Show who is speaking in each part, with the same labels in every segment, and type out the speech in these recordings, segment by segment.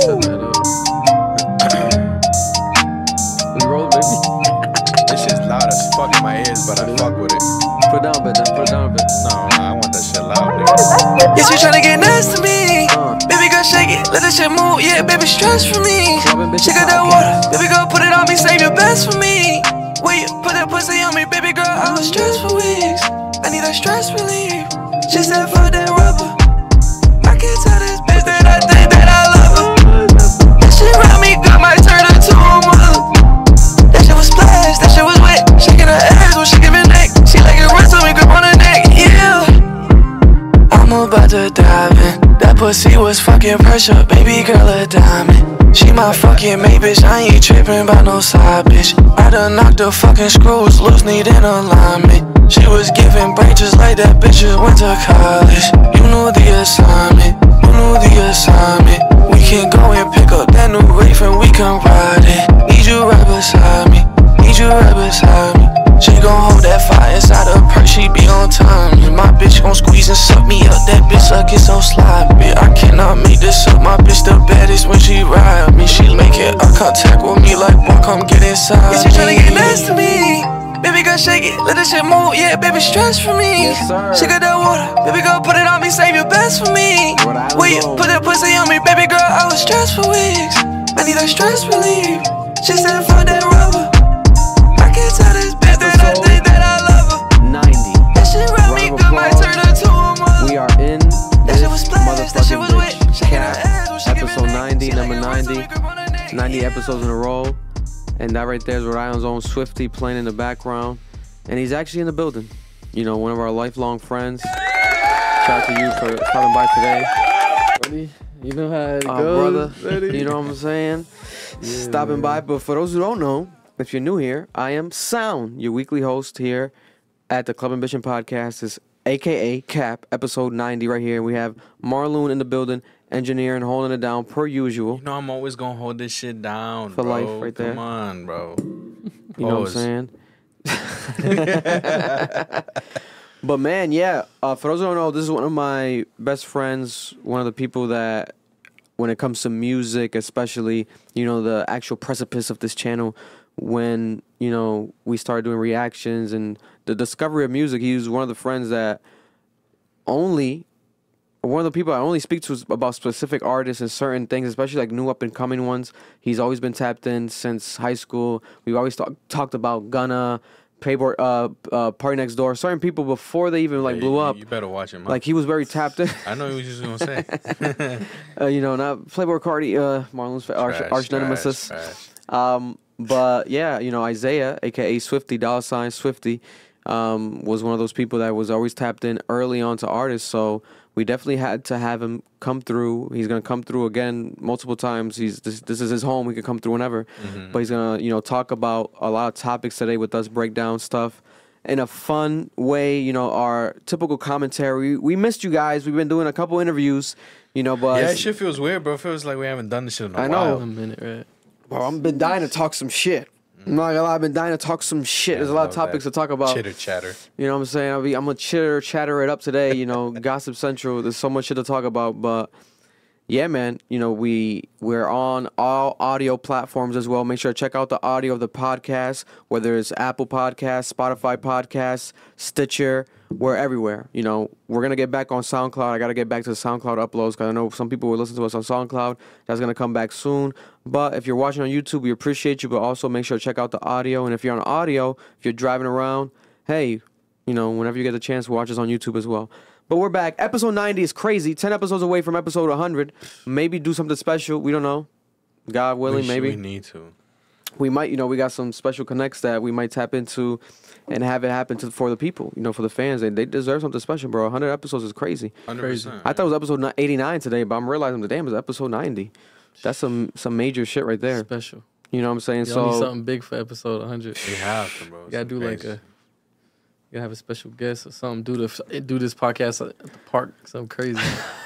Speaker 1: Set that up. We roll, baby.
Speaker 2: This shit's loud as fuck in my ears, but I fuck with it.
Speaker 1: Put it down a bit, then. Put it down a bit.
Speaker 2: No, I want that shit loud, nigga.
Speaker 3: Yeah, she tryna get next to me. Baby girl, shake it, let that shit move. Yeah, baby, stress for me. She got that water. Baby girl, put it on me, save your best for me. Wait, put that pussy on me, baby girl. I was stressed for weeks. I need a stress relief. She said, fuck that rubber. I can't tell this bitch that I think that I love her. That shit around me good, might turn her to a mother. That shit was splash, that shit was wet. Shaking her ass when she giving neck. She like it rest on me, grip on her neck. Yeah, I'm about to dive in. That pussy was fucking pressure, baby girl a diamond. She my fucking mate, bitch, I ain't trippin' about no side, bitch. I done knocked the fucking screws loose, need an alignment. She was giving brain just like that bitch just went to college. You knew the assignment, you knew the assignment. We can go and pick up that new Wraith and we can ride it. Need you right beside me, need you right beside me. She gon' hold that fire inside her purse, she be on time. And my bitch gon' squeeze and suck me up, that bitch suck it so sloppy. I cannot make this up, my bitch the baddest when she ride me. She make it eye contact with me like, boy, come get inside. Yeah, she tryna get next to me. Baby girl, shake it, let that shit move. Yeah, baby, stress for me.
Speaker 1: Yes, sir.
Speaker 3: She got that water. Baby girl, put it on me, save your best for me. Wait, put that pussy on me, baby girl. I was stressed for weeks. I need a stress relief. She said, fuck that rubber. I can't tell this bitch that I think that I love her.
Speaker 1: 90.
Speaker 3: That shit around me good, might turn her to a mother.
Speaker 1: We are in
Speaker 3: That
Speaker 1: this
Speaker 3: shit was splash, that shit was wet.
Speaker 1: motherfucking
Speaker 3: Shaking her
Speaker 1: cap.
Speaker 3: ass when she giving
Speaker 1: Episode
Speaker 3: neck.
Speaker 1: 90,
Speaker 3: She
Speaker 1: number
Speaker 3: like it rest on
Speaker 1: 90.
Speaker 3: me, grip on her neck.
Speaker 1: 90 episodes in a row. And that right there is Rhode Island's own Swifty playing in the background. And he's actually in the building. You know, one of our lifelong friends. Shout out to you for coming by today.
Speaker 4: Buddy, you know how it goes,
Speaker 1: Brother.
Speaker 4: buddy.
Speaker 1: You know what I'm saying? Stopping
Speaker 4: man.
Speaker 1: by. But for those who don't know, if you're new here, I am Sound, your weekly host here at the Club Ambition Podcast. Is AKA Cap, episode 90 right here. We have Marloon in the building, engineering, holding it down per usual.
Speaker 2: You know I'm always gonna hold this shit down,
Speaker 1: For
Speaker 2: bro.
Speaker 1: life right there.
Speaker 2: Come on, bro.
Speaker 1: You know what I'm saying? But man, yeah, for those who don't know, this is one of my best friends, one of the people that, when it comes to music especially, you know, the actual precipice of this channel, when, you know, we started doing reactions and the discovery of music, he was one of the friends that one of the people I only speak to about specific artists and certain things, especially like new up and coming ones. He's always been tapped in since high school. We've always talked about Gunna, Playboy, Party Next Door, certain people before they even blew up.
Speaker 2: You better watch him.
Speaker 1: Like he was very tapped in.
Speaker 2: I know what you was gonna say.
Speaker 1: You know, not Playboy Cardi, Marlon's arch nemesis.
Speaker 2: Trash.
Speaker 1: But yeah, you know, Isaiah, aka Swifty, $ Swifty, was one of those people that was always tapped in early on to artists. So we definitely had to have him come through. He's gonna come through again multiple times. This is his home. He can come through whenever.
Speaker 2: Mm-hmm.
Speaker 1: But he's gonna, you know, talk about a lot of topics today with us, break down stuff in a fun way. You know, our typical commentary. We missed you guys. We've been doing a couple interviews. You know, but
Speaker 2: Yeah, it shit feels weird, bro. It feels like we haven't done this shit in a
Speaker 1: I know.
Speaker 2: while.
Speaker 4: A minute, right?
Speaker 1: bro, I've been dying to talk some shit. I'm not gonna lie, I've been dying to talk some shit. There's a lot of topics to talk about.
Speaker 2: Chitter chatter.
Speaker 1: You know what I'm saying? I'm gonna chatter it up today. You know, Gossip Central. There's so much shit to talk about, but yeah, man. You know, we're on all audio platforms as well. Make sure to check out the audio of the podcast, whether it's Apple Podcasts, Spotify Podcasts, Stitcher. We're everywhere. You know, we're gonna get back on SoundCloud. I gotta get back to the SoundCloud uploads because I know some people will listen to us on SoundCloud. That's gonna come back soon. But if you're watching on YouTube, we appreciate you. But also make sure to check out the audio. And if you're on audio, if you're driving around, hey, you know, whenever you get the chance, watch us on YouTube as well. But we're back. Episode 90 is crazy. 10 episodes away from episode 100. Maybe do something special. We don't know. God willing, maybe.
Speaker 2: We need to.
Speaker 1: We might, you know, we got some special connects that we might tap into and have it happen for the people, you know, for the fans. They deserve something special, bro. 100 episodes is crazy.
Speaker 2: 100%.
Speaker 1: I thought it was episode 89 today, but I'm realizing, damn, it's episode 90. That's some major shit right there.
Speaker 4: Special.
Speaker 1: You know what I'm saying?
Speaker 4: Y'all need something big for episode 100.
Speaker 2: We have to, bro.
Speaker 4: You gotta do like you gotta have a special guest or something. Do this podcast at the park. Something crazy.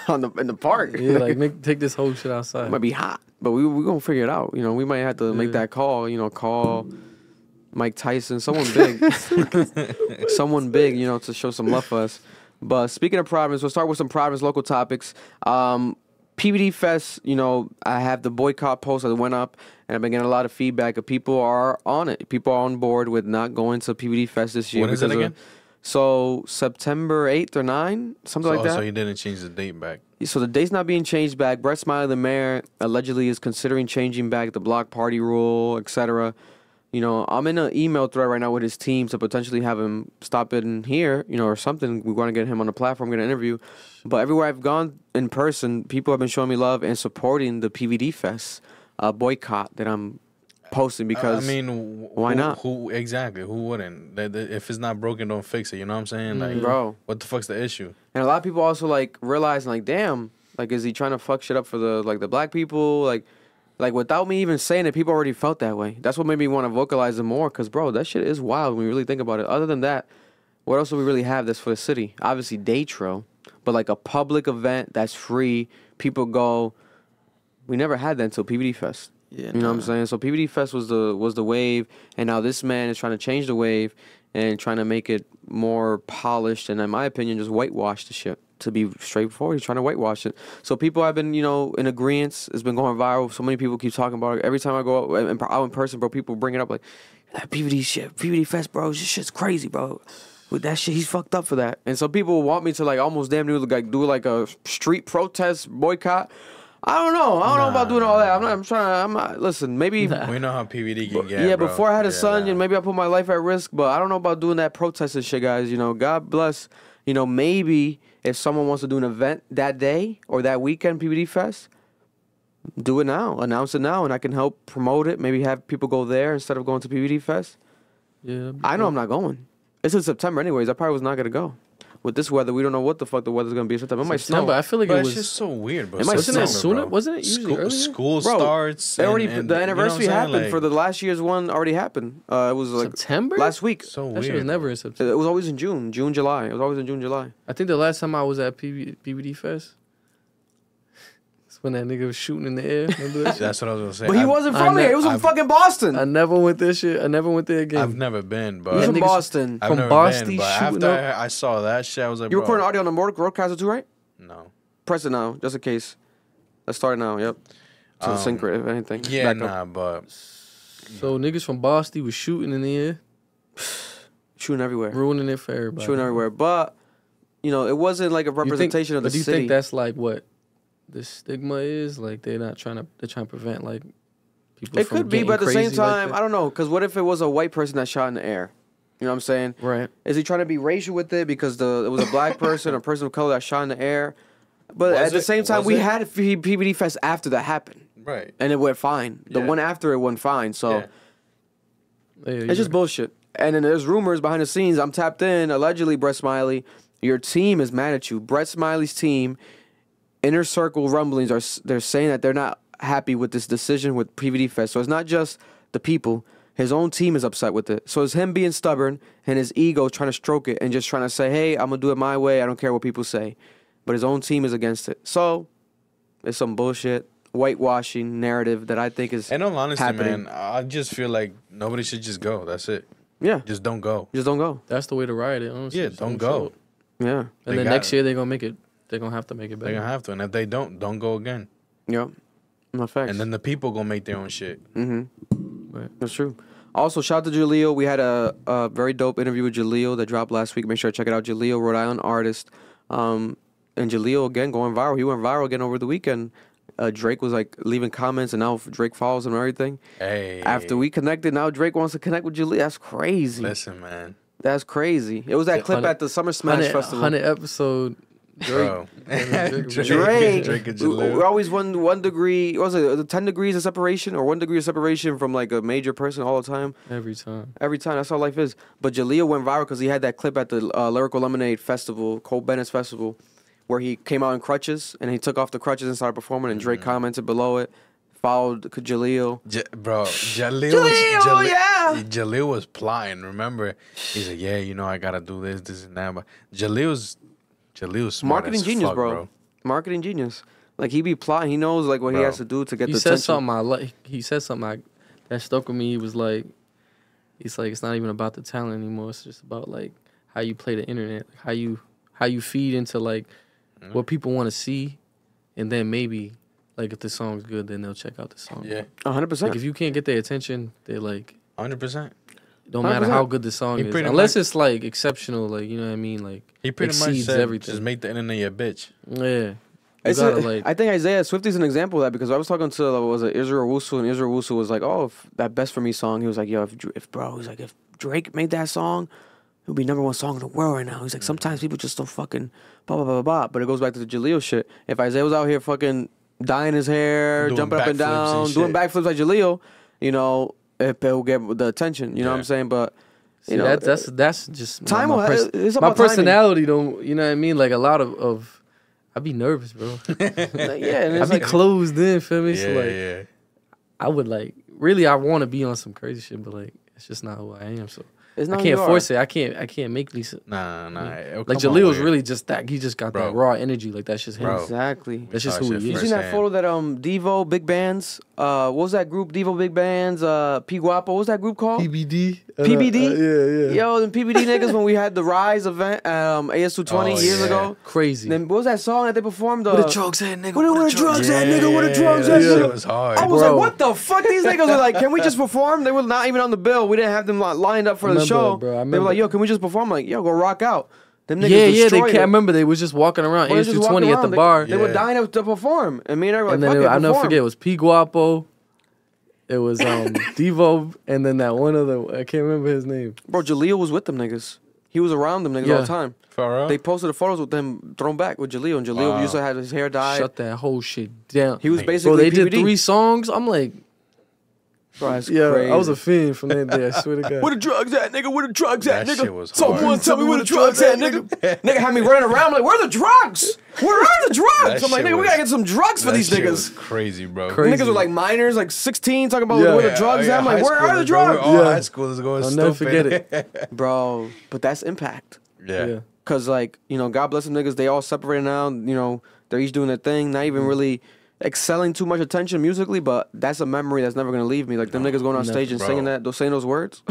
Speaker 1: in the park.
Speaker 4: Yeah, like take this whole shit outside.
Speaker 1: It might be hot, but we gonna figure it out. You know, we might have to make that call. You know, call Mike Tyson, someone big, someone big. You know, to show some love for us. But speaking of Providence, we'll start with some Providence local topics. PBD Fest, you know, I have the boycott post that went up, and I've been getting a lot of feedback. Of people are on it. People are on board with not going to PBD Fest this year.
Speaker 2: When is it again?
Speaker 1: So September 8th or 9th, something like that.
Speaker 2: So you didn't change the date back.
Speaker 1: So the date's not being changed back. Brett Smiley, the mayor, allegedly is considering changing back the block party rule, etc. You know, I'm in an email thread right now with his team to potentially have him stop in here, you know, or something. We want to get him on the platform, get an interview. But everywhere I've gone in person, people have been showing me love and supporting the PVD Fest boycott that I'm posting because
Speaker 2: I mean,
Speaker 1: why not?
Speaker 2: Who exactly? Who wouldn't? If it's not broken, don't fix it. You know what I'm saying? Like,
Speaker 1: bro,
Speaker 2: what the fuck's the issue?
Speaker 1: and a lot of people also like realizing like, damn, like is he trying to fuck shit up for the black people? Like without me even saying it, people already felt that way. That's what made me want to vocalize it more. Cause bro, that shit is wild when you really think about it. Other than that, what else do we really have that's for the city? Obviously Daytro, but like a public event that's free, people go. We never had that until PVD Fest.
Speaker 4: Yeah,
Speaker 1: you know what I'm saying? So PVD Fest was the wave, and now this man is trying to change the wave and trying to make it more polished, and in my opinion, just whitewash the shit. To be straightforward, he's trying to whitewash it. So people have been, you know, in agreement. It's been going viral. So many people keep talking about it. Every time I go out in person, bro, people bring it up like, that PVD shit, PVD Fest, bro, this shit's crazy, bro. With that shit, he's fucked up for that. And so people want me to like almost damn near like do like a street protest boycott. I don't know. I don't know about doing all that. I'm not. Listen, maybe.
Speaker 2: We know how PVD can get.
Speaker 1: Yeah,
Speaker 2: bro.
Speaker 1: before I had a son, and maybe I put my life at risk. But I don't know about doing that protest and shit, guys. You know, God bless. You know, maybe if someone wants to do an event that day or that weekend, PVD Fest, do it now. Announce it now, and I can help promote it. Maybe have people go there instead of going to PVD Fest.
Speaker 4: Yeah,
Speaker 1: I know I'm not going. It's in September anyways. I probably was not going to go. With this weather, we don't know what the fuck the weather's gonna be in September. It might snow.
Speaker 4: I feel like
Speaker 2: But
Speaker 4: it
Speaker 2: it's
Speaker 4: was
Speaker 2: just so weird, bro.
Speaker 1: It might
Speaker 4: Wasn't it
Speaker 1: snow,
Speaker 4: sooner?
Speaker 2: bro.
Speaker 4: Wasn't it usually earlier?
Speaker 2: School
Speaker 1: Bro,
Speaker 2: starts.
Speaker 1: It already
Speaker 2: and
Speaker 1: the
Speaker 2: you know
Speaker 1: anniversary
Speaker 2: what I'm saying?
Speaker 1: happened
Speaker 2: Like,
Speaker 1: for the last year's one. Already happened. It was like
Speaker 4: September?
Speaker 1: last week.
Speaker 2: So
Speaker 4: That shit
Speaker 2: weird.
Speaker 4: was never in September.
Speaker 1: It was always in June, July. It was always in June, July.
Speaker 4: I think the last time I was at PBD Fest, it's when that nigga was shooting in the air. Remember that shit?
Speaker 2: That's what I was gonna say.
Speaker 1: But he wasn't from here. He was from fucking Boston.
Speaker 4: I never went there shit. I never went there again.
Speaker 2: I've never been, but
Speaker 1: He's from
Speaker 4: niggas-
Speaker 1: Boston.
Speaker 2: I've
Speaker 4: from
Speaker 2: never
Speaker 4: Boston
Speaker 2: been. But
Speaker 4: shooting
Speaker 2: after
Speaker 4: up.
Speaker 2: I saw that shit, I was like,
Speaker 1: You
Speaker 2: bro,
Speaker 1: recording audio on the broadcaster too, right?
Speaker 2: No.
Speaker 1: Press it now, just in case. Let's start now. Yep. To sync it, if anything.
Speaker 2: Yeah,
Speaker 1: Back up.
Speaker 2: nah, but
Speaker 4: So niggas from Boston was shooting in the air,
Speaker 1: Shooting everywhere.
Speaker 4: ruining it for everybody.
Speaker 1: Shooting everywhere. But you know, it wasn't like a
Speaker 4: You think-
Speaker 1: representation of the
Speaker 4: but do you
Speaker 1: city.
Speaker 4: think that's like what the stigma is? Like they're trying to prevent like people.
Speaker 1: It
Speaker 4: from
Speaker 1: could be,
Speaker 4: getting
Speaker 1: but at the same
Speaker 4: crazy like
Speaker 1: time,
Speaker 4: that?
Speaker 1: I don't know. Because what if it was a white person that shot in the air? You know what I'm saying?
Speaker 4: Right.
Speaker 1: Is he trying to be racial with it because it was a black person, a person of color that shot in the air? But
Speaker 2: Was
Speaker 1: at the
Speaker 2: it?
Speaker 1: same time,
Speaker 2: Was
Speaker 1: we
Speaker 2: it?
Speaker 1: had a PBD Fest after that happened,
Speaker 2: right.
Speaker 1: and it went fine. The
Speaker 2: Yeah.
Speaker 1: one after it went fine. So
Speaker 2: Yeah.
Speaker 4: Yeah,
Speaker 1: it's just bullshit. And then there's rumors behind the scenes. I'm tapped in. Allegedly, Brett Smiley, your team is mad at you. Brett Smiley's team, inner circle rumblings they're saying that they're not happy with this decision with PVD Fest. So it's not just the people. His own team is upset with it. So it's him being stubborn and his ego trying to stroke it and just trying to say, hey, I'm going to do it my way. I don't care what people say. But his own team is against it. So it's some bullshit, whitewashing narrative that I think is
Speaker 2: In all honesty,
Speaker 1: happening.
Speaker 2: man, I just feel like nobody should just go. That's it.
Speaker 1: Yeah.
Speaker 2: Just don't go.
Speaker 1: Just don't go.
Speaker 4: That's the way to ride it. Honestly.
Speaker 2: Yeah, don't go.
Speaker 1: Yeah.
Speaker 4: And
Speaker 2: They
Speaker 4: then
Speaker 2: got
Speaker 4: next
Speaker 2: it.
Speaker 4: year they're gonna make it. They're gonna have to make it
Speaker 2: They're
Speaker 4: better.
Speaker 2: gonna have to, and if they don't go again.
Speaker 1: Yeah. No facts.
Speaker 2: And then the people gonna make their own shit.
Speaker 1: That's true. Also, shout out to Jaleel. We had a very dope interview with Jaleel that dropped last week. Make sure to check it out. Jaleel, Rhode Island artist. And Jaleel, again, going viral. He went viral again over the weekend. Drake was like leaving comments, and now Drake follows him and everything.
Speaker 2: Hey.
Speaker 1: After we connected, now Drake wants to connect with Jaleel. That's crazy.
Speaker 2: Listen, man.
Speaker 1: That's crazy. It was that clip
Speaker 4: 100
Speaker 1: at the Summer Smash Festival.
Speaker 4: 100 episode.
Speaker 2: Bro.
Speaker 1: Drake,
Speaker 2: Drake and Jaleel.
Speaker 1: we're always one degree. What was it 10 degrees of separation or 1 degree of separation from like a major person all the time?
Speaker 4: Every time.
Speaker 1: Every time. That's how life is. But Jaleel went viral because he had that clip at the Lyrical Lemonade Festival, Cole Bennett's Festival, where he came out in crutches and he took off the crutches and started performing. And Drake commented below it, followed Jaleel.
Speaker 2: Bro, Jaleel,
Speaker 1: yeah.
Speaker 2: Jaleel was plotting. Remember, he's like, yeah, you know, I gotta do this, and that. But Jalil's smart
Speaker 1: Marketing
Speaker 2: as
Speaker 1: genius,
Speaker 2: fuck,
Speaker 1: bro. Marketing genius. Like he be plotting. He knows like what he
Speaker 2: Bro.
Speaker 1: has to do to get
Speaker 4: He
Speaker 1: the
Speaker 4: said
Speaker 1: attention.
Speaker 4: something I like. He said something that stuck with me. He was like, he's like, it's not even about the talent anymore. It's just about like how you play the internet, how you feed into like what people want to see, and then maybe like if the song's good, then they'll check out the song.
Speaker 2: Yeah,
Speaker 1: 100%.
Speaker 4: Like if you can't get their attention, they're like,
Speaker 2: 100%.
Speaker 4: don't matter
Speaker 1: 100%.
Speaker 4: how good the song
Speaker 2: He
Speaker 4: is,
Speaker 2: pretty
Speaker 4: unless
Speaker 2: much-
Speaker 4: it's like exceptional, like you know what I mean, like
Speaker 2: He pretty much
Speaker 4: exceeds
Speaker 2: said,
Speaker 4: everything.
Speaker 2: just make the internet your bitch.
Speaker 4: Yeah, you
Speaker 1: It's
Speaker 4: gotta
Speaker 1: a-
Speaker 4: like.
Speaker 1: I think Isaiah Swifty's an example of that because I was talking to what was it Israel Wusu, and Israel Wusu was like, "Oh, if that Best for Me song." He was like, "Yo, if bro, he's like, if Drake made that song, it would be #1 song in the world right now." He's like, "Sometimes people just don't fucking blah blah blah blah blah." But it goes back to the Jaleel shit. If Isaiah was out here fucking dyeing his hair,
Speaker 2: Doing
Speaker 1: jumping up and
Speaker 2: backflips
Speaker 1: down,
Speaker 2: and
Speaker 1: doing
Speaker 2: shit.
Speaker 1: backflips like Jaleel, you know, it'll get the attention. You know what I'm
Speaker 2: Yeah.
Speaker 1: saying? But
Speaker 4: See,
Speaker 1: you know,
Speaker 4: that's just
Speaker 1: time
Speaker 4: my,
Speaker 1: will- it's
Speaker 4: my
Speaker 1: about timing.
Speaker 4: personality. Don't you know what I mean? Like a lot of I'd be nervous, bro.
Speaker 1: yeah, and
Speaker 4: I'd
Speaker 1: it's
Speaker 4: be
Speaker 1: like,
Speaker 4: closed in, feel me?
Speaker 2: Yeah,
Speaker 4: So like,
Speaker 2: yeah.
Speaker 4: I would like really, I want to be on some crazy shit, but like it's just not who I am. So
Speaker 1: it's not
Speaker 4: I
Speaker 1: who
Speaker 4: can't
Speaker 1: you
Speaker 4: force
Speaker 1: are.
Speaker 4: it. I can't make me.
Speaker 2: Nah.
Speaker 4: Like Jaleel's really just that. He just got
Speaker 2: Bro.
Speaker 4: that raw energy. Like that's just him.
Speaker 2: Bro.
Speaker 1: Exactly.
Speaker 4: That's just
Speaker 2: saw
Speaker 4: who
Speaker 2: shit
Speaker 4: he
Speaker 1: You
Speaker 4: is.
Speaker 1: seen that
Speaker 2: firsthand.
Speaker 1: photo that Devo Big Bands? What was that group? Devo Big Bands, P Guapo. What was that group called?
Speaker 4: PBD.
Speaker 1: PBD?
Speaker 4: Yeah.
Speaker 1: Yo, them PBD niggas when we had the Rise event, AS220
Speaker 2: Oh,
Speaker 1: years
Speaker 2: yeah.
Speaker 1: ago.
Speaker 4: Crazy.
Speaker 1: Then what was that song that they performed?
Speaker 3: Where the drugs at, nigga?
Speaker 1: Where the drugs at, nigga? Where the drugs
Speaker 2: that
Speaker 1: at,
Speaker 2: shit
Speaker 1: nigga?
Speaker 2: was hard.
Speaker 1: I was
Speaker 4: Bro.
Speaker 1: like, what the fuck? These niggas were like, can we just perform? They were not even on the bill. We didn't have them lined up for the
Speaker 4: Remember,
Speaker 1: show.
Speaker 4: bro, I
Speaker 1: They were
Speaker 4: remember.
Speaker 1: like, yo, can we just perform? I'm like, yo, go rock out. Them niggas
Speaker 4: Yeah. They
Speaker 1: destroyed
Speaker 4: can't
Speaker 1: it.
Speaker 4: remember. They was just walking around.
Speaker 1: They were just walking
Speaker 4: AS220 at
Speaker 1: around.
Speaker 4: the bar.
Speaker 1: They were
Speaker 2: Yeah.
Speaker 1: dying to perform. And me and I were like,
Speaker 4: And then
Speaker 1: fuck it,
Speaker 4: I never
Speaker 1: perform.
Speaker 4: forget. It was P Guapo. It was Devo, and then that one other. I can't remember his name.
Speaker 1: Bro, Jaleel was with them niggas. He was around them niggas all
Speaker 4: Yeah.
Speaker 1: the time.
Speaker 2: For real?
Speaker 1: They posted the photos with them thrown back with Jaleel, and Jaleel
Speaker 2: Wow.
Speaker 1: used to have his hair dyed.
Speaker 4: Shut that whole shit down.
Speaker 1: He was
Speaker 2: Bro,
Speaker 1: basically
Speaker 4: Bro, they did
Speaker 1: PBD.
Speaker 4: 3 songs. I'm like,
Speaker 1: Bro, that's
Speaker 4: yeah,
Speaker 1: crazy.
Speaker 4: I was a fiend from that day. I swear to God.
Speaker 1: Where the drugs at, nigga? Where the drugs at,
Speaker 2: That
Speaker 1: nigga?
Speaker 2: shit was
Speaker 1: Someone
Speaker 2: hard.
Speaker 1: tell me where the drugs at, nigga. Nigga had me running around like, where are the drugs? Where are the drugs?
Speaker 2: That
Speaker 1: I'm like,
Speaker 2: shit
Speaker 1: nigga, we
Speaker 2: was-
Speaker 1: gotta get some drugs for
Speaker 2: That
Speaker 1: these
Speaker 2: shit was
Speaker 1: niggas.
Speaker 2: crazy, bro.
Speaker 4: Crazy.
Speaker 1: Niggas were like minors, like 16, talking about
Speaker 4: Yeah.
Speaker 1: where the drugs at. I'm like, where are the drugs?
Speaker 2: All
Speaker 4: Yeah.
Speaker 2: high schoolers going
Speaker 4: I'll
Speaker 2: stupid.
Speaker 4: never forget it.
Speaker 1: Bro, but that's impact.
Speaker 2: yeah.
Speaker 4: Yeah.
Speaker 1: Cause like, you know, God bless them niggas, they all separated now, you know, they're each doing their thing, not even really excelling too much attention musically, but that's a memory that's never gonna leave me. Like them niggas going on
Speaker 4: never,
Speaker 1: stage and
Speaker 2: bro.
Speaker 1: singing saying those words.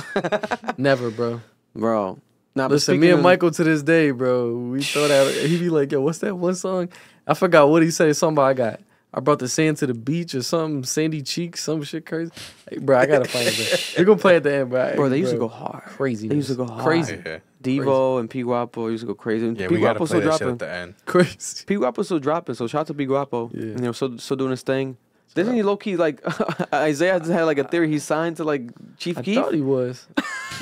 Speaker 4: Never, bro.
Speaker 1: Bro. Nah, but
Speaker 4: Listen, me
Speaker 1: speaking
Speaker 4: and
Speaker 1: of-
Speaker 4: Michael to this day, bro, we thought that he be like, yo, what's that one song? I forgot what he said. Something about I brought the sand to the beach or something, sandy cheeks, some shit crazy. Hey, bro, I gotta find it. We're gonna play at the end, bro.
Speaker 1: Bro, they used to go hard.
Speaker 4: crazy.
Speaker 1: They used to go hard.
Speaker 4: Crazy.
Speaker 2: Yeah.
Speaker 1: Devo and P Guapo used to go crazy. And
Speaker 2: Yeah,
Speaker 1: P
Speaker 2: we gotta
Speaker 1: Guapo's
Speaker 2: play
Speaker 1: still
Speaker 2: that shit
Speaker 1: dropping.
Speaker 2: at the end.
Speaker 4: Crazy.
Speaker 1: P Guapo's still dropping, so shout out to P Guapo.
Speaker 4: Yeah.
Speaker 1: You know, still doing his thing. Didn't he low key like Isaiah just had like a theory he signed to like Chief
Speaker 4: I
Speaker 1: Keef?
Speaker 4: thought he was.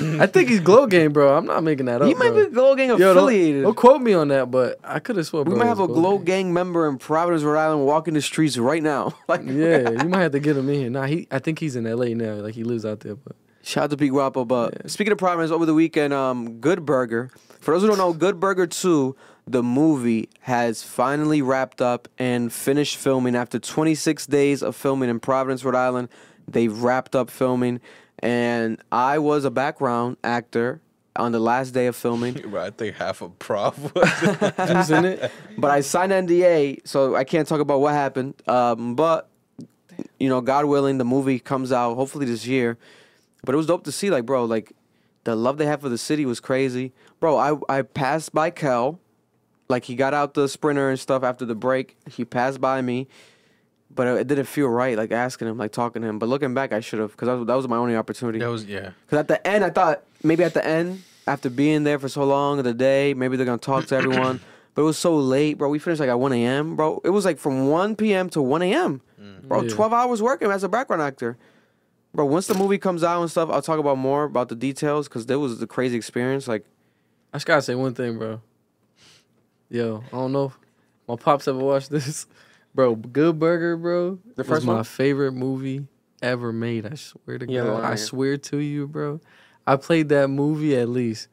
Speaker 4: I think he's Glow Gang, bro. I'm not making that up.
Speaker 1: He might
Speaker 4: bro.
Speaker 1: be Glow Gang
Speaker 4: Yo,
Speaker 1: affiliated.
Speaker 4: don't quote me on that, but I could have swore.
Speaker 1: We
Speaker 4: bro,
Speaker 1: might
Speaker 4: it
Speaker 1: have a
Speaker 4: was
Speaker 1: Glow Gang member in Providence, Rhode Island, walking the streets right now. Like,
Speaker 4: Yeah, you might have to get him in here. Nah, I think he's in LA now. Like he lives out there, but
Speaker 1: shout out to P Guapo. But speaking of Providence, over the weekend, Good Burger. For those who don't know, Good Burger 2, the movie, has finally wrapped up and finished filming after 26 days of filming in Providence, Rhode Island. They wrapped up filming, and I was a background actor on the last day of filming.
Speaker 2: Bro, I think half of Prov was
Speaker 4: who's in it?
Speaker 1: But I signed NDA, so I can't talk about what happened. But you know, God willing, the movie comes out hopefully this year. But it was dope to see, like, bro, like the love they have for the city was crazy, bro. I passed by Kel, like he got out the Sprinter and stuff after the break. He passed by me, but it didn't feel right, like asking him, like talking to him. But looking back, I should have, because that was my only opportunity.
Speaker 2: That was, yeah.
Speaker 1: Because at the end, I thought maybe at the end, after being there for so long of the day, maybe they're going to talk to everyone. But it was so late, bro. We finished like at 1 a.m., bro. It was like from 1 p.m. to 1 a.m., bro.
Speaker 4: Yeah.
Speaker 1: 12 hours working as a background actor. Bro, once the movie comes out and stuff, I'll talk about more about the details because there was a crazy experience. Like,
Speaker 4: I just gotta say one thing, bro. Yo, I don't know if my pops ever watched this. Bro, Good Burger, bro.
Speaker 1: The
Speaker 4: was
Speaker 1: first
Speaker 4: my
Speaker 1: one?
Speaker 4: favorite movie ever made. I swear to
Speaker 1: Yeah,
Speaker 4: God.
Speaker 1: lying.
Speaker 4: I swear to you, bro. I played that movie at least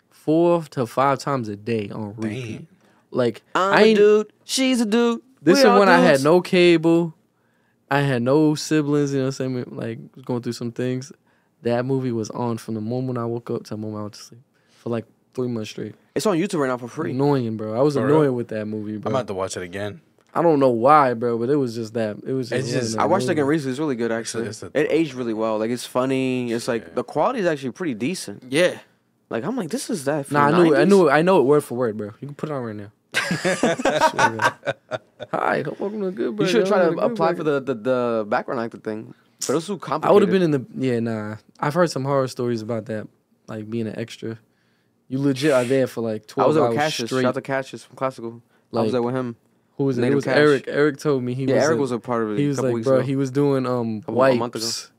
Speaker 4: 4 to 5 times a day on repeat.
Speaker 2: Damn.
Speaker 4: Like
Speaker 1: I'm
Speaker 4: I
Speaker 1: a
Speaker 4: ain't,
Speaker 1: dude, she's a dude.
Speaker 4: this
Speaker 1: we
Speaker 4: is
Speaker 1: all
Speaker 4: when I had
Speaker 1: dudes.
Speaker 4: no cable. I had no siblings, you know what I'm saying? Like was going through some things. That movie was on from the moment I woke up to the moment I went to sleep. For like 3 months straight.
Speaker 1: It's on YouTube right now for free.
Speaker 4: Annoying, bro. I was
Speaker 2: For
Speaker 4: annoying
Speaker 2: real?
Speaker 4: with that movie, bro.
Speaker 2: I'm about to watch it again.
Speaker 4: I don't know why, bro, but it was just that. It was
Speaker 2: It's
Speaker 4: just.
Speaker 2: just-
Speaker 1: I watched it again recently. It's really good, actually.
Speaker 2: it's a-
Speaker 1: It aged really well. Like, it's funny. It's like,
Speaker 2: Yeah.
Speaker 1: the quality is actually pretty decent.
Speaker 4: Yeah.
Speaker 1: Like, I'm like, this is that. from
Speaker 4: Nah,
Speaker 1: the
Speaker 4: I
Speaker 1: 90s?
Speaker 4: know it word for word, bro. You can put it on right now. Hi, welcome to Good Burger.
Speaker 1: You should try to
Speaker 4: Welcome Good
Speaker 1: apply
Speaker 4: Burger.
Speaker 1: for the background actor thing. But it was too complicated.
Speaker 4: I would have been in the nah. I've heard some horror stories about that, like being an extra. You legit are there for like 12
Speaker 1: I was there
Speaker 4: hours
Speaker 1: with Cassius.
Speaker 4: straight.
Speaker 1: Shout out to Cassius from Classical. I
Speaker 4: Like,
Speaker 1: was there with him.
Speaker 4: Who was it? It
Speaker 1: Native
Speaker 4: was
Speaker 1: Cash.
Speaker 4: Eric. Eric told me he
Speaker 1: Yeah,
Speaker 4: was.
Speaker 1: Eric was a part of it.
Speaker 4: He
Speaker 1: a
Speaker 4: was
Speaker 1: couple
Speaker 4: like,
Speaker 1: weeks
Speaker 4: bro,
Speaker 1: ago.
Speaker 4: he was doing
Speaker 1: a month ago.
Speaker 4: wipes.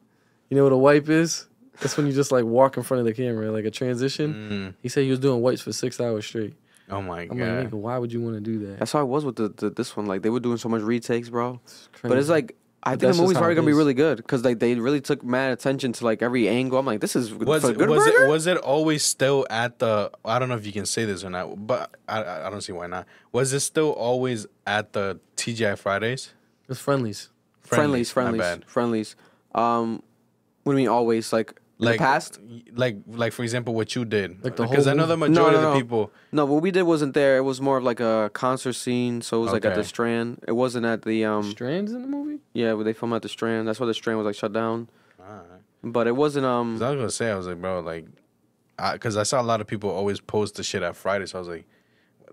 Speaker 4: You know what a wipe is? That's when you just like walk in front of the camera, like a transition. He said he was doing wipes for 6 hours straight.
Speaker 2: Oh my
Speaker 4: I'm
Speaker 2: god.
Speaker 4: like, nigga, why would you want to do that?
Speaker 1: That's how it was with the this one. Like they were doing so much retakes, bro.
Speaker 4: Crazy.
Speaker 1: But it's like I
Speaker 4: But
Speaker 1: think
Speaker 4: that's
Speaker 1: the movie's
Speaker 4: just how
Speaker 1: probably
Speaker 4: it
Speaker 1: gonna be
Speaker 4: is.
Speaker 1: really good because like they really took mad attention to like every angle. I'm like, this is
Speaker 2: Was
Speaker 1: for
Speaker 2: it,
Speaker 1: Good
Speaker 2: was
Speaker 1: Burger?
Speaker 2: it was it always still at the? I don't know if you can say this or not, but I don't see why not. Was it still always at the TGI Fridays?
Speaker 4: It's friendlies.
Speaker 1: Friendlies.
Speaker 2: My bad.
Speaker 1: What do you mean always? Like in the past?
Speaker 2: like for example, what you did.
Speaker 4: Like the
Speaker 2: Because I
Speaker 4: whole
Speaker 2: know the
Speaker 4: movie?
Speaker 2: majority
Speaker 1: No, no,
Speaker 2: of the
Speaker 1: no.
Speaker 2: people.
Speaker 1: No, what we did wasn't there. It was more of like a concert scene. So it was like at the
Speaker 2: Okay.
Speaker 1: Strand. It wasn't at the
Speaker 4: Strands in the movie?
Speaker 1: yeah, where they filmed at the Strand. That's why the Strand was like shut down.
Speaker 2: Alright.
Speaker 1: But it wasn't
Speaker 2: 'Cause I was gonna say, I was like, bro, like, because I saw a lot of people always post the shit at Friday, so I was like,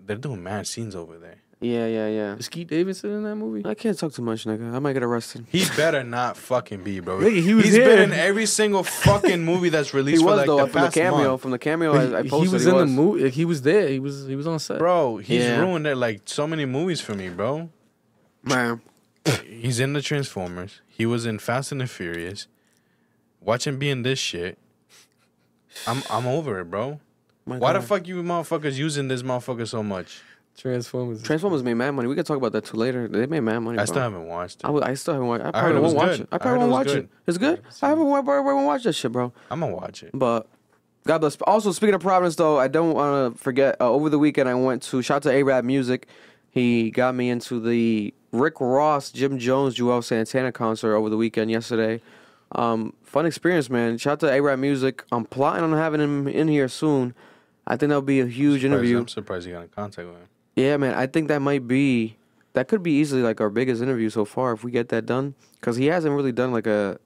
Speaker 2: they're doing mad scenes over there.
Speaker 1: yeah.
Speaker 4: Is Skeet Davidson in that movie?
Speaker 1: I can't talk too much, nigga. I might get arrested.
Speaker 2: He better not fucking be, bro.
Speaker 4: Nigga, he was
Speaker 2: He's
Speaker 4: here.
Speaker 2: been in every single fucking movie that's
Speaker 1: He
Speaker 2: released
Speaker 1: was
Speaker 2: for like
Speaker 1: though
Speaker 2: the
Speaker 1: from the
Speaker 2: past
Speaker 1: cameo.
Speaker 2: month.
Speaker 1: From the cameo, I
Speaker 4: He
Speaker 1: posted.
Speaker 4: was in the movie. Like, he was there. He was on set.
Speaker 2: Bro, he's
Speaker 1: Yeah.
Speaker 2: ruined it like so many movies for me, bro.
Speaker 1: Man,
Speaker 2: He's in the Transformers. He was in Fast and the Furious. Watch him be in this shit. I'm over it, bro.
Speaker 1: my
Speaker 2: Why the
Speaker 1: God.
Speaker 2: fuck you motherfuckers using this motherfucker so much?
Speaker 4: Transformers.
Speaker 1: Transformers made mad money. We can talk about that too later. They made mad money.
Speaker 2: I
Speaker 1: bro.
Speaker 2: still haven't watched it.
Speaker 1: I still haven't watched. I
Speaker 2: heard
Speaker 1: probably
Speaker 2: it was
Speaker 1: won't watch
Speaker 2: good.
Speaker 1: it. I
Speaker 2: I
Speaker 1: probably
Speaker 2: heard it
Speaker 1: won't
Speaker 2: was
Speaker 1: watch
Speaker 2: good.
Speaker 1: it. It's good. I won't watch that shit, bro.
Speaker 2: I'm gonna watch it.
Speaker 1: But God bless. Also, speaking of Providence, though, I don't want to forget. Over the weekend, I went to shout out to A-Rap Music. He got me into the Rick Ross, Jim Jones, Joel Santana concert over the weekend yesterday. Fun experience, man. Shout out to A-Rap Music. I'm plotting on having him in here soon. I think that'll be a huge interview.
Speaker 2: I'm surprised you got in contact with him.
Speaker 1: Yeah, man. I think that could be easily like our biggest interview so far if we get that done. Because he hasn't really done like a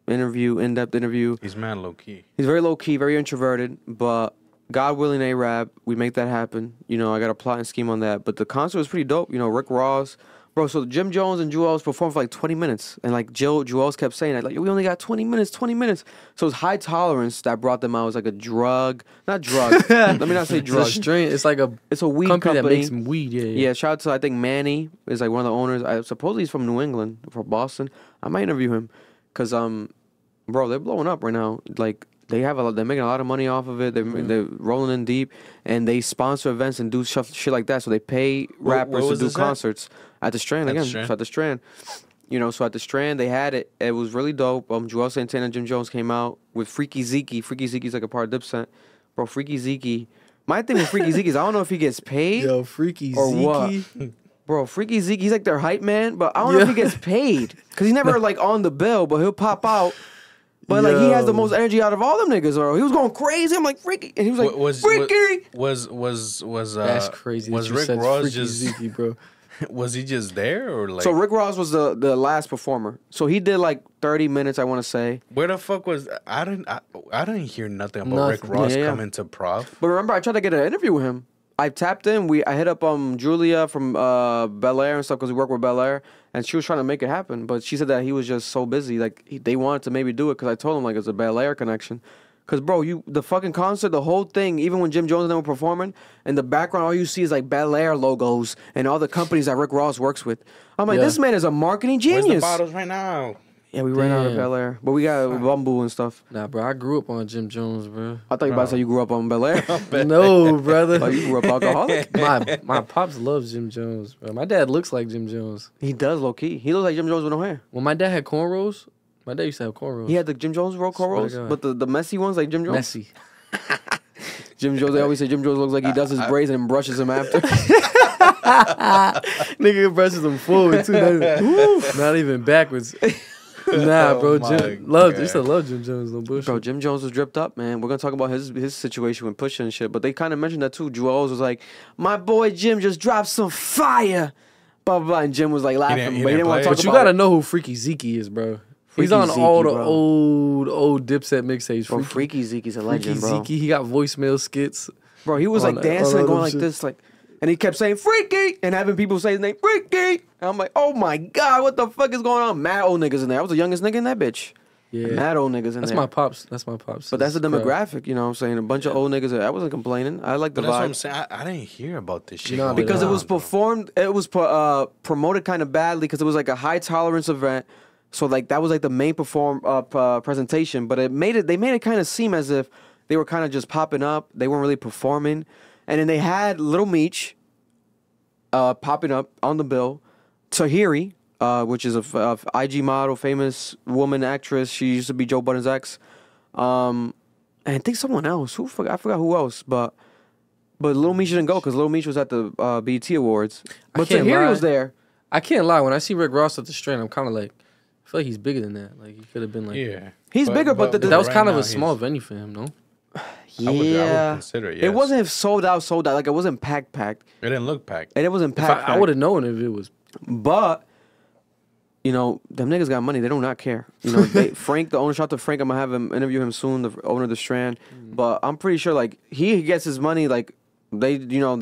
Speaker 1: in-depth interview.
Speaker 2: He's mad low key.
Speaker 1: He's very low key, very introverted, but God willing, A-Rap, we make that happen. You know, I got a plot and scheme on that. But the concert was pretty dope. You know, Rick Ross. Bro, so Jim Jones and Jewels performed for like 20 minutes. And like Jewels kept saying that, like, we only got 20 minutes. So it's high tolerance that brought them out. It was like a drug. Not drug. Let me not say
Speaker 4: It's a
Speaker 1: drug.
Speaker 4: strain. It's like a
Speaker 1: It's a weed
Speaker 4: company
Speaker 1: company.
Speaker 4: that makes weed. Yeah.
Speaker 1: Yeah, shout out to, I think, Manny is like one of the owners. I suppose he's from New England, from Boston. I might interview him. Because, bro, they're blowing up right now. Like, they're making a lot of money off of it. They're rolling in deep, and they sponsor events and do shit like that. So they pay rappers to
Speaker 2: was
Speaker 1: do
Speaker 2: this at?
Speaker 1: concerts at the Strand
Speaker 2: At the
Speaker 1: again.
Speaker 2: Strand?
Speaker 1: So at the Strand, you know, so at the Strand they had it. It was really dope. Joel Santana and Jim Jones came out with Freaky Zeke. Freaky Zeke's like a part of Dipset, bro. Freaky Zeke. My thing with Freaky Zeke is I don't know if he gets paid.
Speaker 4: Yo, Freaky
Speaker 1: Or what?
Speaker 4: Zeke.
Speaker 1: Bro, Freaky Zeke, he's like their hype man, but I don't know if he gets paid. Because he's never like on the bill, but he'll pop out. But like he has the
Speaker 4: Yo.
Speaker 1: most energy out of all them niggas, bro. He was going crazy. I'm like, Freaky. And he was like, Freaky.
Speaker 4: That's crazy.
Speaker 2: Was
Speaker 4: that you
Speaker 2: Rick
Speaker 4: said
Speaker 2: Ross
Speaker 4: Freaky
Speaker 2: just
Speaker 4: Zeke, bro?
Speaker 2: was he just there or like
Speaker 1: So Rick Ross was the last performer. So he did like 30 minutes, I want to say.
Speaker 2: where the fuck was I didn't hear nothing about Rick
Speaker 4: Nothing.
Speaker 2: Ross
Speaker 1: Yeah.
Speaker 2: coming to Prof.
Speaker 1: But remember, I tried to get an interview with him. I tapped in. I hit up Julia from Bel Air and stuff because we work with Bel Air, and she was trying to make it happen. But she said that he was just so busy. Like they wanted to maybe do it because I told him like it's a Bel Air connection. Cause bro, the fucking concert, the whole thing, even when Jim Jones and them were performing, in the background all you see is like Bel Air logos and all the companies that Rick Ross works with. I'm like,
Speaker 4: Yeah.
Speaker 1: this man is a marketing
Speaker 2: Where's
Speaker 1: genius.
Speaker 2: the bottles right now?
Speaker 1: Yeah, we ran out of
Speaker 4: Damn.
Speaker 1: Bel Air, but we got Bumble and stuff.
Speaker 4: Nah, bro. I grew up on Jim Jones, bro.
Speaker 1: I thought you about to say you grew up on Bel Air.
Speaker 4: No, brother.
Speaker 1: Like you grew up alcoholic.
Speaker 4: my pops loves Jim Jones, bro. My dad looks like Jim Jones.
Speaker 1: He does low key. He looks like Jim Jones with no hair.
Speaker 4: When my dad had cornrows, my dad used to have cornrows.
Speaker 1: He had the Jim Jones roll
Speaker 4: Swear to
Speaker 1: cornrows,
Speaker 4: God.
Speaker 1: but the messy ones like Jim Jones.
Speaker 4: messy.
Speaker 1: Jim Jones. They always say Jim Jones looks like he does his braids and brushes them after.
Speaker 4: Nigga brushes them forward too. Not even backwards. Nah, bro.
Speaker 2: Oh my
Speaker 4: Jim
Speaker 2: God.
Speaker 4: used to love Jim Jones. No bullshit.
Speaker 1: Bro, Jim Jones was dripped up, man. We're gonna talk about his situation with Pusha and shit. But they kind of mentioned that too. Juelz was like, "My boy Jim just dropped some fire." Blah blah blah. And Jim was like laughing,
Speaker 2: didn't- he
Speaker 1: but he didn't
Speaker 2: didn't
Speaker 1: want to
Speaker 2: play
Speaker 1: talk
Speaker 2: it?
Speaker 4: But you
Speaker 1: about
Speaker 4: gotta
Speaker 1: it.
Speaker 4: know who Freaky Zeke is, bro. He's
Speaker 1: Freaky
Speaker 4: on
Speaker 1: Zeke,
Speaker 4: all the
Speaker 1: bro.
Speaker 4: old Dipset mixtapes.
Speaker 1: Bro, Freaky Zeke's a
Speaker 4: Freaky
Speaker 1: legend, bro.
Speaker 4: Zeke. He got voicemail skits.
Speaker 1: Bro, he was
Speaker 4: On
Speaker 1: like
Speaker 4: that-
Speaker 1: dancing
Speaker 4: on
Speaker 1: and
Speaker 4: that
Speaker 1: going like
Speaker 4: shit.
Speaker 1: this, like, And he kept saying Freaky and having people say his name Freaky. And I'm like, oh my God, what the fuck is going on? Mad old niggas in there. I was the youngest nigga in that bitch.
Speaker 4: Yeah.
Speaker 1: Mad old niggas in
Speaker 4: That's
Speaker 1: there.
Speaker 4: my pops. That's my pops.
Speaker 1: But that's the demographic, you know what I'm saying? A bunch of old niggas. I wasn't complaining. I like the
Speaker 2: But that's what I'm
Speaker 1: vibe.
Speaker 2: saying. I didn't hear about this shit.
Speaker 4: No,
Speaker 2: going
Speaker 1: Because it
Speaker 2: on,
Speaker 1: was
Speaker 2: bro.
Speaker 1: performed, it was promoted kind of badly because it was like a high tolerance event. So like that was like the main presentation, but they made it kind of seem as if they were kind of just popping up. They weren't really performing, and then they had Little Meech popping up on the bill, Tahiri, which is a IG model, famous woman actress. She used to be Joe Budden's ex, and I think someone else. I forgot who else, but Little Meech didn't go because Little Meech was at the BET Awards. But
Speaker 4: can't
Speaker 1: Tahiri
Speaker 4: lie.
Speaker 1: was there.
Speaker 4: I can't lie. When I see Rick Ross at the Strand, I'm kind of like, I feel like he's bigger than that. Like he could have been like,
Speaker 2: Yeah.
Speaker 1: He's bigger, but
Speaker 4: that was
Speaker 2: right
Speaker 4: kind of
Speaker 2: now
Speaker 4: a small
Speaker 2: he's-
Speaker 4: venue for him, no?
Speaker 2: I would consider it, yes.
Speaker 1: It wasn't sold out. Like it wasn't packed.
Speaker 2: It didn't look packed.
Speaker 1: And it wasn't
Speaker 4: If
Speaker 1: packed.
Speaker 4: I would have known if it was.
Speaker 1: But you know, them niggas got money. They do not care. You know, Frank, the owner, shout out to Frank. I'm gonna have him interview him soon, the owner of the Strand. But I'm pretty sure like he gets his money like they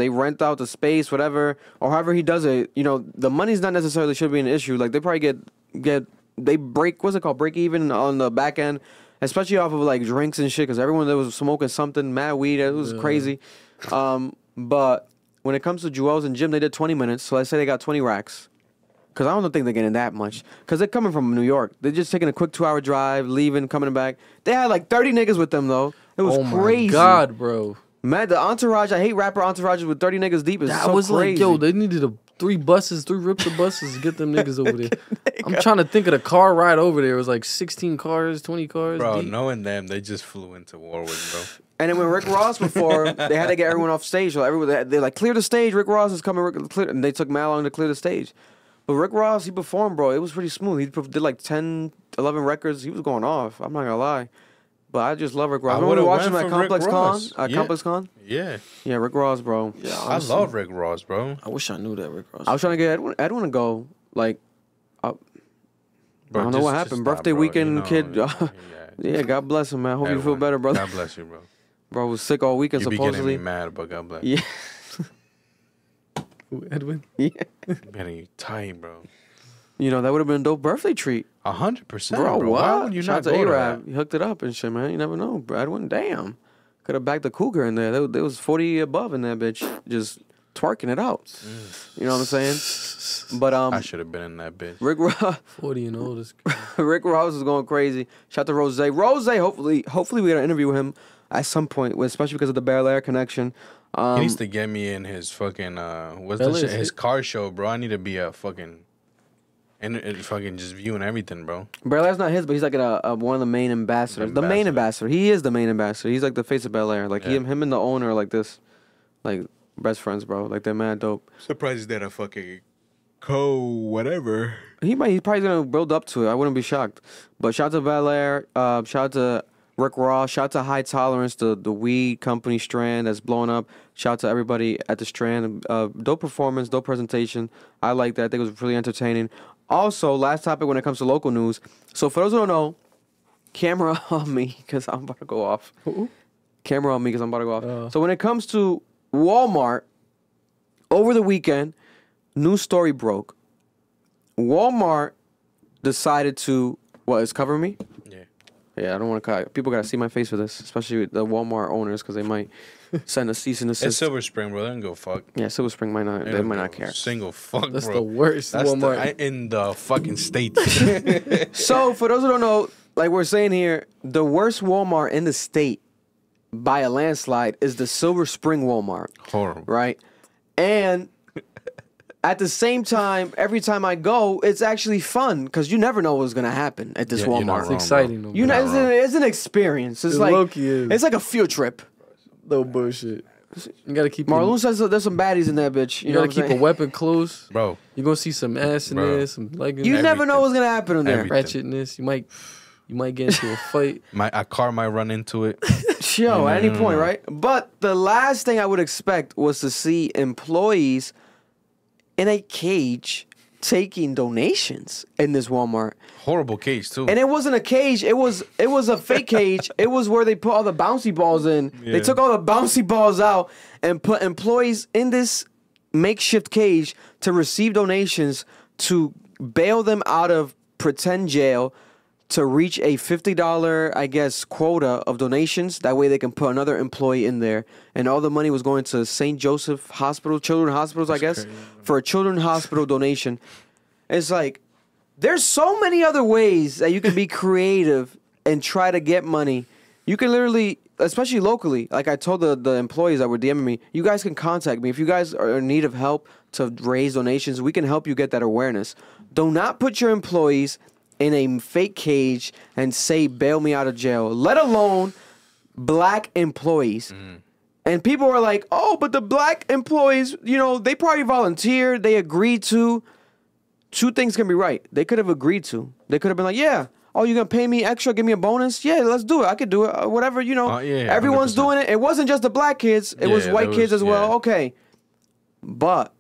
Speaker 1: rent out the space, whatever, or however he does it. You know, the money's not necessarily should be an issue. Like they probably they break break even on the back end, especially off of like drinks and shit, because everyone that was smoking something, mad weed, it was crazy. But when it comes to Jewels and Jim, they did 20 minutes, so let's say they got 20 racks. Because I don't think they're getting that much. Because they're coming from New York. They're just taking a quick 2-hour drive, leaving, coming back. They had like 30 niggas with them, though. It was
Speaker 4: Oh
Speaker 1: crazy.
Speaker 4: my God, bro.
Speaker 1: Man, the entourage, I hate rapper entourages with 30 niggas deep. Is
Speaker 4: That
Speaker 1: so
Speaker 4: was
Speaker 1: crazy.
Speaker 4: like, yo, they needed 3 rips of buses to get them niggas over there. I'm trying to think of the car ride over there. It was like 16 cars, 20 cars.
Speaker 2: Bro,
Speaker 4: deep.
Speaker 2: knowing them, they just flew into Warwick, bro.
Speaker 1: And then when Rick Ross performed, they had to get everyone off stage. So everyone, they're like, clear the stage. Rick Ross is coming. And they took mad long to clear the stage. But Rick Ross, he performed, bro. It was pretty smooth. He did like 10, 11 records. He was going off. I'm not going to lie. But I just love Rick Ross.
Speaker 2: I
Speaker 1: Remember we
Speaker 2: would've
Speaker 1: watched him
Speaker 2: went
Speaker 1: at
Speaker 2: for Rick
Speaker 1: Complex Con?
Speaker 2: Ross.
Speaker 1: At
Speaker 2: Yeah.
Speaker 1: Complex Con?
Speaker 2: Yeah.
Speaker 1: Yeah, Rick Ross, bro.
Speaker 4: Yeah,
Speaker 2: I
Speaker 4: honestly,
Speaker 2: love Rick Ross, bro.
Speaker 4: I wish I knew that Rick Ross.
Speaker 1: I was trying to get Edwin to go. Like,
Speaker 2: Bro,
Speaker 1: I don't know what happened. Birthday weekend kid. Yeah, God bless him, man. I hope you feel better, brother.
Speaker 2: God bless you, bro.
Speaker 1: Bro was sick all weekend,
Speaker 2: You be getting
Speaker 1: supposedly.
Speaker 2: me mad, but God bless.
Speaker 1: Yeah.
Speaker 4: Who, Edwin?
Speaker 1: Yeah.
Speaker 2: Getting you tight, bro.
Speaker 1: You know, that would have been a dope birthday treat.
Speaker 2: 100%,
Speaker 1: Bro,
Speaker 2: bro.
Speaker 1: what?
Speaker 2: Why would you
Speaker 1: Shout
Speaker 2: not
Speaker 1: out to
Speaker 2: go to
Speaker 1: A-Rab.
Speaker 2: that?
Speaker 1: He hooked it up and shit, man. You never know. Brad went, damn. Could have backed the cougar in there. There was 40 above in that bitch. Just twerking it out. You know what I'm saying? But
Speaker 2: I should have been in that bitch.
Speaker 1: Rick Ross,
Speaker 4: 40 and old.
Speaker 1: Rick Ross is going crazy. Shout out to Rose. Rose, hopefully we got to interview him at some point, especially because of the Bel Air connection.
Speaker 2: He needs to get me in his fucking what's
Speaker 4: Bel
Speaker 2: that shit?
Speaker 4: Air's
Speaker 2: His
Speaker 4: it.
Speaker 2: car show, bro. I need to be a fucking and fucking just viewing everything, bro.
Speaker 1: Bel Air's not his, but he's like one of the main ambassadors. The main ambassador. He is the main ambassador. He's like the face of Bel Air. Like
Speaker 2: Yeah.
Speaker 1: him and the owner are like this, like best friends, bro. Like they're mad dope.
Speaker 2: Surprised that a fucking whatever.
Speaker 1: He's probably gonna build up to it. I wouldn't be shocked. But shout out to Bel Air. Shout out to Rick Ross. Shout out to High Tolerance, the weed company Strand that's blowing up. Shout out to everybody at the Strand. Dope performance, dope presentation. I like that. I think it was really entertaining. Also, last topic when it comes to local news. So for those who don't know, camera on me because I'm about to go off. Camera on me because I'm about to go off. So when it comes to Walmart, over the weekend, news story broke. Walmart decided to is cover me?
Speaker 2: Yeah.
Speaker 1: Yeah, I don't want to. People gotta see my face for this, especially the Walmart owners, because they might send a cease and
Speaker 2: It's
Speaker 1: desist.
Speaker 2: Silver Spring, bro. They don't go fuck.
Speaker 1: Yeah, Silver Spring might not. They
Speaker 2: don't
Speaker 1: might
Speaker 2: give
Speaker 1: not
Speaker 2: a
Speaker 1: care.
Speaker 2: Single fuck,
Speaker 4: That's
Speaker 2: bro.
Speaker 4: the worst
Speaker 2: That's
Speaker 4: Walmart.
Speaker 2: in the fucking state.
Speaker 1: So for those who don't know, like we're saying here, the worst Walmart in the state by a landslide is the Silver Spring Walmart,
Speaker 2: Horrible.
Speaker 1: right? And at the same time, every time I go, it's actually fun because you never know what's gonna happen at this
Speaker 2: Yeah, you're not
Speaker 1: Walmart.
Speaker 2: wrong,
Speaker 4: It's exciting.
Speaker 2: bro.
Speaker 4: though,
Speaker 1: You
Speaker 4: bro.
Speaker 1: know,
Speaker 2: You're not
Speaker 1: it's an experience. It's
Speaker 4: It
Speaker 1: like
Speaker 4: low-key is.
Speaker 1: it's like a field trip.
Speaker 4: No bullshit. You gotta keep.
Speaker 1: Marlon says there's some baddies in that bitch. You,
Speaker 4: You
Speaker 1: know
Speaker 4: gotta
Speaker 1: what I'm
Speaker 4: keep a
Speaker 1: saying?
Speaker 4: weapon close.
Speaker 2: Bro,
Speaker 4: You're gonna see some ass in
Speaker 2: Bro.
Speaker 4: there, some leggings.
Speaker 1: You never know
Speaker 2: Everything.
Speaker 1: what's gonna happen in there.
Speaker 2: Everything.
Speaker 4: ratchetness. You might get into a fight.
Speaker 2: a car might run into it.
Speaker 1: Yo, at any
Speaker 2: No.
Speaker 1: point, right? But the last thing I would expect was to see employees in a cage taking donations in this Walmart.
Speaker 2: Horrible case too.
Speaker 1: And it wasn't a cage, it was a fake cage. It was where they put all the bouncy balls in.
Speaker 2: Yeah.
Speaker 1: They took all the bouncy balls out and put employees in this makeshift cage to receive donations to bail them out of pretend jail to reach a $50, I guess, quota of donations. That way they can put another employee in there. And all the money was going to St. Joseph Hospital, Children's Hospitals, I guess, for a children's hospital donation. It's like, there's so many other ways that you can be creative and try to get money. You can literally, especially locally, like I told the employees that were DMing me, you guys can contact me. If you guys are in need of help to raise donations, we can help you get that awareness. Do not put your employees in a fake cage and say, bail me out of jail, let alone black employees. And people are like, oh, but the black employees, you know, they probably volunteered, they agreed to. Two things can be right. They could have agreed to. They could have been like, yeah, oh, you're going to pay me extra, give me a bonus? Yeah, let's do it. I could do it. Whatever, you know. Everyone's 100%. Doing it. It wasn't just the black kids. It was white kids as well. Okay. But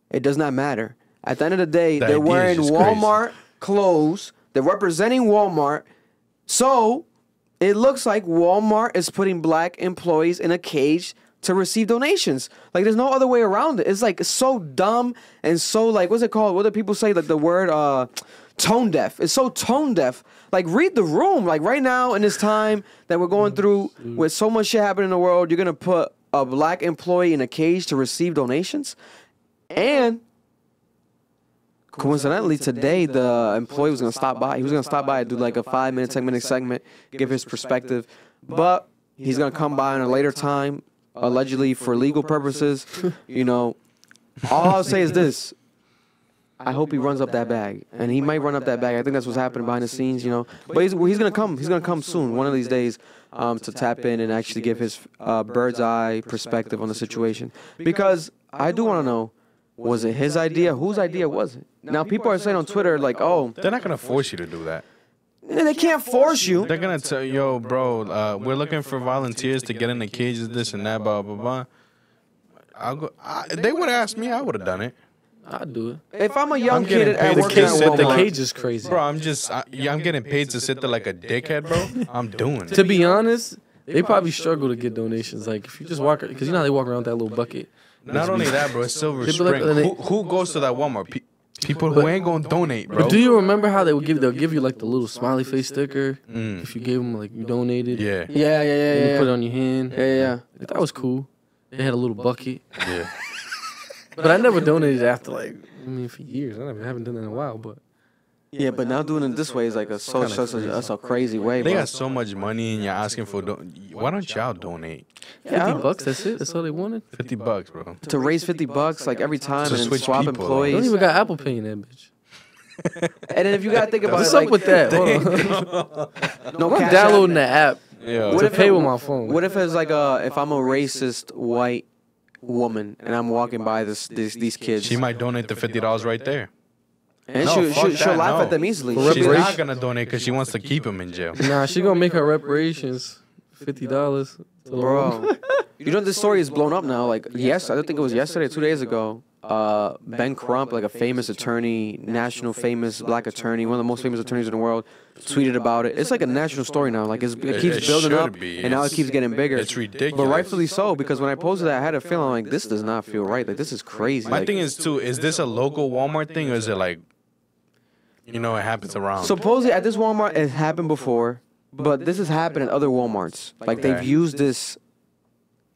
Speaker 1: it does not matter. At the end of the day, they're wearing Walmart clothes. They're representing Walmart. So it looks like Walmart is putting black employees in a cage to receive donations. Like, there's no other way around it. It's like so dumb and so, like, what's it called? What do people say? Like the word tone deaf. It's so tone deaf. Like, read the room. Like, right now in this time that we're going through with so much shit happening in the world, you're going to put a black employee in a cage to receive donations? And coincidentally, today, the employee was going to stop by. He was going to stop by and do like a 5-minute, 10-minute segment, give his perspective. But he's going to come by in a later time, allegedly for legal purposes. You know, all I'll say is this. I hope he runs up that bag. And he might run up that bag. I think that's what's happening behind the scenes, you know. But he's going to come. He's going to come soon, one of these days, to tap in and actually give his bird's eye perspective on the situation. Because I do want to know, was it his idea? Whose idea was it? Now, people are saying on Twitter, like, oh,
Speaker 2: they're not going to force you to do that.
Speaker 1: They can't force you.
Speaker 2: They're going to tell, yo, bro, we're looking for volunteers to get in the cages, this and that, blah, blah, blah. They would have asked me, I would have done it.
Speaker 4: I'd do it.
Speaker 1: If I'm a young kid at work
Speaker 4: at Walmart, the cage is crazy.
Speaker 2: Bro, I'm getting paid to sit there like a dickhead, bro. I'm doing it.
Speaker 4: To be honest, they probably struggle to get donations. Like, if you just walk, because you know how they walk around with that little bucket.
Speaker 2: Not only that, bro, it's Silver Spring. Who goes to that Walmart? People who ain't gonna donate, bro.
Speaker 4: But do you remember how they'll give you like the little smiley face sticker if you gave them like you donated?
Speaker 1: Yeah.
Speaker 4: And you put it on your hand.
Speaker 1: Yeah.
Speaker 4: Like, that was cool. They had a little bucket.
Speaker 2: Yeah.
Speaker 4: But I never donated after for years. I haven't done that in a while, but.
Speaker 1: Yeah, but now doing it this way is like that's a crazy way.
Speaker 2: They got so much money and you're asking for why don't y'all donate?
Speaker 4: $50, that's it. That's all they wanted.
Speaker 2: $50, bro.
Speaker 1: To raise $50 like every time and then swap
Speaker 2: people.
Speaker 1: employees.
Speaker 4: Don't even got Apple Pay in that bitch.
Speaker 1: And then if you gotta think about
Speaker 4: What's
Speaker 1: it,
Speaker 4: up with that? I'm
Speaker 1: Cash
Speaker 4: downloading
Speaker 1: App.
Speaker 4: the app.
Speaker 2: Yeah.
Speaker 4: To pay with my phone.
Speaker 1: What if it's like if I'm a racist white woman and I'm walking by these kids?
Speaker 2: She might donate the $50 right there.
Speaker 1: And she'll laugh at them easily.
Speaker 2: She's not gonna donate because she wants to keep him in jail.
Speaker 4: Nah, she gonna make her reparations $50.
Speaker 1: Bro, you know this story is blown up now. Like, yes, I don't think it was yesterday, 2 days ago. Ben Crump, like a famous attorney, national famous black attorney, one of the most famous attorneys in the world, tweeted about it. It's like a national story now. Like, it keeps building up, and now it keeps getting bigger.
Speaker 2: It's ridiculous.
Speaker 1: But rightfully so, because when I posted that, I had a feeling like this does not feel right. Like, this is crazy.
Speaker 2: My thing is too, is this a local Walmart thing or is it like, you know, it happens around?
Speaker 1: Supposedly at this Walmart, it happened before, but this has happened at other Walmarts. Like, they've used this,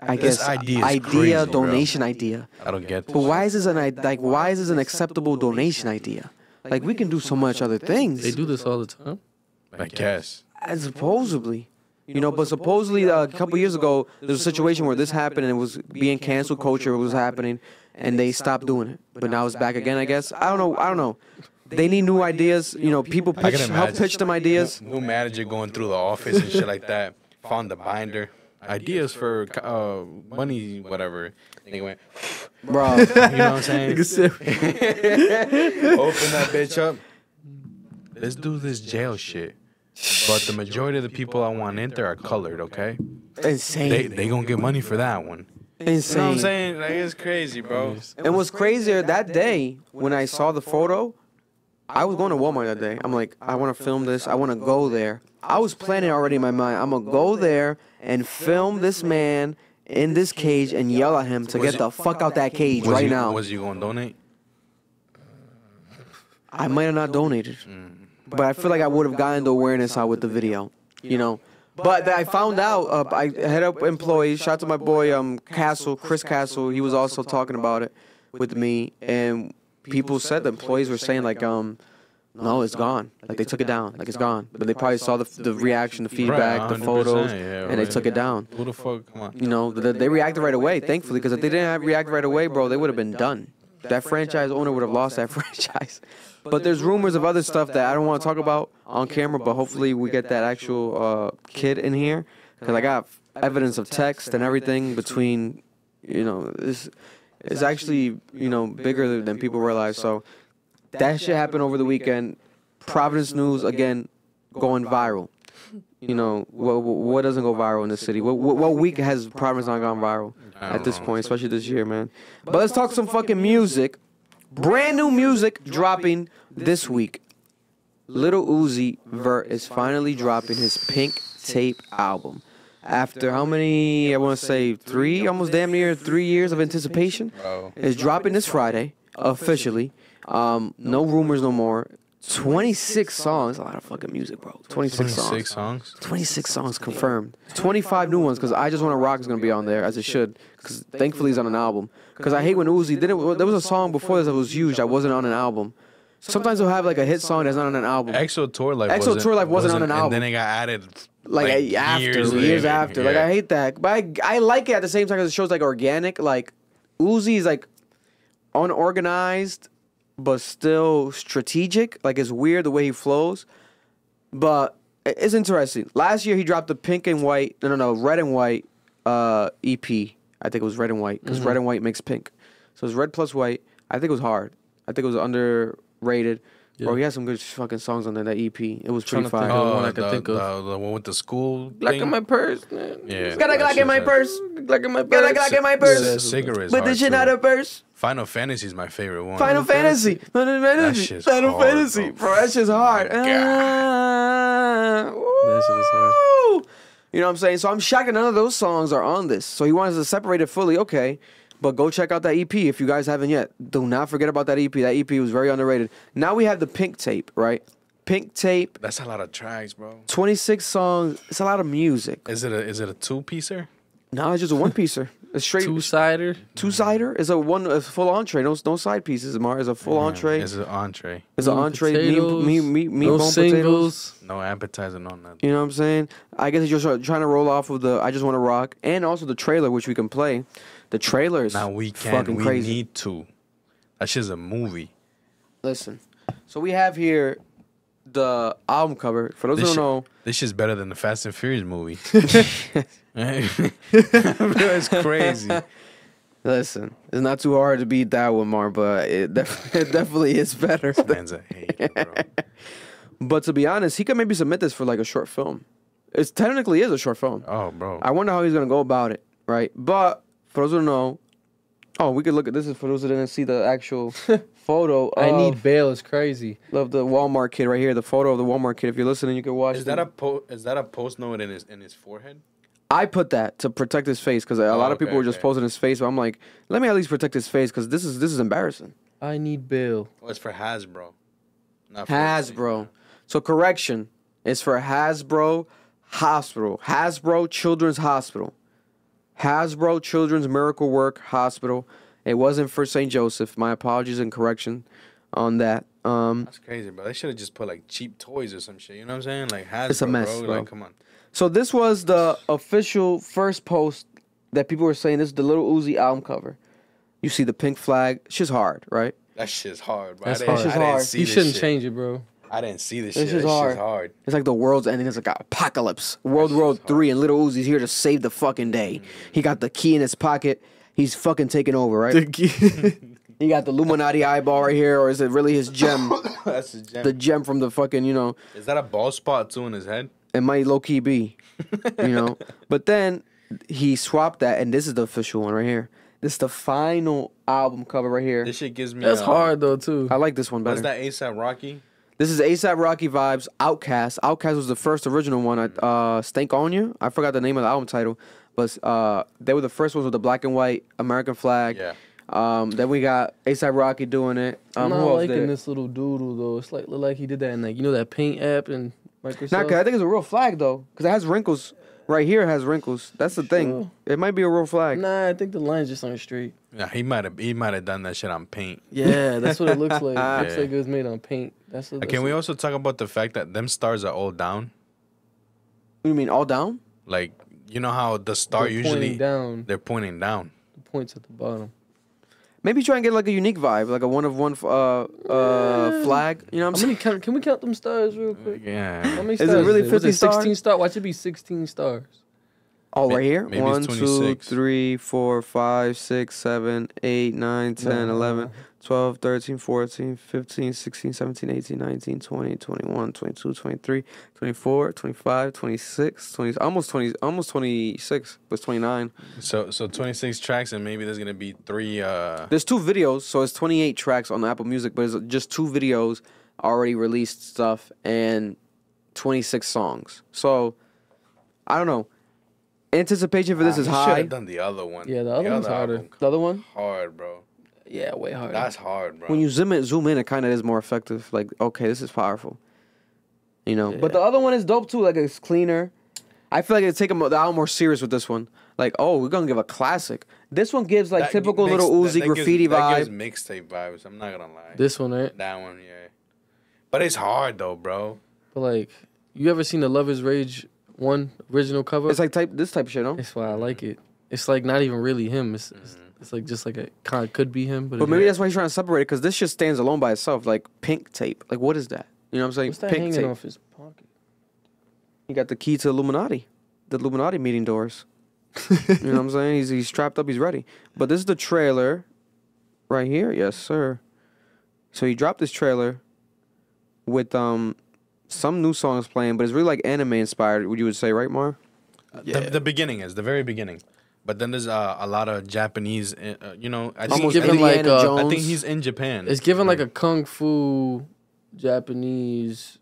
Speaker 1: I guess, idea, donation idea.
Speaker 2: I don't get this.
Speaker 1: But why is this an acceptable donation idea? Like, we can do so much other things.
Speaker 4: They do this all the time.
Speaker 2: I guess.
Speaker 1: Supposedly. You know, but supposedly a couple years ago, there was a situation where this happened and it was being cancel culture was happening, and they stopped doing it. But now it's back again, I guess. I don't know. They need new ideas. You know, people help pitch them ideas.
Speaker 2: New manager going through the office and shit like that. Found the binder. Ideas for money, whatever. And they went,
Speaker 1: bro.
Speaker 2: You know what I'm saying? Open that bitch up. Let's do this jail shit. But the majority of the people I want in there are colored, okay?
Speaker 1: Insane.
Speaker 2: They gonna get money for that one.
Speaker 1: Insane.
Speaker 2: You know what I'm saying? Like, it's crazy, bro.
Speaker 1: And what's crazier, that day, when I saw the photo, I was going to Walmart that day. I'm like, I want to film this. I want to go there. I was planning already in my mind. I'm going to go there and film this man in this cage and yell at him to get the fuck out that cage right now.
Speaker 2: Was you gonna donate?
Speaker 1: I might have not donated, but I feel like I would have gotten the awareness out with the video, you know. But I found out, I head up employees, shout out to my boy Castle, Chris Castle, he was also talking about it with me, and people said, the employees were saying like, no, it's gone. Like they took it down, like it's gone. But they probably saw the reaction, the feedback, the photos, and they took it down.
Speaker 2: Who the fuck, come on.
Speaker 1: You know, they reacted right away, thankfully, because if they didn't react right away, bro, they would have been done. That franchise owner would have lost that franchise. But there's rumors of other stuff that I don't want to talk about on camera, but hopefully we get that actual kid in here, because I got evidence of text and everything between, you know, this is actually, you know, bigger than people realize. So that shit happened over the weekend. Providence news, again, going viral. You know, what doesn't go viral in this city? What week has Providence not gone viral at this point, especially this year, man? But let's talk some fucking music. Brand new music dropping this week. Lil Uzi Vert is finally dropping his Pink Tape album. After how many, I want to say almost damn near 3 years of anticipation. It's dropping this Friday, officially. No rumors no more. 26 songs. A lot of fucking music, bro. 26 songs. 26 songs confirmed. 25 new ones, because I Just Wanna Rock is going to be on there, as it should. Because thankfully he's on an album. Because I hate when Uzi didn't. There was a song before this that was huge that wasn't on an album. Sometimes they'll have like a hit song that's not on an album.
Speaker 2: EXO Tour Life
Speaker 1: wasn't on an album.
Speaker 2: And then it got added
Speaker 1: like after, years after. Yeah. Like, I hate that. But I like it at the same time because it shows like organic. Like, Uzi is like unorganized, but still strategic. Like, it's weird the way he flows. But it's interesting. Last year he dropped the Red and White EP. I think it was Red and White, because Red and White makes pink. So it's Red plus White. I think it was hard. I think it was underrated. Yeah. Bro, he had some good fucking songs on there, that EP. It was pretty fire.
Speaker 2: One I could think of. The one with the school
Speaker 4: Glock in my purse, man.
Speaker 2: Yeah.
Speaker 1: Got a Glock in my purse.
Speaker 4: Glock in my purse.
Speaker 1: Got a Glock in my purse.
Speaker 2: Yeah, cigarettes.
Speaker 1: But this shit not a purse.
Speaker 2: Final Fantasy is my favorite one.
Speaker 1: Final Fantasy. Final Fantasy. Bro, that shit's hard.
Speaker 4: That shit is hard.
Speaker 1: You know what I'm saying? So I'm shocked that none of those songs are on this. So he wants to separate it fully. Okay. But go check out that EP if you guys haven't yet. Do not forget about that EP. That EP was very underrated. Now we have the Pink Tape, right? Pink Tape.
Speaker 2: That's a lot of tracks, bro.
Speaker 1: 26 songs. It's a lot of music.
Speaker 2: Is it a two-piecer?
Speaker 1: No, it's just a one-piecer. A straight
Speaker 4: two-sider.
Speaker 1: Two-sider is a full entree. No side pieces, Mar. It's a full entree.
Speaker 2: It's an entree.
Speaker 1: It's an entree. Meat
Speaker 4: no
Speaker 1: bone
Speaker 4: singles.
Speaker 1: Potatoes.
Speaker 2: No appetizer, no nothing.
Speaker 1: You know what I'm saying? I guess he's just trying to roll off of the I Just Wanna Rock, and also the trailer, which we can play. The trailer is fucking crazy.
Speaker 2: We need to. That shit's a movie.
Speaker 1: Listen. So we have here the album cover. For those who don't know,
Speaker 2: this shit's better than the Fast and Furious movie. It's crazy.
Speaker 1: Listen, it's not too hard to beat that one, Mar, but it definitely is better.
Speaker 2: This man's a hater, bro.
Speaker 1: But to be honest, he could maybe submit this for like a short film. It technically is a short film.
Speaker 2: Oh, bro.
Speaker 1: I wonder how he's gonna go about it, right? But for those who don't know, we could look at this. Is for those who didn't see the actual photo.
Speaker 4: I Need Bail is crazy.
Speaker 1: Love the Walmart kid right here. The photo of the Walmart kid. If you're listening, you can watch.
Speaker 2: Is that a post note in his forehead?
Speaker 1: I put that to protect his face because a lot of people were just posting his face. But I'm like, let me at least protect his face because this is embarrassing.
Speaker 4: I Need Bail.
Speaker 2: Oh, it's for Hasbro. Not for
Speaker 1: Hasbro. So correction, it's for Hasbro Hospital. Hasbro Children's Hospital. Hasbro Children's Miracle Work Hospital. It wasn't for St. Joseph. My apologies and correction on that.
Speaker 2: That's crazy, bro. They should have just put like cheap toys or some shit. You know what I'm saying? Like Hasbro,
Speaker 1: it's a mess, bro.
Speaker 2: Like, come on.
Speaker 1: So this was the official first post that people were saying. This is the Lil Uzi album cover. You see the pink flag. Shit's hard, right?
Speaker 2: That shit's hard, bro.
Speaker 1: That's hard.
Speaker 4: You shouldn't change it, bro.
Speaker 2: I didn't see this
Speaker 1: shit.
Speaker 2: This shit's hard.
Speaker 1: It's like the world's ending. It's like an apocalypse. World War III, and Lil Uzi's here to save the fucking day. He got the key in his pocket. He's fucking taking over, right?
Speaker 4: The key.
Speaker 1: He got the Illuminati eyeball right here, or is it really his gem?
Speaker 2: That's his gem.
Speaker 1: The gem from the fucking,
Speaker 2: Is that a bald spot too in his head?
Speaker 1: It might low-key be, But then he swapped that, and this is the official one right here. This is the final album cover right here.
Speaker 2: This shit gives me...
Speaker 4: That's hard, though, too.
Speaker 1: I like this one better.
Speaker 2: What's that, A$AP Rocky?
Speaker 1: This is A$AP Rocky vibes, Outkast. Outkast was the first original one. Stank On You. I forgot the name of the album title. but they were the first ones with the black and white American flag.
Speaker 2: Yeah.
Speaker 1: Then we got A$AP Rocky doing it.
Speaker 4: I'm
Speaker 1: Who
Speaker 4: not
Speaker 1: else
Speaker 4: liking
Speaker 1: did it?
Speaker 4: this little doodle though. It's like look like he did that in like that Paint app and Microsoft.
Speaker 1: Nah, 'cause I think it's a real flag though, because it has wrinkles. Right here it has wrinkles. That's the thing.
Speaker 4: Sure.
Speaker 1: It might be a real flag.
Speaker 4: Nah, I think the lines just aren't straight.
Speaker 2: Yeah, he might have done that shit on Paint.
Speaker 4: Yeah, that's what it looks like. It looks
Speaker 2: Yeah.
Speaker 4: like it was made on Paint. That's what.
Speaker 2: Can we also talk about the fact that them stars are all down?
Speaker 1: You mean all down?
Speaker 2: Like, you know how the star
Speaker 4: They're
Speaker 2: usually
Speaker 4: pointing down.
Speaker 2: they're pointing down.
Speaker 4: The points at the bottom.
Speaker 1: Maybe try and get like a unique vibe, like a one of one flag. You know what I'm saying?
Speaker 4: Can we count them stars real quick? How
Speaker 2: Yeah.
Speaker 4: many
Speaker 1: Is it
Speaker 4: stars
Speaker 1: really
Speaker 4: Was
Speaker 1: 50 stars?
Speaker 4: 16 stars? Watch it be 16 stars.
Speaker 1: Oh, right here.
Speaker 2: Maybe it's
Speaker 1: 1, 2,
Speaker 2: 26.
Speaker 1: 3, 4, 5, 6, 7, 8, 9, 10,
Speaker 4: Nah.
Speaker 1: 11, 12, 13, 14, 15, 16, 17, 18, 19, 20, 21, 22, 23, 24, 25, 26, 20, almost 26, but it's 29.
Speaker 2: So 26 tracks and maybe there's gonna be 3
Speaker 1: There's 2 videos, so it's 28 tracks on Apple Music, but it's just 2 videos already released stuff and 26 songs. So I don't know. Anticipation for this is
Speaker 2: Should
Speaker 1: high.
Speaker 2: have done the other one.
Speaker 4: Yeah, the other one's harder.
Speaker 2: album,
Speaker 1: The other one,
Speaker 2: hard, bro.
Speaker 4: Yeah, way harder.
Speaker 2: That's hard, bro.
Speaker 1: when you zoom in, it kind of is more effective. Like, okay, this is powerful. You know,
Speaker 4: Yeah.
Speaker 1: but the other one is dope too. Like, it's cleaner. I feel like they take the album more serious with this one. Like, oh, we're gonna give a classic. This one gives like
Speaker 2: That
Speaker 1: typical
Speaker 2: makes-
Speaker 1: little Uzi
Speaker 2: that
Speaker 1: graffiti
Speaker 2: gives,
Speaker 1: vibe.
Speaker 2: That gives mixtape vibes. I'm not gonna lie.
Speaker 4: This one, right?
Speaker 2: That one, yeah. But it's hard though, bro.
Speaker 4: But like, you ever seen the Love Is Rage 1 original cover?
Speaker 1: It's like this type of shit, no?
Speaker 4: That's why I like it. It's like not even really him. It's like just like a kind of could be him, but
Speaker 1: But
Speaker 4: it's
Speaker 1: maybe
Speaker 4: not.
Speaker 1: that's why he's trying to separate it, because this shit stands alone by itself. Like pink tape. Like, what is that? You know what I'm saying?
Speaker 4: What's that
Speaker 1: Pink
Speaker 4: hanging
Speaker 1: tape.
Speaker 4: off his pocket?
Speaker 1: He got the key to Illuminati. The Illuminati meeting doors. You know what I'm saying? He's strapped up, he's ready. But this is the trailer right here. Yes, sir. So he dropped this trailer with some new songs playing, but it's really like anime inspired, would you would say, right, Mar?
Speaker 2: The beginning is the very beginning. But then there's a lot of Japanese, you know. I think,
Speaker 1: Almost
Speaker 4: given
Speaker 1: Indiana
Speaker 4: like,
Speaker 1: Jones.
Speaker 2: I think he's in Japan.
Speaker 4: It's given like a kung fu Japanese.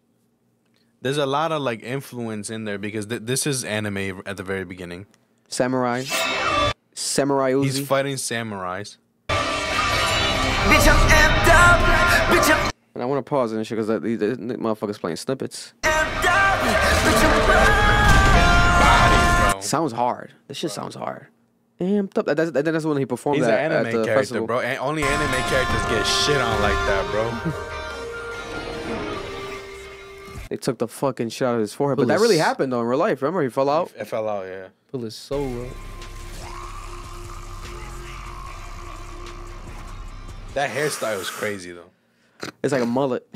Speaker 2: There's a lot of like influence in there because this is anime at the very beginning.
Speaker 1: Samurai Uzi.
Speaker 2: He's fighting samurais.
Speaker 3: Bitch, I'm amped up. Bitch, I'm
Speaker 1: And I want to pause and shit because these motherfuckers playing snippets.
Speaker 3: amped up. Bitch, I'm
Speaker 2: Bodies, bro.
Speaker 1: Sounds hard. This shit sounds hard. Amped up. That's when he performed
Speaker 2: He's an
Speaker 1: that at
Speaker 2: anime
Speaker 1: the
Speaker 2: character,
Speaker 1: festival.
Speaker 2: bro. And only anime characters get shit on like that, bro.
Speaker 1: They took the fucking shit out of his forehead. But
Speaker 4: Pull
Speaker 1: that
Speaker 4: his-
Speaker 1: really happened though in real life. Remember, he fell out.
Speaker 2: It fell out, yeah.
Speaker 4: Pull his soul up.
Speaker 2: That hairstyle was crazy though.
Speaker 1: It's like a mullet.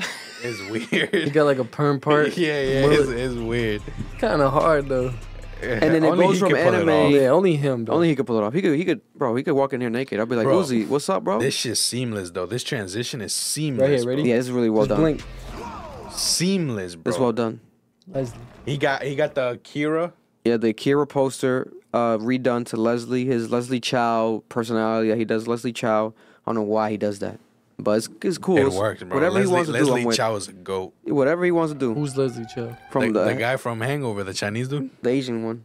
Speaker 2: It's
Speaker 4: He
Speaker 2: weird.
Speaker 4: got like a perm part.
Speaker 2: yeah, it's weird.
Speaker 4: Kind of hard though.
Speaker 1: And then it
Speaker 2: Only
Speaker 1: goes
Speaker 2: he
Speaker 1: from
Speaker 2: can pull it
Speaker 1: anime-
Speaker 2: off.
Speaker 4: Yeah, only him though.
Speaker 1: Only he could pull it off. He could, bro. He could walk in here naked. I'd be like,
Speaker 2: Bro.
Speaker 1: Uzi, what's up, bro?
Speaker 2: This shit's seamless though. This transition is seamless.
Speaker 4: Right here, ready?
Speaker 1: Yeah, this is really well
Speaker 4: Just
Speaker 1: done.
Speaker 4: blink.
Speaker 2: Bro. Seamless, bro.
Speaker 1: This is well done.
Speaker 4: Leslie.
Speaker 2: He got the Kira.
Speaker 1: Yeah, the Akira poster redone to Leslie, his Leslie Chow personality. Yeah, he does Leslie Chow. I don't know why he does that, but it's cool.
Speaker 2: It
Speaker 1: It's-
Speaker 2: works, bro.
Speaker 1: Whatever he wants to do,
Speaker 2: Leslie
Speaker 1: I'm with.
Speaker 2: Chow is a goat.
Speaker 1: Whatever he wants to do.
Speaker 4: Who's Leslie Chow?
Speaker 1: From
Speaker 2: the guy from Hangover, the Chinese dude.
Speaker 1: the Asian one.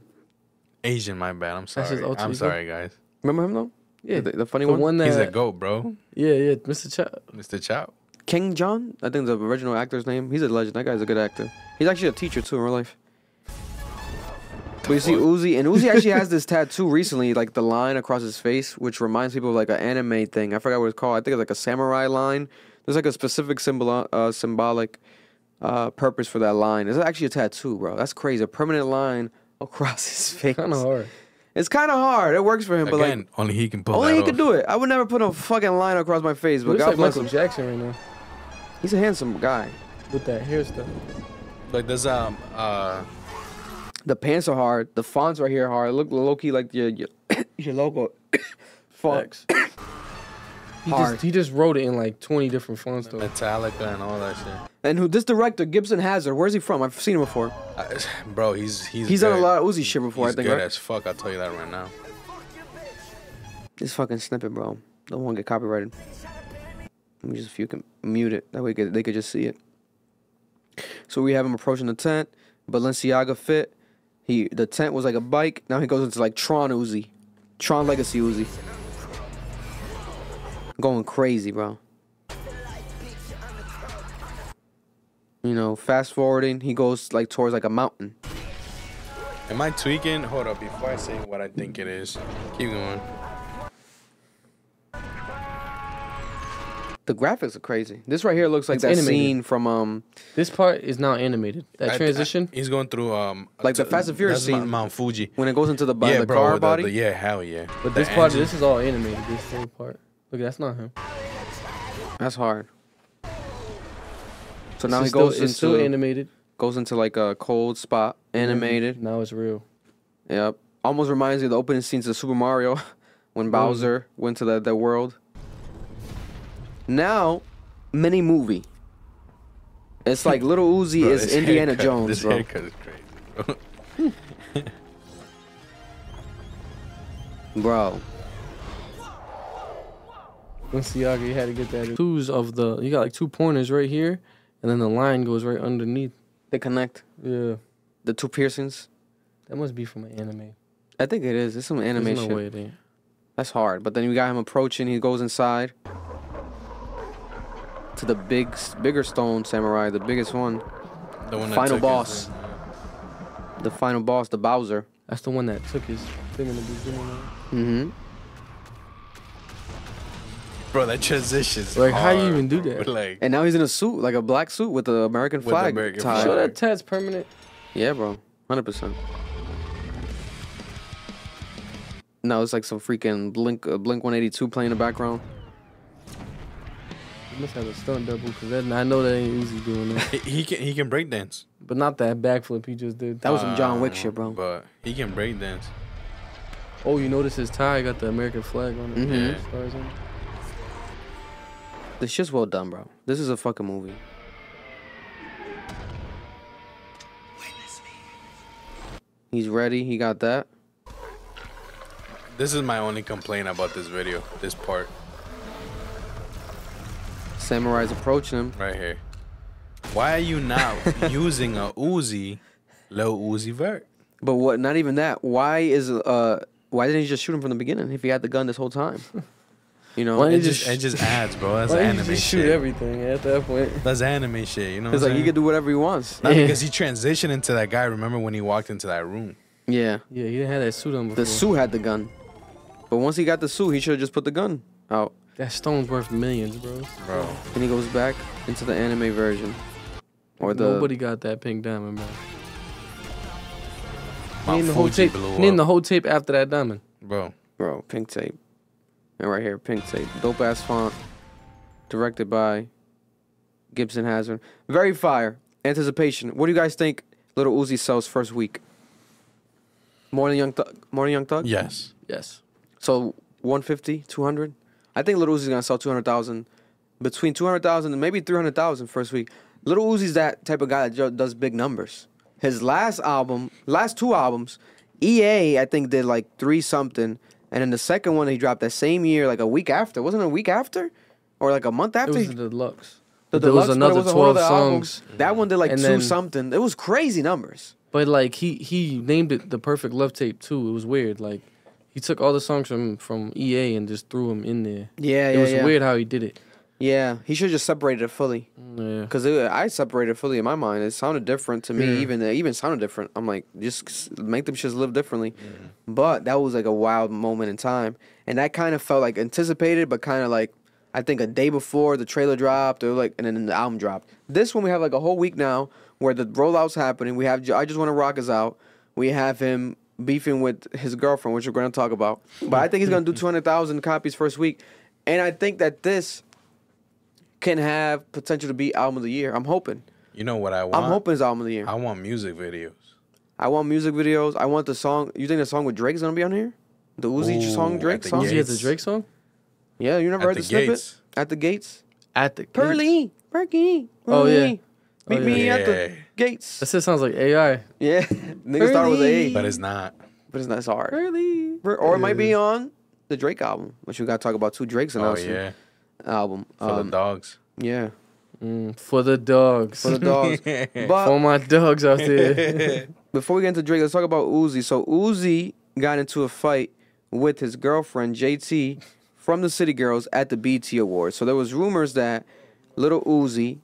Speaker 2: Asian, my bad. I'm
Speaker 4: his
Speaker 2: sorry.
Speaker 4: alter
Speaker 2: I'm
Speaker 4: ego?
Speaker 2: sorry, guys.
Speaker 1: Remember him though?
Speaker 4: Yeah,
Speaker 1: The funny
Speaker 4: the
Speaker 1: one.
Speaker 4: one that.
Speaker 2: He's a goat, bro.
Speaker 4: Yeah, Mr. Chow.
Speaker 2: Mr. Chow.
Speaker 1: King John. I think the original actor's name. He's a legend. That guy's a good actor. He's actually a teacher too in real life. But you see Uzi, and Uzi actually has this tattoo recently, like the line across his face, which reminds people of like an anime thing. I forgot what it's called. I think it's like a samurai line. There's like a specific symbolic purpose for that line. It's actually a tattoo, bro. That's crazy. A permanent line across his face.
Speaker 4: Kind of hard.
Speaker 1: It's kind of hard. It works for him, but
Speaker 2: Again,
Speaker 1: like
Speaker 2: only he can pull
Speaker 1: only
Speaker 2: that
Speaker 1: he
Speaker 2: off.
Speaker 1: could do it. I would never put a fucking line across my face,
Speaker 4: He
Speaker 1: but
Speaker 4: looks
Speaker 1: God
Speaker 4: like
Speaker 1: bless
Speaker 4: Michael
Speaker 1: him.
Speaker 4: Jackson right now
Speaker 1: He's a handsome guy.
Speaker 4: with that hairstyle.
Speaker 2: Like there's
Speaker 1: The pants are hard. The fonts right here are hard. Look low key like your your logo font.
Speaker 4: Facts. He
Speaker 1: Hard.
Speaker 4: he just wrote it in like 20 different fonts though.
Speaker 2: Metallica and all that shit.
Speaker 1: And this director, Gibson Hazard, where's he from? I've seen him before.
Speaker 2: Bro, he's
Speaker 1: He's done a
Speaker 2: good.
Speaker 1: lot of Uzi shit before,
Speaker 2: He's
Speaker 1: I think,
Speaker 2: good
Speaker 1: right?
Speaker 2: as fuck. I'll tell you that right now.
Speaker 1: This fucking snippet, bro. Don't want to get copyrighted. Let me just, if you can mute it, that way they could just see it. So we have him approaching the tent. Balenciaga fit. The tent was like a bike. Now he goes into like Tron Uzi, Tron Legacy Uzi. Going crazy, bro. You know, fast forwarding, he goes like towards like a mountain.
Speaker 2: Am I tweaking? Hold up, before I say what I think it is. Keep going.
Speaker 1: The graphics are crazy. This right here looks like
Speaker 4: It's
Speaker 1: that
Speaker 4: animated.
Speaker 1: scene from
Speaker 4: This part is now animated. That transition.
Speaker 2: He's going through
Speaker 1: Like the Fast and Furious
Speaker 2: that's
Speaker 1: scene.
Speaker 2: Mount Fuji.
Speaker 1: when it goes into the
Speaker 2: Yeah,
Speaker 1: the
Speaker 2: bro.
Speaker 1: car body.
Speaker 2: Yeah, hell yeah.
Speaker 4: But
Speaker 2: The
Speaker 4: this part,
Speaker 2: engine-
Speaker 4: this is all animated. This whole part. Look, that's not him.
Speaker 1: That's hard. So now
Speaker 4: It's
Speaker 1: he
Speaker 4: still-
Speaker 1: goes
Speaker 4: it's still
Speaker 1: into
Speaker 4: animated.
Speaker 1: like a cold spot, animated.
Speaker 4: Now it's real.
Speaker 1: Yep. Almost reminds me of the opening scenes of Super Mario when Bowser went to that world. Now, mini movie. It's like Little Uzi
Speaker 2: Bro,
Speaker 1: is
Speaker 2: this
Speaker 1: Indiana
Speaker 2: haircut-
Speaker 1: Jones,
Speaker 2: This
Speaker 1: bro.
Speaker 2: haircut is crazy, bro.
Speaker 1: Bro.
Speaker 4: Balenciaga, you had to get that. You got like 2 pointers right here, and then the line goes right underneath.
Speaker 1: They connect.
Speaker 4: Yeah,
Speaker 1: The 2 piercings.
Speaker 4: that must be from an anime.
Speaker 1: I think it is. It's some
Speaker 4: There's
Speaker 1: animation.
Speaker 4: no way it ain't.
Speaker 1: That's hard. But then you got him approaching. He goes inside to the bigger stone samurai, the biggest one.
Speaker 2: The one that
Speaker 1: Final
Speaker 2: took
Speaker 1: boss.
Speaker 2: his-
Speaker 1: The final boss, the Bowser.
Speaker 4: That's the one that took his thing in the beginning.
Speaker 1: Mm-hmm.
Speaker 2: Bro, that transition's
Speaker 4: Like, how you
Speaker 2: hard.
Speaker 4: even do that?
Speaker 2: Like,
Speaker 1: And now he's in a suit, like a black suit with the American
Speaker 2: With the
Speaker 1: flag
Speaker 2: American
Speaker 1: tied.
Speaker 2: flag.
Speaker 4: Sure, that tat's permanent.
Speaker 1: Yeah, bro. 100%. No, it's like some freaking Blink 182 playing in the background.
Speaker 4: You must have a stunt double, because I know that ain't Uzi doing that.
Speaker 2: he can break dance.
Speaker 4: But not that backflip he just did.
Speaker 1: That was some John Wick shit, bro.
Speaker 2: But he can break dance.
Speaker 4: Oh, you notice his tie got the American flag on it.
Speaker 1: Mhm.
Speaker 2: Yeah.
Speaker 4: Stars on it.
Speaker 1: This shit's well done, bro. This is a fucking movie. He's ready. He got that.
Speaker 2: This is my only complaint about this video. This part
Speaker 1: Samurai's approaching him.
Speaker 2: right here. Why are you not using a Uzi, Lil Uzi Vert?
Speaker 1: But what? Not even that. Why didn't he just shoot him from the beginning if he had the gun this whole time? You know,
Speaker 4: Why
Speaker 2: It
Speaker 4: didn't you
Speaker 2: just, it just adds, bro. That's
Speaker 4: Why don't
Speaker 2: anime
Speaker 4: you just shoot
Speaker 2: shit.
Speaker 4: everything at that point?
Speaker 2: That's anime shit. You know what
Speaker 1: it's
Speaker 2: I'm
Speaker 1: like he
Speaker 2: saying?
Speaker 1: could do whatever he wants.
Speaker 2: Not
Speaker 4: Yeah.
Speaker 2: because he transitioned into that guy. Remember when he walked into that room?
Speaker 1: Yeah,
Speaker 4: Yeah, he didn't have that suit on before.
Speaker 1: the suit had the gun, but once he got the suit, he should have just put the gun out.
Speaker 4: That stone's worth millions, bro.
Speaker 2: Bro,
Speaker 1: And he goes back into the anime version, or the
Speaker 4: Nobody got that pink diamond, bro.
Speaker 2: Mount
Speaker 4: Name the whole
Speaker 2: Fuji
Speaker 4: tape.
Speaker 2: blew
Speaker 4: Name
Speaker 2: up.
Speaker 4: the whole tape after that diamond.
Speaker 2: Bro,
Speaker 1: bro pink tape. And right here, pink tape, dope ass font, directed by Gibson Hazard. Very fire. Anticipation. What do you guys think Little Uzi sells first week? More than Young Thug? More than Young Thug?
Speaker 2: yes.
Speaker 4: Yes.
Speaker 1: So 150, 200? I think Little Uzi's gonna sell 200,000, between 200,000 and maybe 300,000 first week. Little Uzi's that type of guy that does big numbers. His last 2 albums, EA I think did like 3 something, and then the second one he dropped that same year, like a week after. Wasn't it a week after, or like a month
Speaker 4: It
Speaker 1: after?
Speaker 4: was the deluxe.
Speaker 1: The
Speaker 4: there was
Speaker 1: deluxe, but it
Speaker 4: another
Speaker 1: was a whole
Speaker 4: 12
Speaker 1: other album.
Speaker 4: songs.
Speaker 1: That one did like
Speaker 4: And
Speaker 1: 2
Speaker 4: then-
Speaker 1: something. It was crazy numbers.
Speaker 4: But like he named it the Perfect Love Tape too. It was weird. Like he took all the songs from EA and just threw them in there.
Speaker 1: Yeah,
Speaker 4: It was weird how he did it.
Speaker 1: Yeah, he should just separated it fully.
Speaker 4: Yeah.
Speaker 1: Because I separated fully in my mind. It sounded different to me.
Speaker 4: Yeah.
Speaker 1: Even it even sounded different. I'm like, just make them shits live differently. But that was like a wild moment in time, and that kind of felt like anticipated, but kind of like I think a day before the trailer dropped, or like, and then the album dropped. This one we have like a whole week now where the rollout's happening. We have I Just Want to Rock Is out. We have him beefing with his girlfriend, which we're going to talk about. But I think he's going to do 200,000 copies first week, and I think that this can have potential to be album of the year. I'm hoping.
Speaker 2: You know what I want?
Speaker 1: I'm hoping it's album of the year.
Speaker 2: I want music videos.
Speaker 1: I want music videos. I want the song. You think the song with Drake's gonna be on here? The Uzi
Speaker 2: Ooh,
Speaker 1: song,
Speaker 2: at
Speaker 1: Drake
Speaker 2: the
Speaker 1: song.
Speaker 4: Uzi has
Speaker 2: Gates.
Speaker 4: the Drake song
Speaker 1: Yeah, you never
Speaker 2: At
Speaker 1: heard
Speaker 2: the
Speaker 1: the snippet?
Speaker 2: Gates.
Speaker 1: At the gates.
Speaker 4: at the
Speaker 1: Pearly, Perky.
Speaker 4: Oh, yeah.
Speaker 1: Meet
Speaker 4: Oh,
Speaker 1: me
Speaker 2: yeah.
Speaker 1: at the gates.
Speaker 4: That shit sounds like AI.
Speaker 1: Yeah, nigga started with A,
Speaker 2: But it's not.
Speaker 1: but it's not so hard.
Speaker 4: Pearly.
Speaker 1: Or it might be on the Drake album, which we gotta talk about. 2 Drakes
Speaker 2: Oh
Speaker 1: announcing
Speaker 2: yeah.
Speaker 1: album.
Speaker 2: For the dogs.
Speaker 1: Yeah,
Speaker 4: For the dogs.
Speaker 1: for the dogs.
Speaker 4: For
Speaker 1: But
Speaker 4: my dogs out there.
Speaker 1: before we get into Drake, let's talk about Uzi. So Uzi got into a fight with his girlfriend JT from the City Girls at the BT Awards. So there was rumors that Little Uzi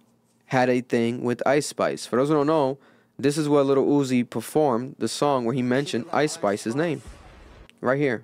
Speaker 1: had a thing with Ice Spice. For those who don't know, this is where Little Uzi performed the song where he mentioned Ice Spice's name. Right here.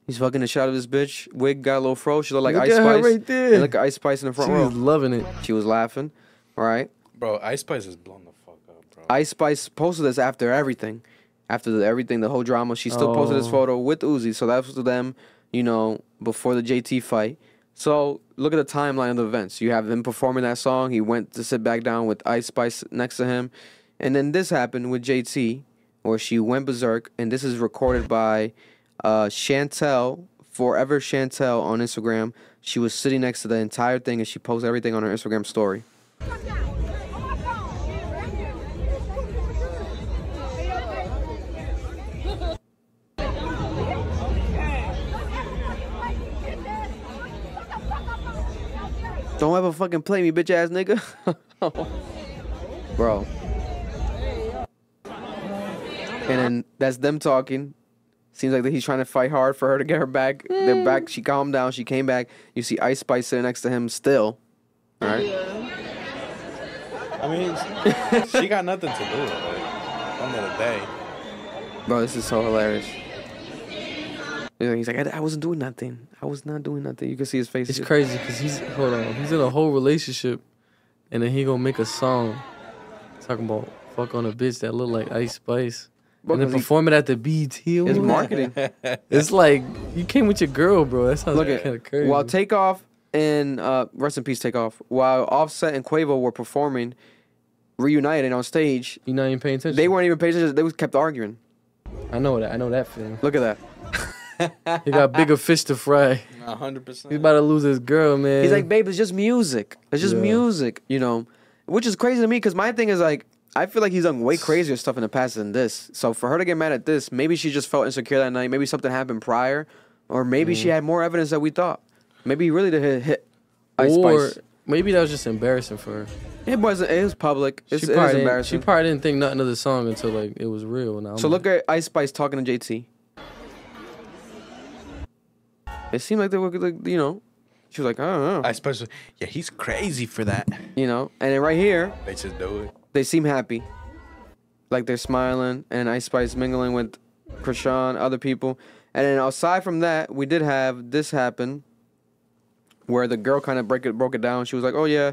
Speaker 1: He's fucking the shit out of this bitch. Wig got a little fro. She looked like
Speaker 4: Look
Speaker 1: Ice
Speaker 4: at her
Speaker 1: Spice.
Speaker 4: right there.
Speaker 1: And look at Ice Spice in the front
Speaker 4: She
Speaker 1: row.
Speaker 4: was loving it.
Speaker 1: She was laughing. All right.
Speaker 2: Bro, Ice Spice is blown the fuck up, bro.
Speaker 1: Ice Spice posted this after everything. After everything, the whole drama. She still posted this
Speaker 4: Oh.
Speaker 1: photo with Uzi. So that was them, you know, before the JT fight. So look at the timeline of the events. You have him performing that song. He went to sit back down with Ice Spice next to him. And then this happened with JT, where she went berserk. And this is recorded by Chantel, Forever Chantel on Instagram. She was sitting next to the entire thing and she posted everything on her Instagram story. Don't ever fucking play me, bitch ass nigga. Bro. And then that's them talking. Seems like that he's trying to fight hard for her to get her back. They're back. She calmed down. She came back. You see Ice Spice sitting next to him still. All right.
Speaker 2: I mean, she got nothing to do with it. End of the day.
Speaker 1: Bro, this is so hilarious. He's like, I wasn't doing nothing. I was not doing nothing. You can see his face.
Speaker 4: It's crazy because he's in a whole relationship, and then he gonna make a song talking about fuck on a bitch that look like Ice Spice, and then perform it at the BT
Speaker 1: It's
Speaker 4: Awards.
Speaker 1: marketing.
Speaker 4: It's like you came with your girl, bro. That sounds
Speaker 1: Look
Speaker 4: kind of
Speaker 1: at
Speaker 4: crazy.
Speaker 1: while Takeoff and rest in peace Takeoff. While Offset and Quavo were performing, reunited on stage,
Speaker 4: you not even paying attention.
Speaker 1: they weren't even paying attention. They was kept arguing.
Speaker 4: I know that feeling.
Speaker 1: Look at that.
Speaker 4: He got bigger fish to fry.
Speaker 2: 100%.
Speaker 4: He's about to lose his girl, man.
Speaker 1: He's like, babe, it's just music. It's just
Speaker 4: Yeah.
Speaker 1: music, you know, which is crazy to me because my thing is like, I feel like he's done way crazier stuff in the past than this. So for her to get mad at this, maybe she just felt insecure that night. Maybe something happened prior, or maybe she had more evidence than we thought. Maybe he really did hit Ice
Speaker 4: or
Speaker 1: Spice.
Speaker 4: maybe that was just embarrassing for her.
Speaker 1: It wasn't. It was public. It is
Speaker 4: She
Speaker 1: embarrassing.
Speaker 4: probably didn't think nothing of the song until like it was real. Now
Speaker 1: So look at Ice Spice talking to JT. It seemed like they were, like, you know, she was like, I don't know,
Speaker 2: Ice Spice, yeah, he's crazy for that.
Speaker 1: you know. And then right here,
Speaker 2: They just do it.
Speaker 1: they seem happy, like they're smiling, and Ice Spice mingling with Krishan, other people. And then aside from that, we did have this happen, where the girl kind of broke it down. She was like, "Oh yeah."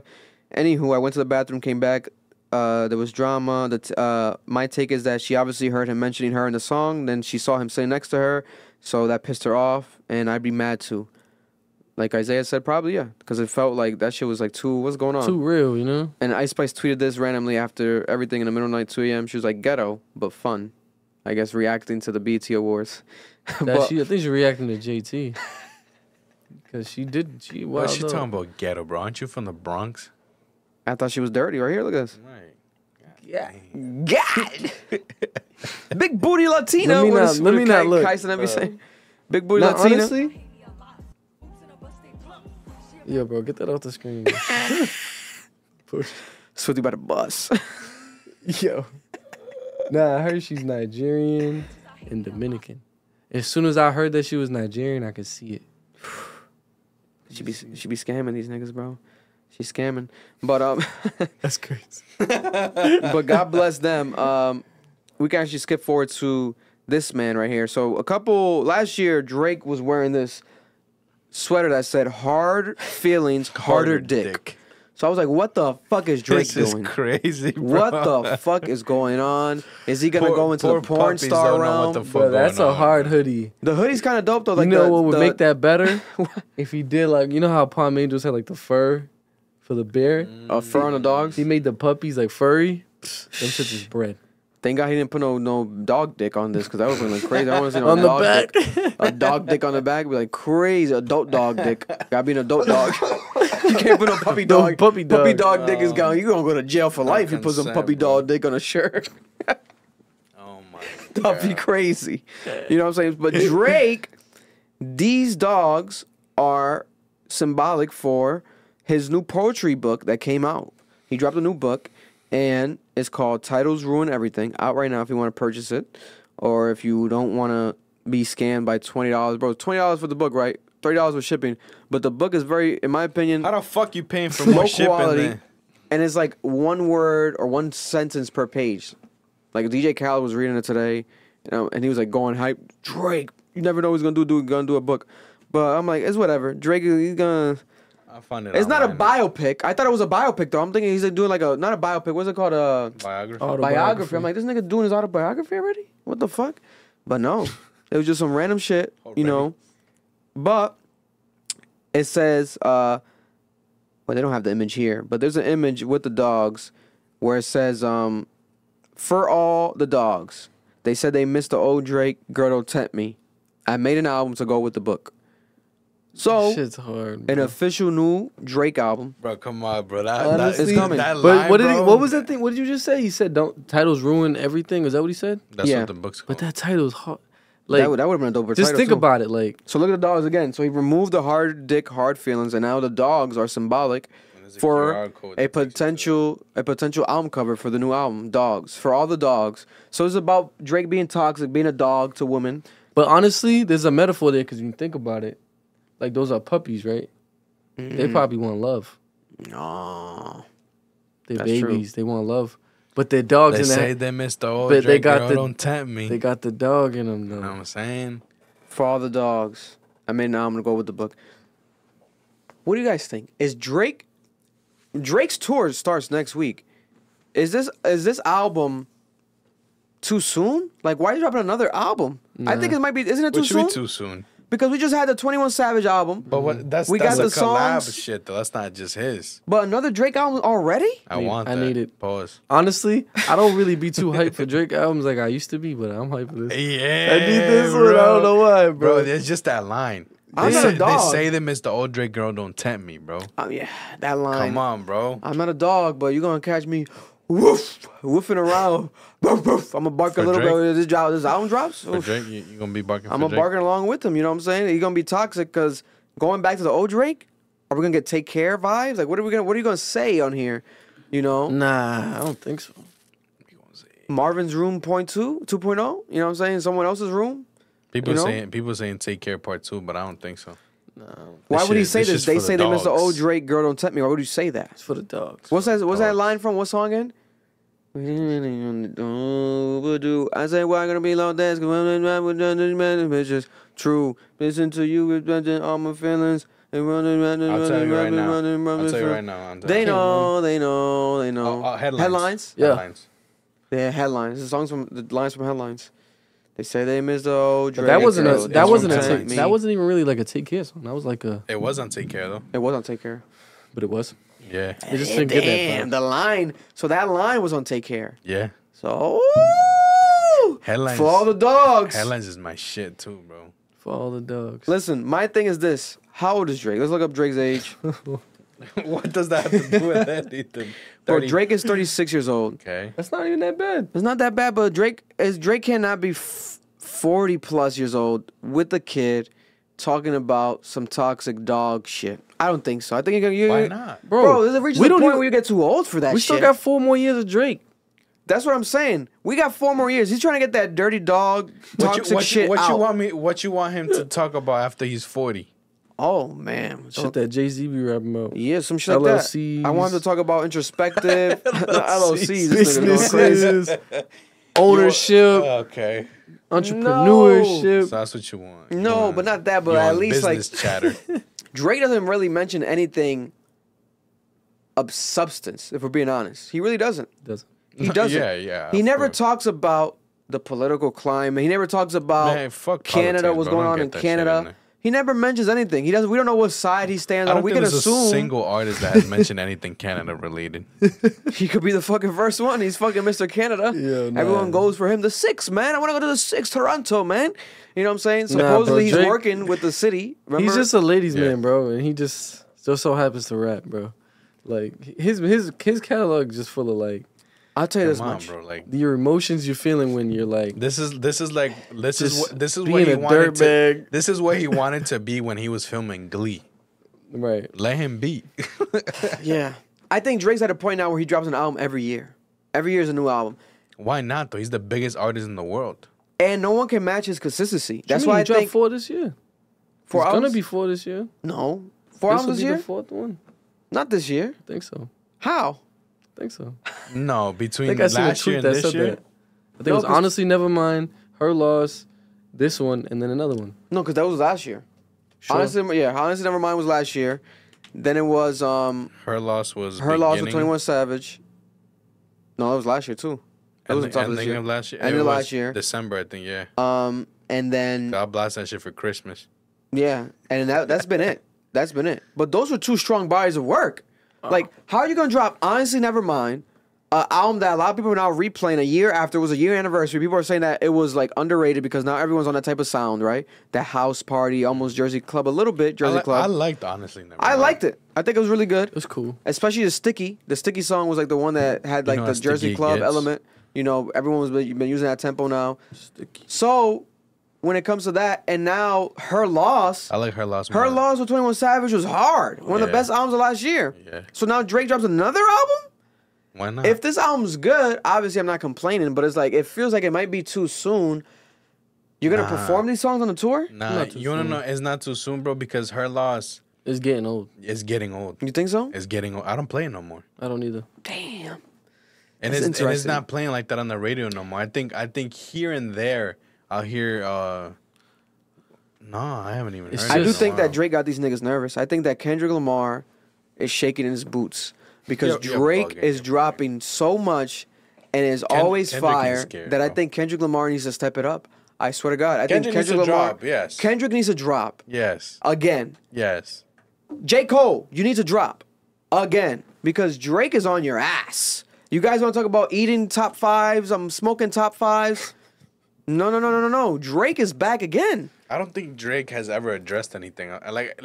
Speaker 1: Anywho, I went to the bathroom, came back. There was drama. My take is that she obviously heard him mentioning her in the song. Then she saw him sitting next to her, so that pissed her off, and I'd be mad too. Like Isaiah said, probably yeah, because it felt like that shit was like too. What's going on?
Speaker 4: too real, you know.
Speaker 1: And Ice Spice tweeted this randomly after everything in the middle of the night, 2 a.m. She was like, ghetto, but fun. I guess reacting to the BT Awards.
Speaker 4: That
Speaker 1: But-
Speaker 4: I think she's reacting to JT. Because she
Speaker 2: What's she
Speaker 4: wilded
Speaker 2: talking
Speaker 4: out.
Speaker 2: about ghetto, bro? Aren't you from the Bronx?
Speaker 1: I thought she was dirty. Right here, look at this.
Speaker 2: Right.
Speaker 1: God! Big booty Latina.
Speaker 4: Let me
Speaker 1: what
Speaker 4: not-
Speaker 1: is-
Speaker 4: let
Speaker 1: what
Speaker 4: me
Speaker 1: did
Speaker 4: not look.
Speaker 1: Kyson be saying? Big booty
Speaker 4: Nah,
Speaker 1: Latina.
Speaker 4: honestly, yeah, bro, get that off the screen. Push.
Speaker 1: Swifty by the bus.
Speaker 4: Yo. Nah, I heard she's Nigerian and Dominican. As soon as I heard that she was Nigerian, I could see it.
Speaker 1: she be scamming these niggas, bro. She's scamming. But
Speaker 4: That's crazy.
Speaker 1: but God bless them. We can actually skip forward to this man right here. So last year, Drake was wearing this sweater that said "Hard Feelings, Harder Dick." So I was like, "What the fuck is Drake
Speaker 2: This is
Speaker 1: doing?
Speaker 2: crazy, bro.
Speaker 1: What the fuck is going on? Is he gonna go into the porn
Speaker 2: puppies
Speaker 1: star
Speaker 2: don't know
Speaker 1: realm?"
Speaker 2: what the fuck
Speaker 4: Bro, that's
Speaker 2: going
Speaker 4: a
Speaker 2: on.
Speaker 4: hard hoodie.
Speaker 1: The hoodie's kind of dope though. Like
Speaker 4: You know
Speaker 1: the,
Speaker 4: what would
Speaker 1: the-
Speaker 4: make that better? If he did like, you know how Palm Angels had like the fur for the bear?
Speaker 1: fur on the dogs?
Speaker 4: He made the puppies like furry. Them shits is bread.
Speaker 1: Thank God he didn't put no dog dick on this because that would have been like crazy. I want to see no
Speaker 4: On the
Speaker 1: dog
Speaker 4: back.
Speaker 1: dick. A dog dick on the back would be like crazy. Adult dog dick. Gotta be an adult dog. You can't put no puppy
Speaker 4: No
Speaker 1: dog.
Speaker 4: puppy dog.
Speaker 1: Puppy dog dick is gone. You gonna go to jail for life. You put some
Speaker 2: consent,
Speaker 1: puppy
Speaker 2: bro.
Speaker 1: dog dick on a shirt.
Speaker 2: Oh my.
Speaker 1: That'd be crazy. You know what I'm saying? But Drake, these dogs are symbolic for his new poetry book that came out. He dropped a new book, and it's called Titles Ruin Everything. Out right now if you want to purchase it, or if you don't want to be scammed by $20, bro. $20 for the book, right? $30 with shipping. But the book is very, in my opinion,
Speaker 2: How the fuck you paying for more
Speaker 1: low
Speaker 2: shipping
Speaker 1: quality,
Speaker 2: then?
Speaker 1: and it's like one word or one sentence per page. Like DJ Khaled was reading it today, you know, and he was like going hype. Drake, you never know what he's gonna do a book. But I'm like, it's whatever. Drake, he's gonna.
Speaker 2: I'll find it.
Speaker 1: It's not a
Speaker 2: online.
Speaker 1: biopic. I thought it was a biopic though. I'm thinking he's like doing like a not a biopic. What's it called? A
Speaker 2: Biography.
Speaker 1: biography. I'm like, this nigga doing his autobiography already? What the fuck? But no, it was just some random shit, you know. But it says, well, they don't have the image here, but there's an image with the dogs where it says, for all the dogs, they said they missed the old Drake, Girl Don't Tempt Me. I made an album to go with the book. So,
Speaker 4: Shit's hard.
Speaker 1: an
Speaker 4: bro.
Speaker 1: official new Drake album.
Speaker 2: Bro, come on, bro. That,
Speaker 4: Honestly,
Speaker 2: that,
Speaker 1: it's coming.
Speaker 2: That
Speaker 4: But
Speaker 2: line,
Speaker 4: what did he?
Speaker 2: bro,
Speaker 4: What was that thing? What did you just say? He said, "Don't titles ruin everything." Is that what he said?
Speaker 2: That's
Speaker 1: Yeah.
Speaker 2: what the book's called.
Speaker 4: But that title's hard. Like,
Speaker 1: That would have been a dope
Speaker 4: just
Speaker 1: title,
Speaker 4: think
Speaker 1: too.
Speaker 4: about it. Like,
Speaker 1: So look at the dogs again. So he removed the hard dick, hard feelings, and now the dogs are symbolic
Speaker 2: There's a
Speaker 1: for
Speaker 2: QR code
Speaker 1: a
Speaker 2: that takes
Speaker 1: potential album cover for the new album, Dogs, for all the dogs. So it's about Drake being toxic, being a dog to women.
Speaker 4: but honestly, there's a metaphor there because when you think about it, like those are puppies, right? They probably want love.
Speaker 1: No.
Speaker 4: They're
Speaker 1: That's true.
Speaker 4: babies. They want love. But they're dogs
Speaker 2: They
Speaker 4: in
Speaker 2: say
Speaker 4: that.
Speaker 2: they missed the old
Speaker 4: But
Speaker 2: Drake,
Speaker 4: they got
Speaker 2: girl,
Speaker 4: the-
Speaker 2: don't tempt me.
Speaker 4: They got the dog in them
Speaker 2: you know what
Speaker 4: though.
Speaker 2: I'm saying?
Speaker 1: For all the dogs. I mean, now I'm going to go with the book. What do you guys think? Is Drake's tour starts next week. Is this album too soon? Like, why are you dropping another album? I think it might be, isn't it too
Speaker 2: Which should
Speaker 1: soon?
Speaker 2: be too soon.
Speaker 1: Because we just had the 21 Savage album.
Speaker 2: But what? That's
Speaker 1: We
Speaker 2: that's
Speaker 1: got
Speaker 2: a
Speaker 1: the
Speaker 2: collab
Speaker 1: songs.
Speaker 2: shit though. That's not just his.
Speaker 1: But another Drake album already?
Speaker 2: I want
Speaker 4: I
Speaker 2: that.
Speaker 4: need it.
Speaker 2: Pause.
Speaker 4: Honestly, I don't really be too hyped for Drake albums like I used to be, but I'm hyped for this.
Speaker 2: Yeah,
Speaker 4: I need this one.
Speaker 2: bro.
Speaker 4: I don't know why,
Speaker 2: Bro,
Speaker 4: bro.
Speaker 2: it's just that line.
Speaker 1: I'm
Speaker 2: They
Speaker 1: not
Speaker 2: say,
Speaker 1: a
Speaker 2: they
Speaker 1: dog.
Speaker 2: say they missed the old Drake, girl, don't tempt me, bro.
Speaker 1: Yeah, that line.
Speaker 2: Come on, bro.
Speaker 1: I'm not a dog, but you're going to catch me woofing around. Woof, woof. I'm going to bark
Speaker 2: For
Speaker 1: a little
Speaker 2: Drake?
Speaker 1: bit. This album drops.
Speaker 2: For
Speaker 1: Oof.
Speaker 2: Drake, you gonna be barking
Speaker 1: I'm
Speaker 2: for
Speaker 1: going to
Speaker 2: Drake?
Speaker 1: barking along with him. You know what I'm saying? He's going to be toxic because going back to the old Drake, are we going to get Take Care vibes? Like, what are you going to say on here? You know?
Speaker 4: Nah, I don't think so.
Speaker 1: Marvin's Room point 2, 2.0? You know what I'm saying? Someone else's room?
Speaker 2: People
Speaker 1: you know?
Speaker 2: saying take care part 2, but I don't think so.
Speaker 1: Why
Speaker 2: This
Speaker 1: would he
Speaker 2: shit-
Speaker 1: say
Speaker 2: this
Speaker 1: this?
Speaker 2: shit's
Speaker 1: They
Speaker 2: for the
Speaker 1: say they missed the
Speaker 2: dogs.
Speaker 1: old Drake, Girl Don't Tempt Me. Why would you say that?
Speaker 4: It's for the dogs.
Speaker 1: What's that
Speaker 2: dogs.
Speaker 1: line from? What song again? Overdue. I say, why gonna be long dance? It's just true. Listen to you with all my feelings.
Speaker 2: I'll tell you right now. I'll tell you right now.
Speaker 1: They know.
Speaker 2: Headlines.
Speaker 1: Headlines?
Speaker 4: Yeah.
Speaker 2: Headlines.
Speaker 1: Yeah, headlines. The songs from the lines from headlines. They say they missed the old Drake.
Speaker 4: That wasn't
Speaker 1: Girl
Speaker 4: a. That
Speaker 2: It's
Speaker 4: wasn't a.
Speaker 2: from
Speaker 4: Take,
Speaker 2: Headlines.
Speaker 4: that wasn't even really like a Take Care song. That was like a.
Speaker 2: It was on Take Care though.
Speaker 1: It was on Take Care.
Speaker 4: But it was.
Speaker 2: Yeah.
Speaker 4: They just didn't get that
Speaker 1: Damn,
Speaker 4: far.
Speaker 1: the line. So that line was on Take Care.
Speaker 2: Yeah.
Speaker 1: So
Speaker 2: Headlines.
Speaker 1: for all the dogs.
Speaker 2: Headlines is my shit too, bro.
Speaker 4: For all the dogs.
Speaker 1: Listen, my thing is this. How old is Drake? Let's look up Drake's age.
Speaker 2: What does that have to do with anything?
Speaker 1: Bro,
Speaker 2: 30.
Speaker 1: Drake is 36 years old.
Speaker 2: Okay.
Speaker 4: That's not even that bad.
Speaker 1: It's not that bad, but Drake cannot be 40 plus years old with a kid talking about some toxic dog shit. I don't think so. I think you
Speaker 2: Why not?
Speaker 1: Bro, there's a reaches
Speaker 4: we
Speaker 1: a
Speaker 4: don't
Speaker 1: point
Speaker 4: even-
Speaker 1: where you get too old for that
Speaker 4: We
Speaker 1: shit.
Speaker 4: still got 4 more years of Drake.
Speaker 1: That's what I'm saying. We got 4 more years. He's trying to get that dirty dog toxic shit
Speaker 2: what
Speaker 1: out.
Speaker 2: you want him to talk about after he's 40?
Speaker 1: Oh man,
Speaker 4: Shit that Jay-Z be rapping about.
Speaker 1: yeah, some shit like that.
Speaker 4: LLCs.
Speaker 1: I want him to talk about introspective LLCs. This nigga going crazy.
Speaker 4: Businesses, ownership,
Speaker 2: Okay.
Speaker 4: entrepreneurship.
Speaker 2: So that's what you want.
Speaker 1: No, but not that. But at least like
Speaker 2: business chatter.
Speaker 1: Drake doesn't really mention anything of substance. If we're being honest, he really doesn't.
Speaker 4: Doesn't.
Speaker 1: He doesn't.
Speaker 2: Yeah.
Speaker 1: He
Speaker 2: of
Speaker 1: never
Speaker 2: course.
Speaker 1: talks about the political climate. He never talks about
Speaker 2: Man, fuck
Speaker 1: Canada,
Speaker 2: politics,
Speaker 1: what's
Speaker 2: bro.
Speaker 1: going
Speaker 2: Don't
Speaker 1: on
Speaker 2: get
Speaker 1: in
Speaker 2: that shit in
Speaker 1: Canada.
Speaker 2: there.
Speaker 1: He never mentions anything. He doesn't. We don't know what side he stands
Speaker 2: I
Speaker 1: on.
Speaker 2: don't
Speaker 1: We
Speaker 2: think
Speaker 1: can
Speaker 2: there's
Speaker 1: assume
Speaker 2: a single artist that has mentioned anything Canada related.
Speaker 1: he could be the fucking first one. He's fucking Mr. Canada.
Speaker 4: Yeah, nah.
Speaker 1: Everyone goes for him. The 6, man. I want to go to the 6, Toronto, man. You know what I'm saying?
Speaker 4: Nah, bro,
Speaker 1: Supposedly he's
Speaker 4: Drake-
Speaker 1: working with the city. Remember?
Speaker 4: He's just a ladies'
Speaker 2: Yeah.
Speaker 4: man, bro, and he just just so happens to rap, bro. Like his catalog is just full of like
Speaker 1: I'll tell you this
Speaker 2: Come on,
Speaker 1: much.
Speaker 2: bro. Like
Speaker 4: your emotions you're feeling when you're like
Speaker 2: this is what
Speaker 4: being
Speaker 2: he
Speaker 4: a
Speaker 2: wanted to.
Speaker 4: dirtbag.
Speaker 2: This is what he wanted to be when he was filming Glee.
Speaker 4: Right.
Speaker 2: Let him be.
Speaker 1: Yeah. I think Drake's at a point now where he drops an album every year. Every year is a new album.
Speaker 2: Why not though? He's the biggest artist in the world.
Speaker 1: And no one can match his consistency. That's
Speaker 4: You mean
Speaker 1: why
Speaker 4: he
Speaker 1: I
Speaker 4: dropped
Speaker 1: think
Speaker 4: 4 this year.
Speaker 1: 4
Speaker 4: It's gonna
Speaker 1: albums.
Speaker 4: be 4 this year.
Speaker 1: No. 4
Speaker 4: This
Speaker 1: albums
Speaker 4: will
Speaker 1: this
Speaker 4: be
Speaker 1: year?
Speaker 4: the 4th one.
Speaker 1: Not this year.
Speaker 4: I think so.
Speaker 1: How?
Speaker 4: I think so.
Speaker 2: No,
Speaker 4: I
Speaker 2: between
Speaker 4: think I seen a
Speaker 2: last year
Speaker 4: tweet
Speaker 2: and
Speaker 4: that
Speaker 2: this
Speaker 4: said
Speaker 2: year.
Speaker 4: that. I think it was
Speaker 1: No, 'cause-
Speaker 4: honestly Nevermind, Her Loss, this one, and then another one.
Speaker 1: No, because that was last year.
Speaker 4: Sure.
Speaker 1: Honestly, Nevermind was last year. Then it was
Speaker 2: Her loss was
Speaker 1: Her Loss with
Speaker 2: beginning
Speaker 1: 21 Savage. No, that was last year too. That was on top of this
Speaker 2: ending
Speaker 1: year.
Speaker 2: of last year.
Speaker 1: Ending
Speaker 2: It
Speaker 1: of
Speaker 2: was
Speaker 1: last year.
Speaker 2: December, I think. Yeah.
Speaker 1: And then
Speaker 2: God blast that shit for Christmas.
Speaker 1: yeah, and that's been it. That's been it. But those were 2 strong bodies of work. Like, how are you gonna drop Honestly Nevermind, an album that a lot of people are now replaying a year after it was a year anniversary? People are saying that it was like underrated because now everyone's on that type of sound, right? That house party, almost Jersey Club, a little bit Jersey
Speaker 2: I
Speaker 1: Club.
Speaker 2: liked honestly.
Speaker 1: I liked it. I think it was really good.
Speaker 4: It was cool.
Speaker 1: Especially the Sticky. The Sticky song was like the one that had like
Speaker 2: know
Speaker 1: the
Speaker 2: how
Speaker 1: Jersey
Speaker 2: sticky it
Speaker 1: Club
Speaker 2: gets?
Speaker 1: element. You know, everyone was been using that tempo now. So when it comes to that, and now Her Loss.
Speaker 2: I like Her loss.
Speaker 1: Her
Speaker 2: more.
Speaker 1: Loss with 21 Savage was hard. One of the
Speaker 2: Yeah.
Speaker 1: best albums of last year.
Speaker 2: Yeah.
Speaker 1: So now Drake drops another album?
Speaker 2: Why not?
Speaker 1: If this album's good, obviously I'm not complaining, but it's like it feels like it might be too soon. You're gonna
Speaker 2: Nah.
Speaker 1: perform these songs on the tour?
Speaker 2: Nah,
Speaker 4: Not too
Speaker 2: you wanna
Speaker 4: soon.
Speaker 2: know? It's not too soon, bro. Because Her loss
Speaker 4: It's getting old.
Speaker 2: is getting old.
Speaker 1: You think so?
Speaker 2: It's getting old. I don't play it no more.
Speaker 4: I don't either.
Speaker 1: Damn.
Speaker 2: And
Speaker 1: That's
Speaker 2: it's
Speaker 1: interesting.
Speaker 2: not playing like that on the radio no more. I think here and there I'll hear. No, I haven't even
Speaker 4: It's
Speaker 2: heard.
Speaker 1: I
Speaker 2: it
Speaker 1: do
Speaker 2: in a
Speaker 1: think that
Speaker 2: while.
Speaker 1: Drake got these niggas nervous. I think that Kendrick Lamar is shaking in his boots because
Speaker 2: You're
Speaker 1: Drake
Speaker 2: bugging,
Speaker 1: is
Speaker 2: you're
Speaker 1: dropping so much and is always
Speaker 2: Kendrick is
Speaker 1: fire
Speaker 2: scared,
Speaker 1: that I
Speaker 2: bro.
Speaker 1: think Kendrick Lamar needs to step it up. I swear to God. I
Speaker 2: Kendrick
Speaker 1: think
Speaker 2: needs
Speaker 1: Kendrick
Speaker 2: to
Speaker 1: Lamar.
Speaker 2: drop, yes.
Speaker 1: Kendrick needs to drop
Speaker 2: Yes,
Speaker 1: again.
Speaker 2: yes.
Speaker 1: J. Cole, you need to drop again because Drake is on your ass. You guys want to talk about eating top 5s? I'm smoking top 5s. No. Drake is back again.
Speaker 2: I don't think Drake has ever addressed anything. Like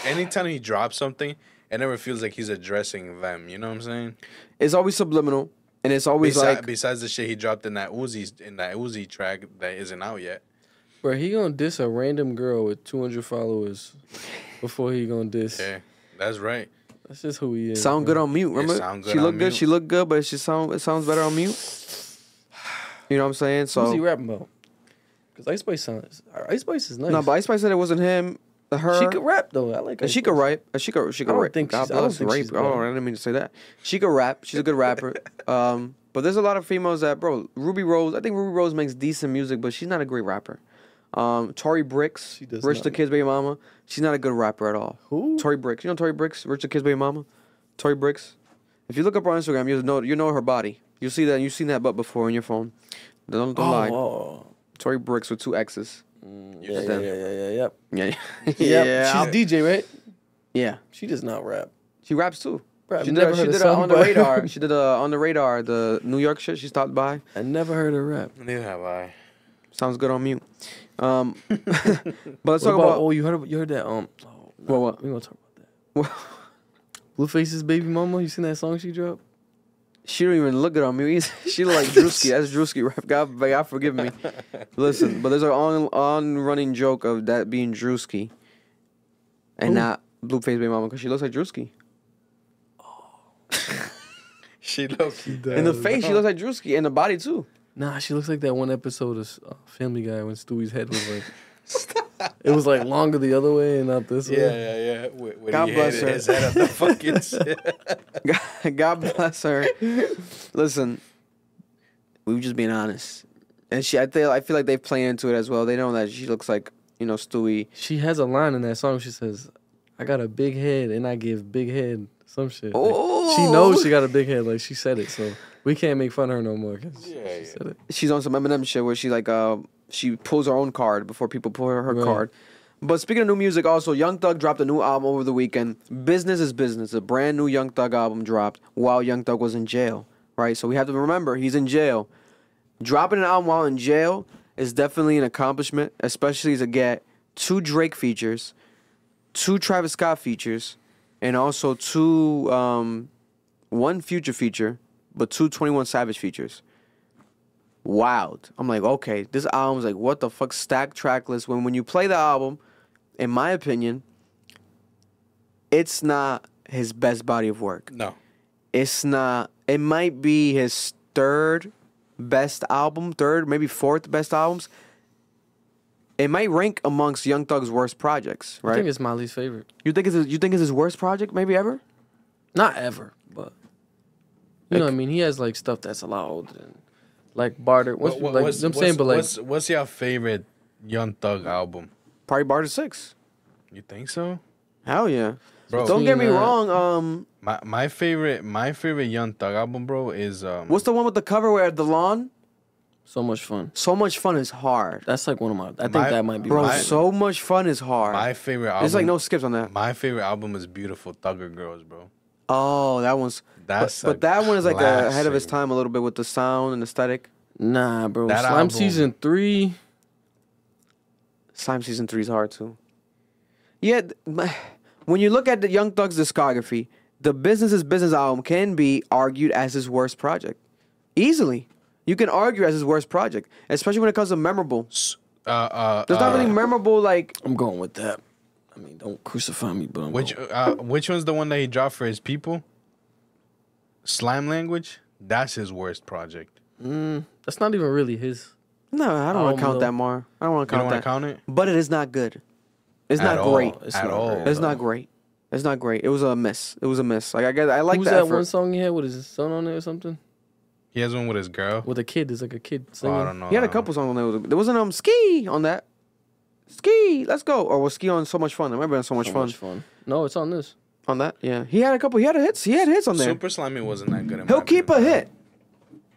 Speaker 2: anytime he drops something, it never feels like he's addressing them. You know what I'm saying?
Speaker 1: It's always subliminal, and it's always like
Speaker 2: Besides the shit he dropped in that Uzi track that isn't out yet.
Speaker 4: Bro, he gonna diss a random girl with 200 followers before he gonna diss.
Speaker 2: Yeah, that's right.
Speaker 4: That's just who he is.
Speaker 1: sound
Speaker 4: bro.
Speaker 1: good on mute. Remember,
Speaker 2: sound good
Speaker 1: she
Speaker 2: on
Speaker 1: looked good.
Speaker 2: mute.
Speaker 1: She looked good, but it sounds better on mute. You know what I'm saying?
Speaker 4: Who's he
Speaker 1: So
Speaker 4: rapping about? Because Ice Spice is nice.
Speaker 1: no, but Ice Spice said it wasn't him. Her.
Speaker 4: she could rap though. I like.
Speaker 1: And
Speaker 4: Ice
Speaker 1: she could
Speaker 4: Spice.
Speaker 1: rap. She could
Speaker 4: I don't
Speaker 1: rap.
Speaker 4: think
Speaker 1: God
Speaker 4: she's- I don't
Speaker 1: bless
Speaker 4: think
Speaker 1: rape.
Speaker 4: she's
Speaker 1: Oh,
Speaker 4: bad.
Speaker 1: I didn't mean to say that. She could rap. She's a good rapper. But there's a lot of females that, bro. Ruby Rose. I think Ruby Rose makes decent music, but she's not a great rapper. Tory Bricks,
Speaker 4: She does
Speaker 1: Rich
Speaker 4: not
Speaker 1: the Kid's baby mama. She's not a good rapper at all.
Speaker 4: Who?
Speaker 1: Tory Bricks. You know Tory Bricks, Rich the Kid's baby mama. Tory Bricks. If you look up her on Instagram, you know her body. You'll see that. You've seen that butt before on your phone. Don't lie.
Speaker 4: Oh,
Speaker 1: Tory Bricks with 2 X's.
Speaker 4: yeah.
Speaker 1: Yeah.
Speaker 4: Yeah.
Speaker 1: yeah.
Speaker 4: She's DJ, right?
Speaker 1: Yeah.
Speaker 4: She does not rap.
Speaker 1: She raps too.
Speaker 4: Bro, I've
Speaker 1: She
Speaker 4: never
Speaker 1: did,
Speaker 4: heard
Speaker 1: she
Speaker 4: a
Speaker 1: did
Speaker 4: song
Speaker 1: on the
Speaker 4: by
Speaker 1: radar.
Speaker 4: her.
Speaker 1: She did on the radar, the New York shit. She stopped by.
Speaker 4: I never heard her rap.
Speaker 2: Neither have I.
Speaker 1: Sounds good on mute. But let's
Speaker 4: What
Speaker 1: talk
Speaker 4: about?
Speaker 1: about.
Speaker 4: Oh, you heard that?
Speaker 1: What?
Speaker 4: We gonna talk about that. Blueface's baby mama. You seen that song she dropped?
Speaker 1: She don't even look good on mute. She look like Drewski. That's Drewski rap. God forgive me. Listen, but there's an on running joke of that being Drewski, and
Speaker 4: Who?
Speaker 1: not Blueface baby mama because she looks like Drewski.
Speaker 2: She looks.
Speaker 1: In the face, she looks like Drewski. In the body too.
Speaker 4: Nah, she looks like that one episode of Family Guy when Stewie's head was like. It was like longer the other way and not this way.
Speaker 2: Yeah. When
Speaker 1: God
Speaker 2: he
Speaker 1: bless
Speaker 2: hit
Speaker 1: her.
Speaker 2: his head at the fucking shit.
Speaker 1: God bless her. Listen, we were just being honest, and I feel like they play into it as well. They know that she looks like Stewie.
Speaker 4: She has a line in that song. She says, "I got a big head and I give big head some shit." Like,
Speaker 1: Oh.
Speaker 4: she knows she got a big head. Like she said it, so we can't make fun of her no more. 'Cause
Speaker 2: Yeah.
Speaker 4: she said it.
Speaker 1: She's on some Eminem shit where she she pulls her own card before people pull her
Speaker 4: Right.
Speaker 1: card. But speaking of new music, also Young Thug dropped a new album over the weekend. Business is Business. A brand new Young Thug album dropped while Young Thug was in jail. Right, so we have to remember he's in jail. Dropping an album while in jail is definitely an accomplishment, especially to get 2 Drake features, 2 Travis Scott features, and also one Future feature, but two 21 Savage features. Wild. I'm like, okay, this album's like, what the fuck, stacked track list. When you play the album, in my opinion, it's not his best body of work.
Speaker 2: No.
Speaker 1: It's not. It might be his third best album, third, maybe fourth best albums. It might rank amongst Young Thug's worst projects, right?
Speaker 4: I think it's my least favorite.
Speaker 1: You think it's his worst project, maybe ever?
Speaker 4: Not ever, but you know what I mean. He has like stuff that's a lot older than like Barter.
Speaker 2: What's your favorite Young Thug album?
Speaker 1: Probably Barter 6.
Speaker 2: You think so?
Speaker 1: Hell yeah.
Speaker 2: Bro,
Speaker 1: Don't get me wrong.
Speaker 2: My favorite Young Thug album, bro, is
Speaker 1: What's the one with the cover where the lawn?
Speaker 4: So Much Fun.
Speaker 1: So Much Fun is hard.
Speaker 4: That's like one of my. I think that might be.
Speaker 1: Bro,
Speaker 4: my
Speaker 1: So Much Fun is hard.
Speaker 2: My favorite album.
Speaker 1: There's like no skips on that.
Speaker 2: My favorite album is Beautiful Thugger Girls, bro.
Speaker 1: Oh, that one's.
Speaker 2: That's
Speaker 1: but that one is like ahead of its
Speaker 2: classic.
Speaker 1: time a little bit with the sound and aesthetic.
Speaker 4: Nah, bro.
Speaker 2: That
Speaker 4: Slime
Speaker 2: album-
Speaker 4: Season 3.
Speaker 1: Slime Season 3 is hard too. Yeah, when you look at the Young Thug's discography, the Business is Business album can be argued as his worst project. Easily. You can argue as his worst project, especially when it comes to memorable. There's not really memorable like.
Speaker 4: I'm going with that. I mean, don't crucify me, but I'm
Speaker 2: Which one's the one that he dropped for his people? Slime Language. That's his worst project.
Speaker 4: That's not even really his.
Speaker 1: No, I don't want to count
Speaker 4: no.
Speaker 1: that more. I don't want to
Speaker 2: You
Speaker 1: count
Speaker 2: don't want
Speaker 1: that.
Speaker 2: to count it
Speaker 1: But it is not good. It's
Speaker 2: At
Speaker 1: not
Speaker 2: all.
Speaker 1: great.
Speaker 4: It's
Speaker 2: At
Speaker 4: not
Speaker 2: all.
Speaker 4: great.
Speaker 1: It's not great. It's not great. It was a miss. It was a miss. Like I like
Speaker 4: Who's
Speaker 1: the
Speaker 4: that
Speaker 1: effort.
Speaker 4: one song he had with his son on it or something?
Speaker 2: He has one with his girl.
Speaker 4: With a kid. There's like a kid
Speaker 2: Oh,
Speaker 4: singing.
Speaker 2: I don't know.
Speaker 1: He had a couple songs on there. There wasn't Ski on that. Ski, let's go. Or was Ski on So Much Fun? I remember on So Much
Speaker 4: So
Speaker 1: Fun.
Speaker 4: much fun. No, it's on this.
Speaker 1: On that, yeah. He had a couple. He had hits. He had hits on there.
Speaker 2: Super Slimy wasn't that good. In
Speaker 1: He'll
Speaker 2: my
Speaker 1: keep a
Speaker 2: opinion.
Speaker 1: hit.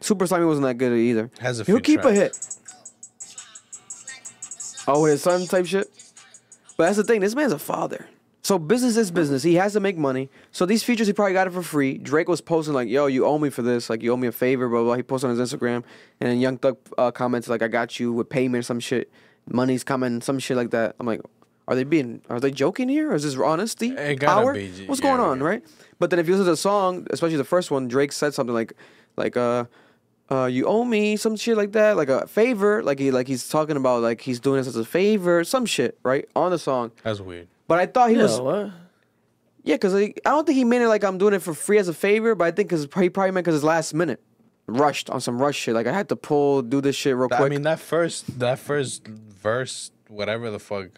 Speaker 1: Super Slimy wasn't that good either.
Speaker 2: Has a
Speaker 1: He'll
Speaker 2: few
Speaker 1: keep a
Speaker 2: tracks.
Speaker 1: hit. Oh, with his son type shit. But that's the thing. This man's a father. So business is business. He has to make money. So these features, he probably got it for free. Drake was posting like, yo, you owe me for this. Like, you owe me a favor, blah, blah. He posted on his Instagram. And then Young Thug comments like, I got you with payment or some shit. Money's coming, some shit like that. I'm like, are they joking here? Or is this honesty?
Speaker 2: It gotta
Speaker 1: Power?
Speaker 2: be,
Speaker 1: What's
Speaker 2: yeah,
Speaker 1: going on,
Speaker 2: yeah.
Speaker 1: right? But then if you listen to the song, especially the first one, Drake said something like, you owe me some shit like that, like a favor, like he's talking about like he's doing this as a favor, some shit, right? On the song.
Speaker 2: That's weird.
Speaker 1: But I thought he was
Speaker 4: What?
Speaker 1: yeah, because I don't think he meant it like I'm doing it for free as a favor, but I think because he probably meant because it's last minute. Rushed on some rush shit. Like I had to do this shit real quick.
Speaker 2: I mean, that first verse, whatever the fuck,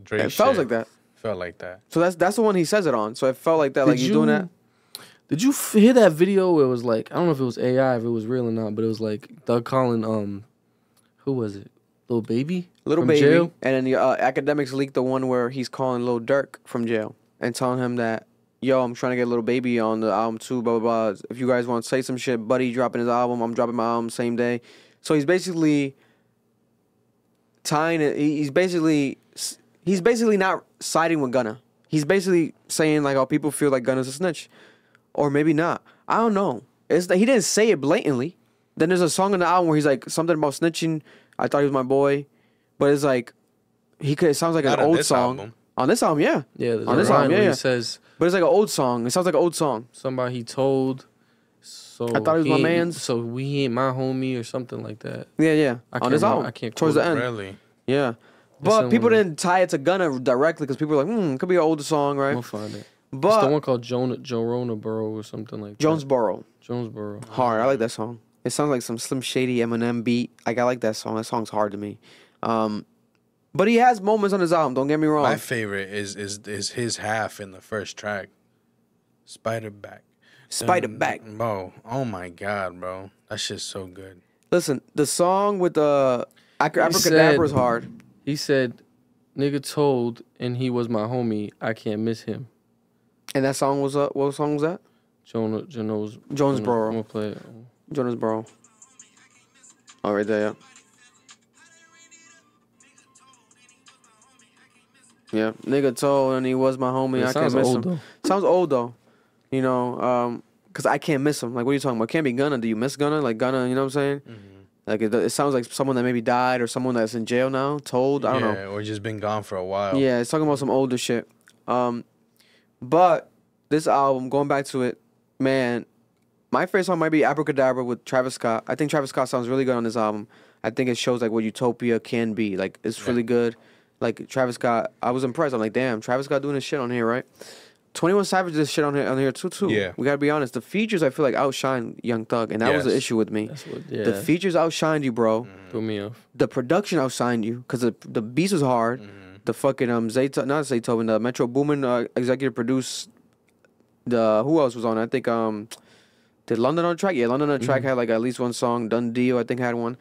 Speaker 2: Drake.
Speaker 1: It felt
Speaker 2: shit,
Speaker 1: like that.
Speaker 2: Felt like that.
Speaker 1: So that's the one he says it on. So it felt like that. Like you doing that.
Speaker 4: Did you hear that video where it was like, I don't know if it was AI, if it was real or not, but it was like Doug calling, who was it? Lil Baby?
Speaker 1: Little
Speaker 4: From
Speaker 1: Baby.
Speaker 4: jail?
Speaker 1: And then the academics leaked the one where he's calling Lil Durk from jail and telling him that, yo, I'm trying to get Little Baby on the album too, blah, blah, blah. If you guys want to say some shit, Buddy dropping his album, I'm dropping my album same day. So he's basically tying it. He's basically not siding with Gunna. He's basically saying like, oh, people feel like Gunna's a snitch. Or maybe not. I don't know. He didn't say it blatantly. Then there's a song on the album where he's like something about snitching. I thought he was my boy, but it's like it sounds like
Speaker 2: Not
Speaker 1: an
Speaker 2: on
Speaker 1: old
Speaker 2: this
Speaker 1: song.
Speaker 2: album.
Speaker 1: On this album, yeah.
Speaker 4: Yeah, there's
Speaker 1: On
Speaker 4: a
Speaker 1: this
Speaker 4: line
Speaker 1: album,
Speaker 4: where
Speaker 1: yeah,
Speaker 4: he
Speaker 1: yeah.
Speaker 4: says
Speaker 1: But it's like an old song. It sounds like an old song.
Speaker 4: somebody he told. So
Speaker 1: I thought he was my
Speaker 4: ain't-
Speaker 1: mans.
Speaker 4: So he ain't my homie or something like that.
Speaker 1: Yeah, yeah.
Speaker 4: I
Speaker 1: On
Speaker 4: can't
Speaker 1: this
Speaker 4: remember.
Speaker 1: album,
Speaker 4: I can't
Speaker 1: towards the
Speaker 4: quote
Speaker 1: end.
Speaker 2: Really?
Speaker 1: Yeah, but
Speaker 4: someone-
Speaker 1: people didn't tie it to Gunna directly because people were like, could be an older song, right?
Speaker 4: We'll find it. It's the
Speaker 1: But
Speaker 4: one called Jonah Borough or something like that.
Speaker 1: Jonesboro,
Speaker 4: Jonesboro.
Speaker 1: hard. I like that song. It sounds like some Slim Shady Eminem beat. Like I like that song. That song's hard to me. But he has moments on his album. Don't get me wrong.
Speaker 2: My favorite is his half in the first track. Spiderback.
Speaker 1: Spiderback.
Speaker 2: Bro, oh my god, bro. That shit's so good.
Speaker 1: Listen, the song with the Abracadabra
Speaker 4: said-
Speaker 1: is hard.
Speaker 4: He said, "Nigga told, and he was my homie. I can't miss him."
Speaker 1: And that song was what song was that?
Speaker 4: Jonesboro.
Speaker 1: Jonesboro.
Speaker 4: I'm gonna play it.
Speaker 1: Jonesboro. Oh, right there, yeah. Yeah, nigga told and he was my homie.
Speaker 4: It
Speaker 1: I
Speaker 4: sounds
Speaker 1: can't miss
Speaker 4: old,
Speaker 1: him. Sounds old though, you know, cause I can't miss him. Like, what are you talking about? Can't be Gunna. Do you miss Gunna? Like Gunna, you know what I'm saying? Like it sounds like someone that maybe died or someone that's in jail now. Told, I don't know.
Speaker 2: Or just been gone for a while.
Speaker 1: Yeah, it's talking about some older shit. But this album, going back to it, man, my favorite song might be Abracadabra with Travis Scott. I think Travis Scott sounds really good on this album. I think it shows like what Utopia can be. Like it's really good. Like Travis Scott, I was impressed. I'm like, damn, Travis Scott doing his shit on here, right? 21 Savage did this shit on here too.
Speaker 2: Yeah.
Speaker 1: We gotta be honest. The features I feel like outshine Young Thug, and that was the
Speaker 2: Yes.
Speaker 1: issue with me.
Speaker 4: That's what.
Speaker 1: The
Speaker 4: Yeah.
Speaker 1: features outshined you, bro.
Speaker 4: Threw me off.
Speaker 1: The production outshined you because the beats was hard. The fucking not Zaytoven, the Metro Boomin executive produced. Who else was on it? I think did London on the track? Yeah, London on the track had like at least one song. Done Deal, I think, had one.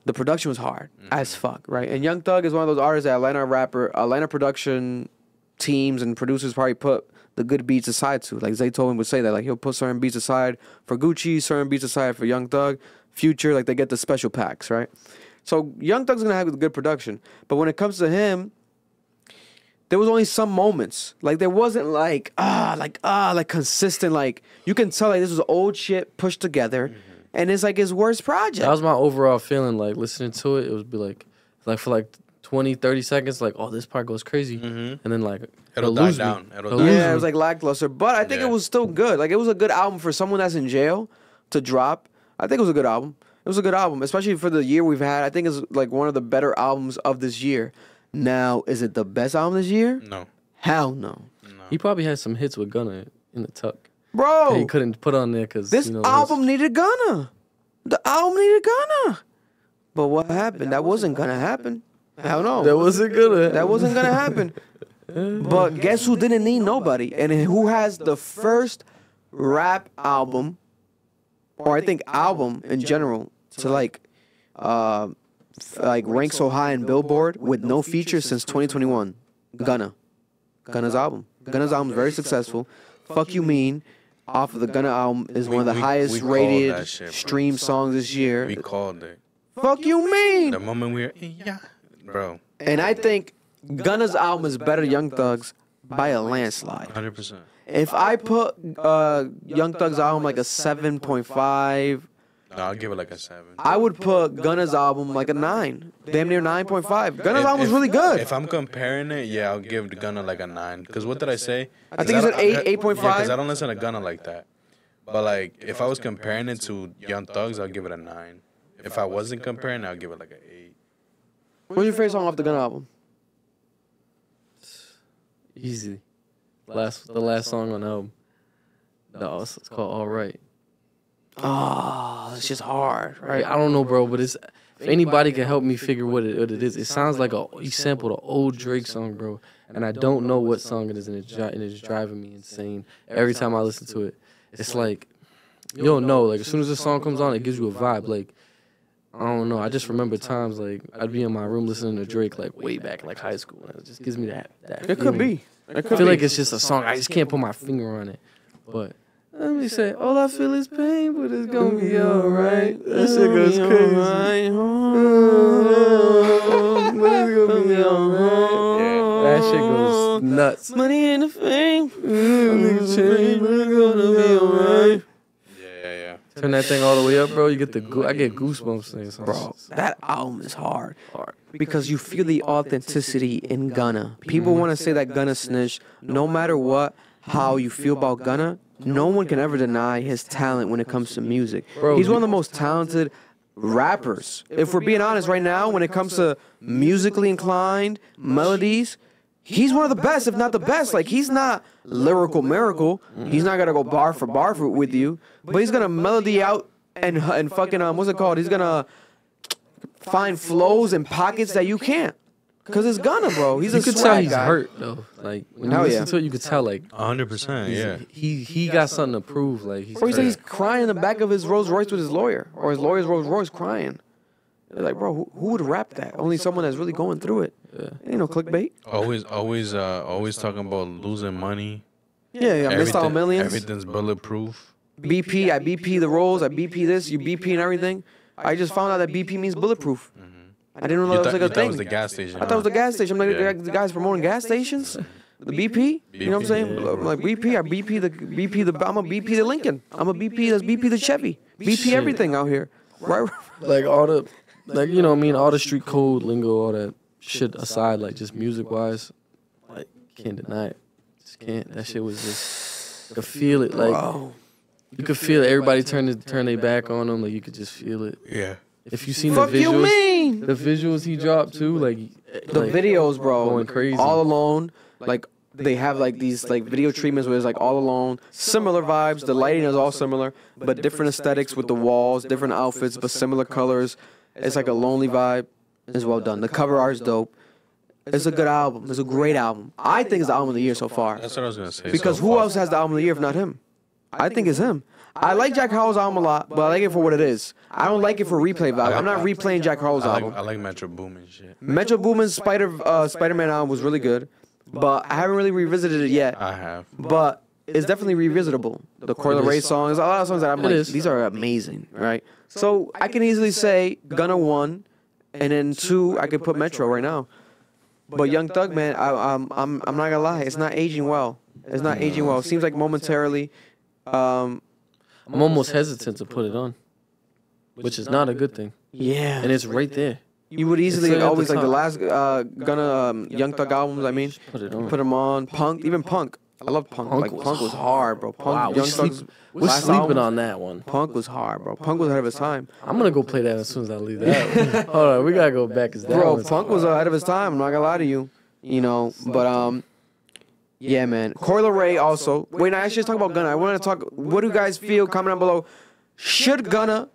Speaker 1: The production was hard as fuck, right? And Young Thug is one of those artists that Atlanta production teams and producers probably put the good beats aside to. Like Zaytoven would say that, like he'll put certain beats aside for Gucci, certain beats aside for Young Thug, Future, like they get the special packs, right? So Young Thug's gonna have good production, but when it comes to him, there was only some moments. Like there wasn't like consistent. Like you can tell like this was old shit pushed together, and it's like his worst project.
Speaker 4: That was my overall feeling. Like listening to it, it would be like for like 20, 30 seconds, like, oh, this part goes crazy, and then like
Speaker 2: It'll die down. It'll die
Speaker 1: Yeah,
Speaker 2: down.
Speaker 1: it was like lackluster, but I think it was still good. Like it was a good album for someone that's in jail to drop. I think it was a good album. It was a good album, especially for the year we've had. I think it's like one of the better albums of this year. Now, is it the best album this year?
Speaker 2: No.
Speaker 1: Hell no.
Speaker 4: He probably had some hits with Gunna in the tuck.
Speaker 1: Bro,
Speaker 4: He couldn't put on there because
Speaker 1: this album needed Gunna. The album needed Gunna. But what happened? That wasn't gonna happen. Hell no.
Speaker 4: that wasn't good.
Speaker 1: That wasn't gonna happen. But guess who didn't need nobody? And who has the first rap album, or I think album in general, to like rank so high in Billboard with no features since 2021? Gunna. Gunna's album. Gunna's album is very successful. Fuck You Mean, off of the Gunna album, is one of the highest
Speaker 2: we called
Speaker 1: rated
Speaker 2: that shit, bro.
Speaker 1: stream songs this year.
Speaker 2: We called it.
Speaker 1: Fuck You Mean.
Speaker 2: The moment we were, yeah, bro,
Speaker 1: And I think Gunna's album is better than Young Thug's by a landslide.
Speaker 2: 100%.
Speaker 1: If I put Young Thug's album like a 7.5,
Speaker 2: No, I'll give it like a 7.
Speaker 1: I would put Gunna's album like a 9. Damn near 9.5. Gunna's album was really good.
Speaker 2: If I'm comparing it, yeah, I'll give Gunna like a 9. Because what did I say?
Speaker 1: I think it's an 8, 8.5.
Speaker 2: Because I don't listen to Gunna like that. But like, if I was comparing it to Young Thugs, I'll give it a 9. If I wasn't comparing, I'll give it like an 8.
Speaker 1: What's your favorite song off the Gunna album?
Speaker 4: Easy. The last song on the album. No, it's called All Right.
Speaker 1: Oh, it's just hard, right?
Speaker 4: I don't know, bro, but it's if anybody can help me figure what it is. It sounds like he sampled an old Drake song, bro, and I don't know what song it is, and it's driving me insane every time I listen to it. It's like you don't know. Like as soon as the song comes on, it gives you a vibe. Like I don't know. I just remember times like I'd be in my room listening to Drake like way back like high school, and it just gives me that.
Speaker 1: It could be.
Speaker 4: I feel like it's just a song. I just can't put my finger on it, but. Let me say, all I feel is pain, but it's gonna be alright. That shit goes crazy. But it's gonna be alright. That shit goes nuts.
Speaker 1: Money and the fame.
Speaker 4: Nigga change, but it's gonna be alright.
Speaker 2: Yeah.
Speaker 4: Turn that thing all the way up, bro. You get I get goosebumps saying something.
Speaker 1: Bro, that album is hard. Because you feel the authenticity in Gunna. People want to say that Gunna snitched. No matter what, how you feel about Gunna, no one can ever deny his talent when it comes to music.
Speaker 4: Bro,
Speaker 1: He's one of the most talented rappers. If we're being honest right now, when it comes to musically inclined melodies, he's one of the best, if not the best. Like, he's not lyrical miracle. He's not going to go bar for bar with you. But he's going to melody out and fucking, what's it called? He's going to find flows and pockets that you can't. Because it's Gunna, bro. He's
Speaker 4: You
Speaker 1: a
Speaker 4: could tell
Speaker 1: swag
Speaker 4: he's
Speaker 1: guy.
Speaker 4: hurt though. Like when you
Speaker 1: Hell
Speaker 4: listen
Speaker 1: yeah.
Speaker 4: to it, you could tell like
Speaker 2: 100%, yeah.
Speaker 4: he got something to prove. Like he's
Speaker 1: Or he said he's crying in the back of his Rolls Royce with his lawyer. Or his lawyer's Rolls Royce crying. They're like, bro, who would rap that? Only someone that's really going through it. It ain't no clickbait.
Speaker 2: Always talking about losing money.
Speaker 1: Yeah, I missed out on millions.
Speaker 2: Everything's bulletproof.
Speaker 1: BP, I BP the rolls, I BP this, you BP and everything. I just found out that BP means bulletproof. I didn't know that was like a
Speaker 2: That
Speaker 1: thing.
Speaker 2: was the gas station.
Speaker 1: I thought it was a gas station. I'm like,
Speaker 2: Yeah.
Speaker 1: the guys promoting gas stations. The BP, you know what I'm saying? Like BP, I I'm a BP the Lincoln. I'm a BP that's BP the Chevy. BP everything out here, right?
Speaker 4: like all the like you know what I mean, all the street code lingo, all that shit aside, like just music wise, like can't deny it. Just can't. That shit was just could feel it. Like
Speaker 1: Bro.
Speaker 4: you could feel it. Everybody turn their back on him. Like you could just feel it.
Speaker 2: Yeah.
Speaker 4: If you seen
Speaker 1: Fuck
Speaker 4: the
Speaker 1: you
Speaker 4: visuals,
Speaker 1: mean?
Speaker 4: the visuals he dropped too, like
Speaker 1: The videos, bro.
Speaker 4: going crazy.
Speaker 1: All Alone. Like, they have, like, these, like, video treatments where it's, like, All Alone. Similar vibes. The lighting is all similar, but different aesthetics with the walls, different outfits, but similar colors. It's, like, a lonely vibe. It's well done. The cover art is dope. It's a good album. It's a great album. I think it's the album of the year so far.
Speaker 2: That's what I was gonna say.
Speaker 1: Because
Speaker 2: so
Speaker 1: who
Speaker 2: far.
Speaker 1: else has the album of the year if not him? I think it's him. I like Jack Harlow's album a lot, but I like it for what it is. I don't like it for replay value. I'm not replaying Jack Harlow's album.
Speaker 2: I like Metro Boomin shit.
Speaker 1: Metro Boomin's Spider-Man album was really good, but I haven't really revisited it yet.
Speaker 2: I have.
Speaker 1: But it's definitely revisitable. The Coil Ray songs, a lot of songs that I'm like, these are amazing, right? So I can easily say Gunna 1, and then 2, I could put Metro right now. But Young Thug, man, I'm not gonna lie, it's not aging well. It's not aging well. It seems like momentarily.
Speaker 4: I'm almost hesitant to put it on, which is not a good thing.
Speaker 1: Yeah,
Speaker 4: And it's right there.
Speaker 1: you would easily
Speaker 4: It's at the
Speaker 1: always like the
Speaker 4: top.
Speaker 1: last Gunna Young Thug albums. I mean,
Speaker 4: Put it on.
Speaker 1: put them on. Punk, even Punk. I love Punk.
Speaker 4: Punk
Speaker 1: Like
Speaker 4: was
Speaker 1: Punk was hard, bro. Punk,
Speaker 4: Wow,
Speaker 1: Young Thug's
Speaker 4: we're
Speaker 1: last
Speaker 4: sleeping
Speaker 1: album,
Speaker 4: on that one.
Speaker 1: Punk was hard, bro. Punk was ahead of his time.
Speaker 4: I'm gonna go play that as soon as I leave that. Hold on, we gotta go back. Cause that
Speaker 1: Bro,
Speaker 4: one's
Speaker 1: Punk was ahead of his time. I'm not gonna lie to you. You know, but yeah, man. Coil Ray also. Wait, now I should talk about Gunna. I want to talk. What do you guys feel? Comment down below. Should Gunna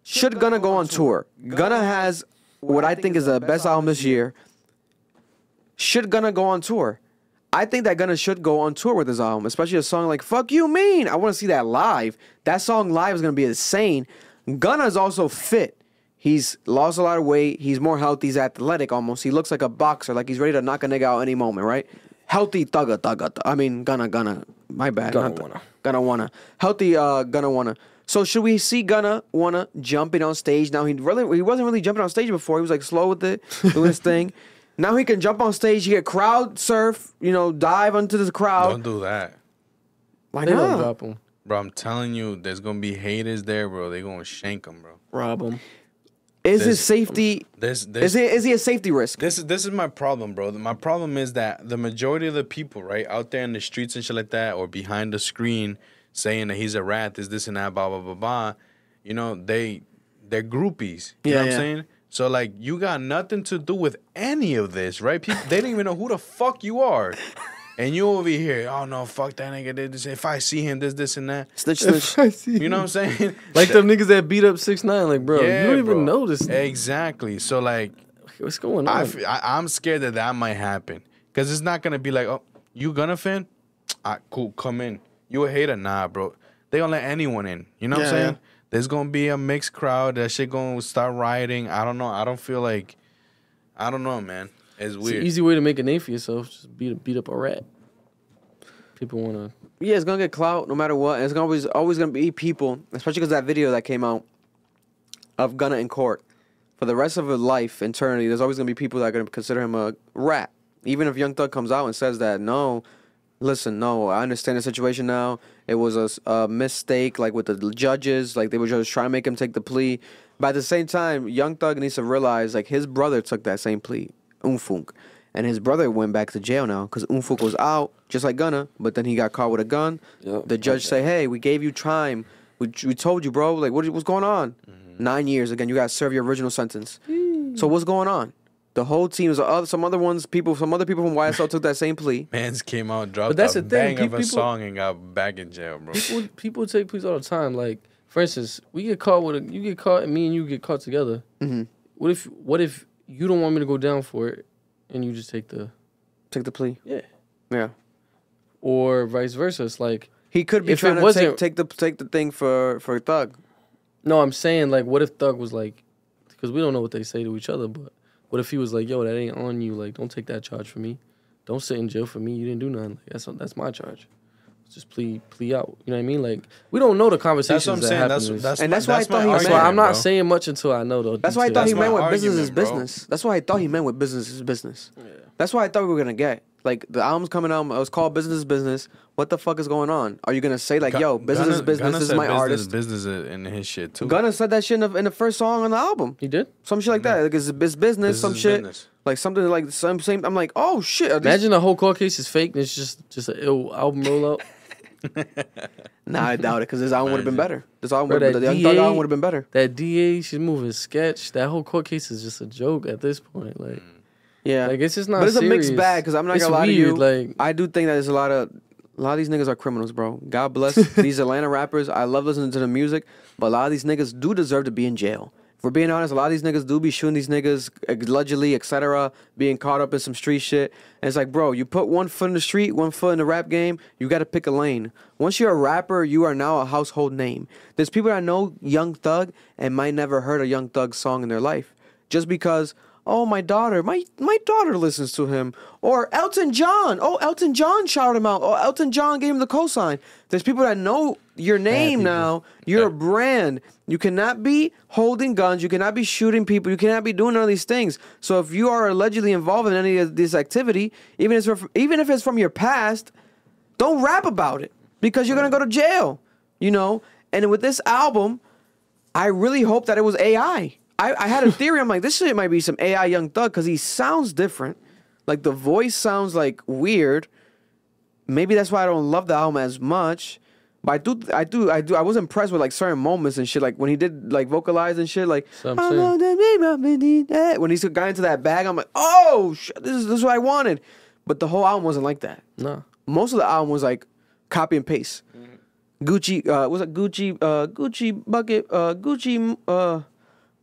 Speaker 1: go on tour? Gunna has what I think is the best album this year. Should Gunna go on tour? I think that Gunna should go on tour with his album, especially a song like "Fuck You Mean." I want to see that live. That song live is gonna be insane. Gunna is also fit. He's lost a lot of weight. He's more healthy. He's athletic almost. He looks like a boxer, like he's ready to knock a nigga out any moment, right? Healthy thugga. I mean, Gunna. My bad. Gunna wanna. Healthy Gunna wanna. So should we see Gunna wanna jumping on stage now? He wasn't really jumping on stage before. He was like slow with it, doing his thing. Now he can jump on stage. He can crowd surf. You know, dive into the crowd.
Speaker 2: Don't do that.
Speaker 1: Why
Speaker 4: They don't
Speaker 1: not?
Speaker 4: drop him,
Speaker 2: Bro, I'm telling you, there's gonna be haters there, bro. They gonna shank him, bro.
Speaker 4: rob him.
Speaker 1: Is his
Speaker 2: There's-
Speaker 1: safety?
Speaker 2: There's
Speaker 1: Is he a safety risk?
Speaker 2: This is my problem, bro. My problem is that the majority of the people, right, out there in the streets and shit like that, or behind the screen, saying that he's a rat, this and that, blah blah blah blah. You know, they're groupies. You know what I'm saying? So like, you got nothing to do with any of this, right? People, they don't even know who the fuck you are, and you over here, oh no, fuck that nigga did this. If I see him, this and that.
Speaker 1: Snitch.
Speaker 2: You know what I'm saying?
Speaker 4: Like them niggas that beat up 6ix9ine. Like, bro,
Speaker 2: Yeah,
Speaker 4: you don't even
Speaker 2: bro.
Speaker 4: know this.
Speaker 2: Exactly. So like,
Speaker 4: What's going on?
Speaker 2: I'm scared that might happen. Because it's not going to be like, oh, you gonna fan? Cool, come in. You a hater? Nah, bro. They gonna let anyone in. You know what I'm
Speaker 1: Yeah,
Speaker 2: saying?
Speaker 1: yeah.
Speaker 2: There's going to be a mixed crowd. That shit going to start rioting. I don't know. I don't feel like, I don't know, man. It's
Speaker 4: It's
Speaker 2: weird.
Speaker 4: an easy way to make a name for yourself. Just beat up a rat. People want to.
Speaker 1: Yeah, it's gonna get clout no matter what. And it's always gonna be people, especially because that video that came out of Gunna in court. For the rest of his life, eternity, there's always gonna be people that are gonna consider him a rat. Even if Young Thug comes out and says that, no, listen, no, I understand the situation now. It was a mistake, like with the judges, like they were just trying to make him take the plea. But at the same time, Young Thug needs to realize, like his brother took that same plea, Unfunk. And his brother went back to jail now because Unfuk was out, just like Gunna, but then he got caught with a gun.
Speaker 4: Yep.
Speaker 1: The judge say, hey, we gave you time. We told you, bro. Like, what's going on? 9 years. Again, you got to serve your original sentence. So what's going on? The whole team, some other people from YSL took that same plea.
Speaker 2: Mans came out, dropped
Speaker 4: But that's
Speaker 2: a
Speaker 4: the thing,
Speaker 2: bang of a
Speaker 4: people-
Speaker 2: song and got back in jail, bro.
Speaker 4: People take pleas all the time. Like, for instance, we get caught you get caught, and me and you get caught together.
Speaker 1: Mm-hmm.
Speaker 4: What if you don't want me to go down for it, and you just take the
Speaker 1: Take the plea. Yeah.
Speaker 4: or vice versa? It's like,
Speaker 1: He could be
Speaker 4: If it
Speaker 1: trying to
Speaker 4: wasn't-
Speaker 1: take the thing for Thug.
Speaker 4: no, I'm saying like, what if Thug was like, because we don't know what they say to each other, but what if he was like, yo, that ain't on you. Like, don't take that charge for me. Don't sit in jail for me. You didn't do nothing. Like, that's my charge. Just plea out. You know what I mean? Like, we don't know the conversations
Speaker 2: That's what I'm
Speaker 4: that
Speaker 2: saying.
Speaker 4: happen.
Speaker 1: And that's why I thought he
Speaker 4: That's
Speaker 1: meant-
Speaker 4: why I'm not
Speaker 2: bro.
Speaker 4: saying much until I know the
Speaker 1: That's why I thought
Speaker 4: details.
Speaker 1: he
Speaker 2: That's
Speaker 1: meant
Speaker 2: my
Speaker 1: with business is
Speaker 2: argument, bro.
Speaker 1: business. That's why I thought he meant with business is business. That's why I thought we were gonna get. Like the album's coming out. It was called Business is Business. What the fuck is going on? Are you gonna say like, yo, business is business?
Speaker 2: Gunna
Speaker 1: This is
Speaker 2: said
Speaker 1: my artist.
Speaker 2: Business in his shit too.
Speaker 1: Gunna said that shit in the first song on the album.
Speaker 4: He did?
Speaker 1: Some shit like that. Like it's business,
Speaker 2: Business
Speaker 1: some
Speaker 2: is
Speaker 1: shit.
Speaker 2: business.
Speaker 1: Like something like some same. I'm like, oh shit. Are these-
Speaker 4: Imagine the whole court case is fake and it's just an ill album rollout.
Speaker 1: Nah, I doubt it because this album would have been
Speaker 2: Imagine.
Speaker 1: better. This album,
Speaker 4: Bro, that
Speaker 1: the Young Thug
Speaker 4: DA
Speaker 1: album would have been better.
Speaker 4: That DA, she's moving sketch. That whole court case is just a joke at this point. Like,
Speaker 1: Yeah,
Speaker 4: like it's just not.
Speaker 1: but it's a mixed
Speaker 4: serious.
Speaker 1: bag because I'm not
Speaker 4: It's
Speaker 1: gonna lie
Speaker 4: weird,
Speaker 1: to you.
Speaker 4: Like,
Speaker 1: I do think that there's a lot of these niggas are criminals, bro. God bless these Atlanta rappers. I love listening to the music, but a lot of these niggas do deserve to be in jail. If we're being honest, a lot of these niggas do be shooting these niggas allegedly, etc., being caught up in some street shit. And it's like, bro, you put one foot in the street, one foot in the rap game, you got to pick a lane. Once you're a rapper, you are now a household name. There's people that know Young Thug and might never heard a Young Thug song in their life. Just because, oh, my daughter listens to him. Or Elton John. Oh, Elton John shouted him out. Oh, Elton John gave him the cosign. There's people that know your name
Speaker 4: people.
Speaker 1: now. You're a brand. You cannot be holding guns. You cannot be shooting people. You cannot be doing none of these things. So if you are allegedly involved in any of this activity, even if it's from your past, don't rap about it because you're going to go to jail, you know? And with this album, I really hope that it was AI. I had a theory. I'm like, this shit might be some AI Young Thug because he sounds different. Like, the voice sounds, like, weird. Maybe that's why I don't love the album as much. But I was impressed with, like, certain moments and shit. Like, when he did, like, vocalize and shit. Like,
Speaker 4: So I'm saying.
Speaker 1: when he got into that bag, I'm like, oh, shit, this is what I wanted. But the whole album wasn't like that.
Speaker 4: no.
Speaker 1: Most of the album was, like, copy and paste. Gucci, was it Gucci, Gucci bucket,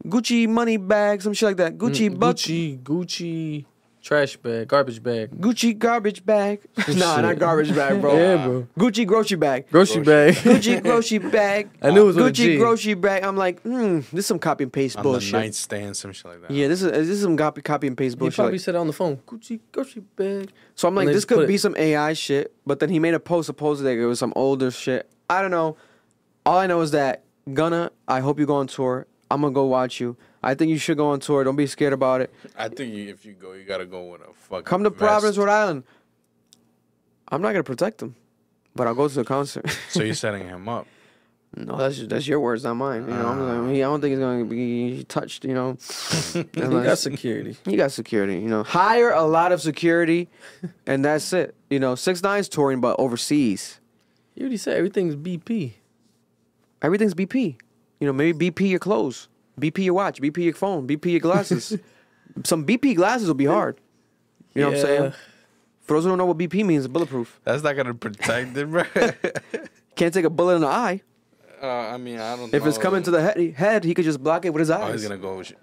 Speaker 1: Gucci money bag, some shit like that. Gucci bucket.
Speaker 4: Gucci trash bag, garbage bag.
Speaker 1: Gucci garbage bag. Nah, not garbage bag, bro.
Speaker 4: Yeah, bro.
Speaker 1: Gucci grocery bag.
Speaker 4: Grocery bag.
Speaker 1: Gucci grocery bag.
Speaker 4: I knew it was with a
Speaker 1: Gucci
Speaker 4: G.
Speaker 1: grocery bag. I'm like, this is some copy and paste
Speaker 2: On
Speaker 1: bullshit.
Speaker 2: the nightstand, some shit like that.
Speaker 1: Yeah, this is some copy and paste
Speaker 4: He
Speaker 1: bullshit.
Speaker 4: probably
Speaker 1: Like-
Speaker 4: said it on the phone. Gucci grocery bag.
Speaker 1: so I'm like,
Speaker 4: And they
Speaker 1: this
Speaker 4: just put
Speaker 1: could
Speaker 4: it-
Speaker 1: be some AI shit. But then he made a post supposedly like it was some older shit. I don't know. All I know is that Gunna, I hope you go on tour. I'm gonna go watch you. I think you should go on tour. Don't be scared about it.
Speaker 2: I think if you go, you gotta go with a fucking
Speaker 1: Come to
Speaker 2: vest.
Speaker 1: Providence, Rhode Island. I'm not gonna protect him, but I'll go to the concert.
Speaker 2: So you're setting him up.
Speaker 1: No, that's your words, not mine. You know, I don't think he's gonna be touched. You know,
Speaker 4: He got security.
Speaker 1: He got security. You know, hire a lot of security, and that's it. You know, 6ix9ine's touring, but overseas,
Speaker 4: You already said everything's BP.
Speaker 1: everything's BP. You know, maybe BP your clothes, BP your watch, BP your phone, BP your glasses. Some BP glasses will be hard. You know what I'm saying?
Speaker 4: Yeah.
Speaker 1: For those who don't know what BP means, it's bulletproof.
Speaker 2: That's not gonna protect it, bro.
Speaker 1: Can't take a bullet in the eye.
Speaker 2: I mean, I don't know.
Speaker 1: If it's coming to the head, he could just block it with his eyes.
Speaker 2: Oh, he's gonna go
Speaker 1: You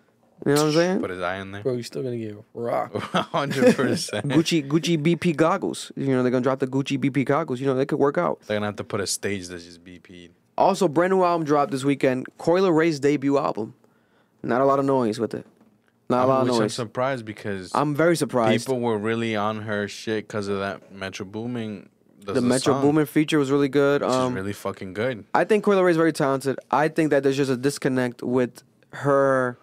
Speaker 1: know what I'm saying?
Speaker 2: put his eye in there.
Speaker 4: Bro, you still gonna get rocked.
Speaker 2: 100%.
Speaker 1: Gucci BP goggles. You know, they're gonna drop the Gucci BP goggles. You know, they could work out.
Speaker 2: They're gonna have to put a stage that's just BP.
Speaker 1: Also, brand new album dropped this weekend. Coil Ray's debut album. Not a lot of noise with it. Not a lot of
Speaker 2: Which I'm
Speaker 1: noise.
Speaker 2: surprised because
Speaker 1: I'm very surprised.
Speaker 2: people were really on her shit because of that Metro Boomin.
Speaker 1: The Metro Boomin feature was really good.
Speaker 2: Which is really fucking good.
Speaker 1: I think Coil Ray is very talented. I think that there's just a disconnect with her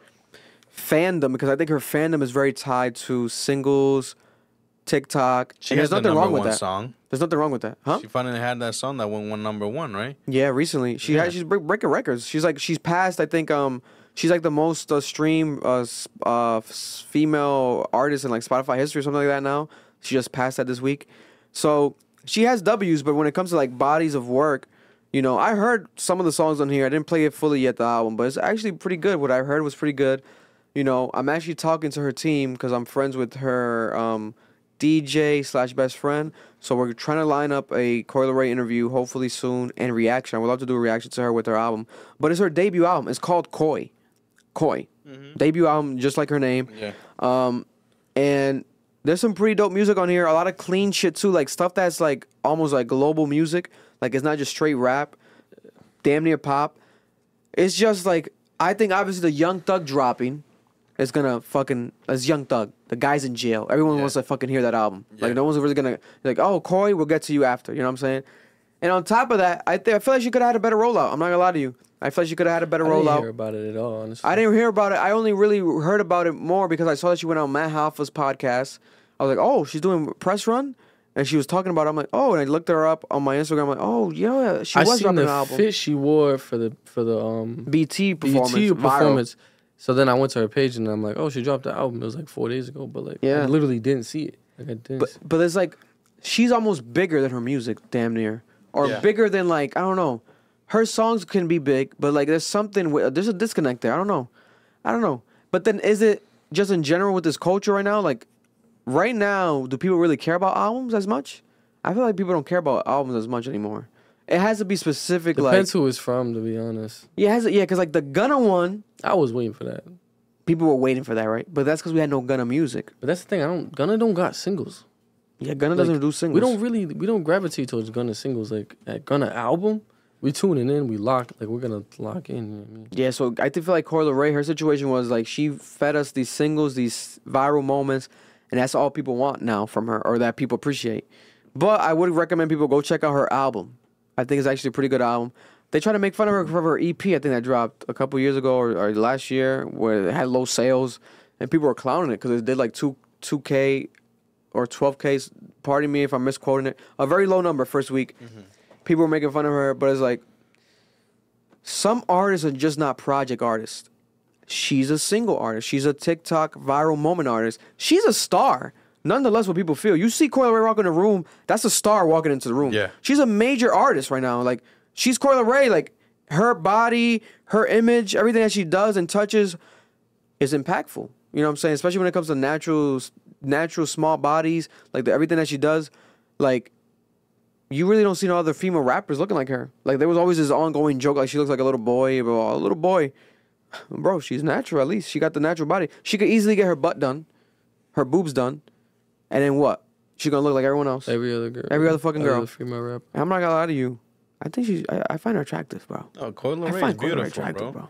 Speaker 1: fandom because I think her fandom is very tied to singles, TikTok.
Speaker 2: She
Speaker 1: and
Speaker 2: has
Speaker 1: there's
Speaker 2: the
Speaker 1: nothing
Speaker 2: number
Speaker 1: wrong with
Speaker 2: one
Speaker 1: that.
Speaker 2: song.
Speaker 1: There's nothing wrong with that, huh?
Speaker 2: She finally had that song that went number one, right?
Speaker 1: Yeah, recently she's breaking records. She's passed. I think she's like the most streamed female artist in like Spotify history or something like that now. She just passed that this week. So she has W's, but when it comes to like bodies of work, you know, I heard some of the songs on here. I didn't play it fully yet, the album, but it's actually pretty good. What I heard was pretty good. You know, I'm actually talking to her team because I'm friends with her DJ / best friend. So we're trying to line up a Coil Ray interview hopefully soon and reaction. I would love to do a reaction to her with her album. But it's her debut album. It's called Koi. Koi. Debut album, just like her name.
Speaker 2: Yeah.
Speaker 1: And there's some pretty dope music on here. A lot of clean shit too, like stuff that's like almost like global music. Like it's not just straight rap, damn near pop. It's just like I think obviously the Young Thug dropping is gonna fucking as Young Thug. The guy's in jail. Everyone wants to fucking hear that album. Like
Speaker 2: Yeah.
Speaker 1: no one's really gonna like, oh Koi, we'll get to you after. You know what I'm saying? And on top of that, I feel like she could have had a better rollout. I'm not gonna lie to you. I feel like she could have had a better
Speaker 4: I didn't
Speaker 1: rollout.
Speaker 4: hear about it at all, honestly.
Speaker 1: I didn't hear about it. I only really heard about it more because I saw that she went on Matt Hoffa's podcast. I was like, oh, she's doing press run? And she was talking about it. I'm like, oh, and I looked her up on my Instagram. I'm like, oh, yeah, she
Speaker 4: I
Speaker 1: was
Speaker 4: seen
Speaker 1: dropping
Speaker 4: the
Speaker 1: an album.
Speaker 4: fit she wore for the
Speaker 1: BT performance.
Speaker 4: BT
Speaker 1: viral.
Speaker 4: performance. So then I went to her page and I'm like, oh, she dropped the album. It was like 4 days ago, but like,
Speaker 1: Yeah.
Speaker 4: I literally didn't see it. Like I didn't.
Speaker 1: But it's like, she's almost bigger than her music, damn near. or
Speaker 2: Yeah.
Speaker 1: bigger than like I don't know. Her songs can be big, but like there's something there's a disconnect there. I don't know. But then is it just in general with this culture right now? Like right now, do people really care about albums as much? I feel like people don't care about albums as much anymore. It has to be specific.
Speaker 4: Depends
Speaker 1: like
Speaker 4: who it's from, to be honest.
Speaker 1: yeah, because like the Gunna one,
Speaker 4: I was waiting for that.
Speaker 1: people were waiting for that, right? But that's because we had no Gunna music.
Speaker 4: But that's the thing. Gunna don't got singles.
Speaker 1: Yeah, Gunna
Speaker 4: Like,
Speaker 1: doesn't do singles.
Speaker 4: We don't gravitate towards Gunna singles. Like at Gunna album, we tuning in, we lock. Like we're gonna lock in. You know what I mean?
Speaker 1: Yeah, so I feel like Coi Leray, her situation was like she fed us these singles, these viral moments, and that's all people want now from her, or that people appreciate. But I would recommend people go check out her album. I think it's actually a pretty good album. They try to make fun of her for her EP, I think that dropped a couple years ago or last year, where it had low sales, and people were clowning it because it did like 2K or 12K. Pardon me if I'm misquoting it. A very low number first week. People were making fun of her, but it's like some artists are just not project artists. She's a single artist. She's a TikTok viral moment artist. She's a star. Nonetheless, what people feel. You see Coi Leray walk in the room, that's a star walking into the room.
Speaker 2: Yeah.
Speaker 1: She's a major artist right now. Like, she's Coi Leray. Like, her body, her image, everything that she does and touches is impactful. You know what I'm saying? Especially when it comes to natural small bodies, like everything that she does. Like, you really don't see no other female rappers looking like her. Like, there was always this ongoing joke, like she looks like a little boy. Bro, a little boy. Bro, she's natural at least. She got the natural body. She could easily get her butt done, her boobs done, and then what? She's gonna look like everyone else.
Speaker 4: Every other girl.
Speaker 1: Every other fucking girl.
Speaker 4: Every other female rapper.
Speaker 1: And I'm not gonna lie to you. I think I find her attractive, bro.
Speaker 2: Oh, Coi
Speaker 1: I
Speaker 2: Leray is
Speaker 1: find Coi Leray
Speaker 2: beautiful,
Speaker 1: attractive,
Speaker 2: bro.
Speaker 1: bro.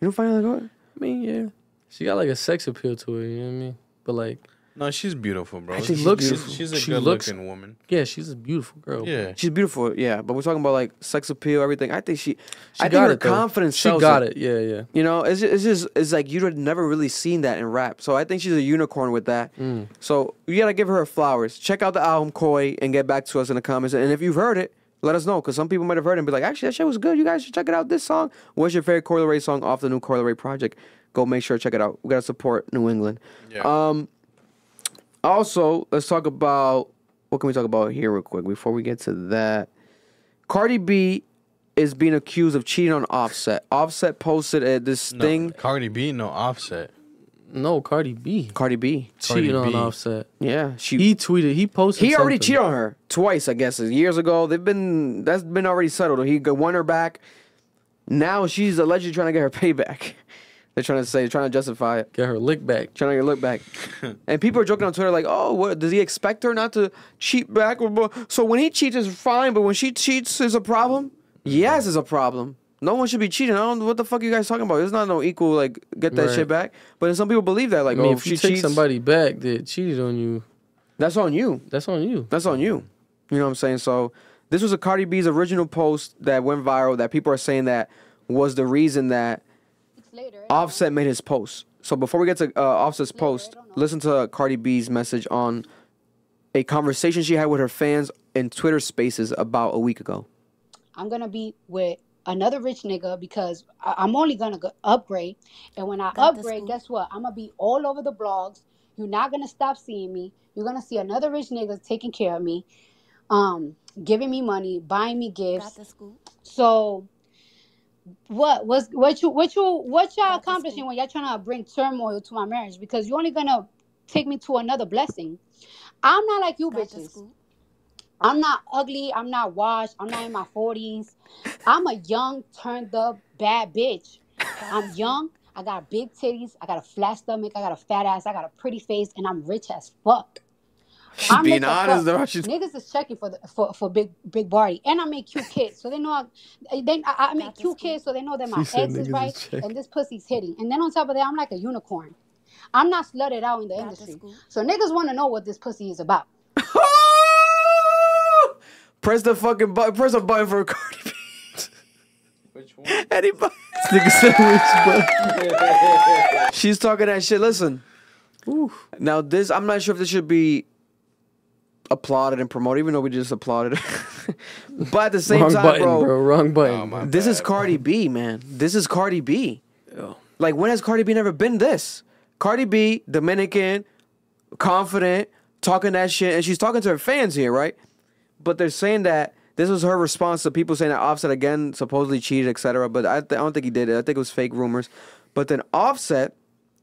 Speaker 1: You don't find her like what?
Speaker 4: I mean, yeah. She got like a sex appeal to her, you know what I mean? But like,
Speaker 2: No, she's beautiful, bro.
Speaker 1: Actually,
Speaker 2: She's
Speaker 1: looks-
Speaker 2: beautiful. She's a
Speaker 4: she
Speaker 2: good-looking woman.
Speaker 4: yeah, she's a beautiful girl.
Speaker 2: Yeah.
Speaker 1: She's beautiful, yeah. But we're talking about like sex appeal, everything. I think I think
Speaker 4: got
Speaker 1: her
Speaker 4: it, though.
Speaker 1: confidence.
Speaker 4: She
Speaker 1: sells
Speaker 4: got it. Yeah, yeah.
Speaker 1: You know, it's like you'd have never really seen that in rap. So I think she's a unicorn with that. So you gotta give her her flowers. Check out the album Coi and get back to us in the comments. And if you've heard it, let us know because some people might have heard it and be like, actually, that shit was good. You guys should check it out. This song. What's your favorite Coi Leray song off the new Coi Leray project? Go make sure to check it out. We gotta support New England.
Speaker 2: Yeah.
Speaker 1: Also, let's talk about what can we talk about here real quick before we get to that. Cardi B is being accused of cheating on Offset. Offset posted this
Speaker 2: No,
Speaker 1: thing.
Speaker 2: Cardi B, no Offset.
Speaker 4: No, Cardi B.
Speaker 1: Cardi B.
Speaker 4: Cheated
Speaker 2: Cardi
Speaker 4: on
Speaker 2: B.
Speaker 4: Offset.
Speaker 1: Yeah,
Speaker 4: He tweeted, he posted
Speaker 1: He already
Speaker 4: something.
Speaker 1: cheated on her twice, I guess, years ago. That's been already settled. He won her back. Now she's allegedly trying to get her payback. They're trying to justify it.
Speaker 4: Get her lick back.
Speaker 1: Trying to get her look back. And people are joking on Twitter like, oh, what, does he expect her not to cheat back? So when he cheats, it's fine, but when she cheats, is a problem? Yes, it's a problem. No one should be cheating. I don't know what the fuck you guys talking about. It's not no equal, like, get that
Speaker 4: Right.
Speaker 1: shit back. But then some people believe that, like,
Speaker 4: I mean,
Speaker 1: oh,
Speaker 4: if
Speaker 1: she
Speaker 4: you take
Speaker 1: cheats,
Speaker 4: somebody back that cheated on you,
Speaker 1: that's on you.
Speaker 4: that's on you.
Speaker 1: That's on you. You know what I'm saying? So this was a Cardi B's original post that went viral that people are saying that was the reason that Offset made his post. So before we get to Offset's post, listen to Cardi B's message on a conversation she had with her fans in Twitter Spaces about a week ago.
Speaker 5: I'm gonna be with another rich nigga because I'm only gonna upgrade, and when I upgrade, guess what? I'm gonna be all over the blogs. You're not gonna stop seeing me. You're gonna see another rich nigga taking care of me, giving me money, buying me gifts. So, what y'all accomplishing when y'all trying to bring turmoil to my marriage? Because you're only gonna take me to another blessing. I'm not like you bitches. I'm not ugly. I'm not washed. I'm not in my 40s. I'm a young, turned up, bad bitch. I'm young. I got big titties. I got a flat stomach. I got a fat ass. I got a pretty face, and I'm rich as fuck.
Speaker 1: She's being honest, though.
Speaker 5: Niggas is checking for big body, and I make cute kids, so they know. I make cute kids, so they know that my eggs is right, and this pussy's hitting. And then on top of that, I'm like a unicorn. I'm not slutted out in the industry, so niggas want to know what this pussy is about.
Speaker 1: Press the fucking button. Press a button for Cardi B.
Speaker 2: Which one?
Speaker 1: Anybody?
Speaker 4: Nigga said which button.
Speaker 1: She's talking that shit. Listen. Now this, I'm not sure if this should be applauded and promoted, even though we just applauded it. But at the same
Speaker 4: Wrong
Speaker 1: time,
Speaker 4: button,
Speaker 1: bro,
Speaker 4: Wrong button.
Speaker 2: Oh, my
Speaker 1: this is
Speaker 2: bad.
Speaker 1: Cardi B, man. This is Cardi B.
Speaker 4: Yo.
Speaker 1: Like, when has Cardi B never been this? Cardi B, Dominican, confident, talking that shit, and she's talking to her fans here, right? But they're saying that this was her response to people saying that Offset again supposedly cheated, etc. But I don't think he did it. I think it was fake rumors. But then Offset,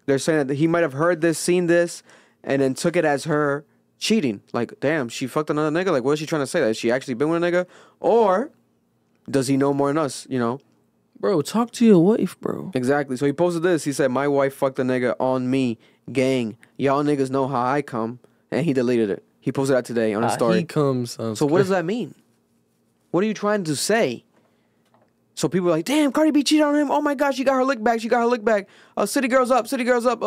Speaker 1: they're saying that he might have heard this, seen this, and then took it as her cheating. Like, damn, she fucked another nigga. Like, what is she trying to say? That she actually been with a nigga, or does he know more than us? You know.
Speaker 4: Bro, talk to your wife, bro.
Speaker 1: Exactly. So he posted this. He said, "My wife fucked a nigga on me, gang. Y'all niggas know how I come," and he deleted it. He posted that today on his story.
Speaker 4: He comes.
Speaker 1: So what does that mean? What are you trying to say? So people are like, "Damn, Cardi B cheated on him. Oh my gosh, she got her lick back. She got her lick back. City girls up. City girls up."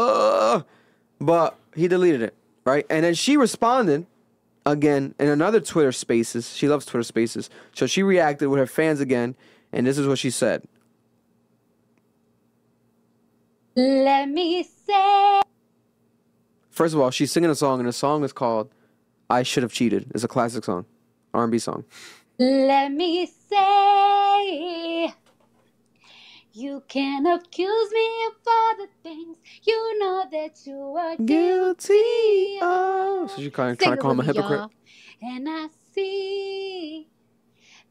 Speaker 1: But he deleted it, right? And then she responded again in another Twitter Spaces. She loves Twitter Spaces. So she reacted with her fans again, and this is what she said.
Speaker 5: Let me say.
Speaker 1: First of all, she's singing a song, and the song is called "I Should Have Cheated." It's a classic song, R&B song.
Speaker 5: Let me say. You can accuse me of all the things you know that you are guilty of.
Speaker 1: So she's trying to call him a hypocrite.
Speaker 5: Y'all. And I see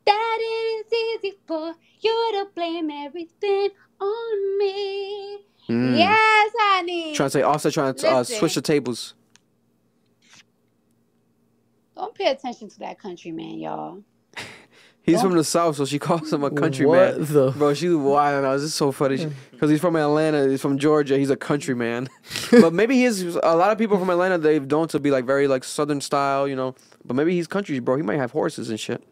Speaker 5: that it is easy for you to blame everything on me. Yes, honey.
Speaker 1: Trying to say Offset trying to switch the tables.
Speaker 5: Don't pay attention to that country man, y'all.
Speaker 1: He's from the South, so she calls him a country
Speaker 4: What
Speaker 1: man.
Speaker 4: the-
Speaker 1: Bro, she's wild. This is so funny. Because he's from Atlanta. He's from Georgia. He's a country man. But maybe he is. A lot of people from Atlanta, they've known to be like very like Southern style, you know. But maybe he's country, bro. He might have horses and shit.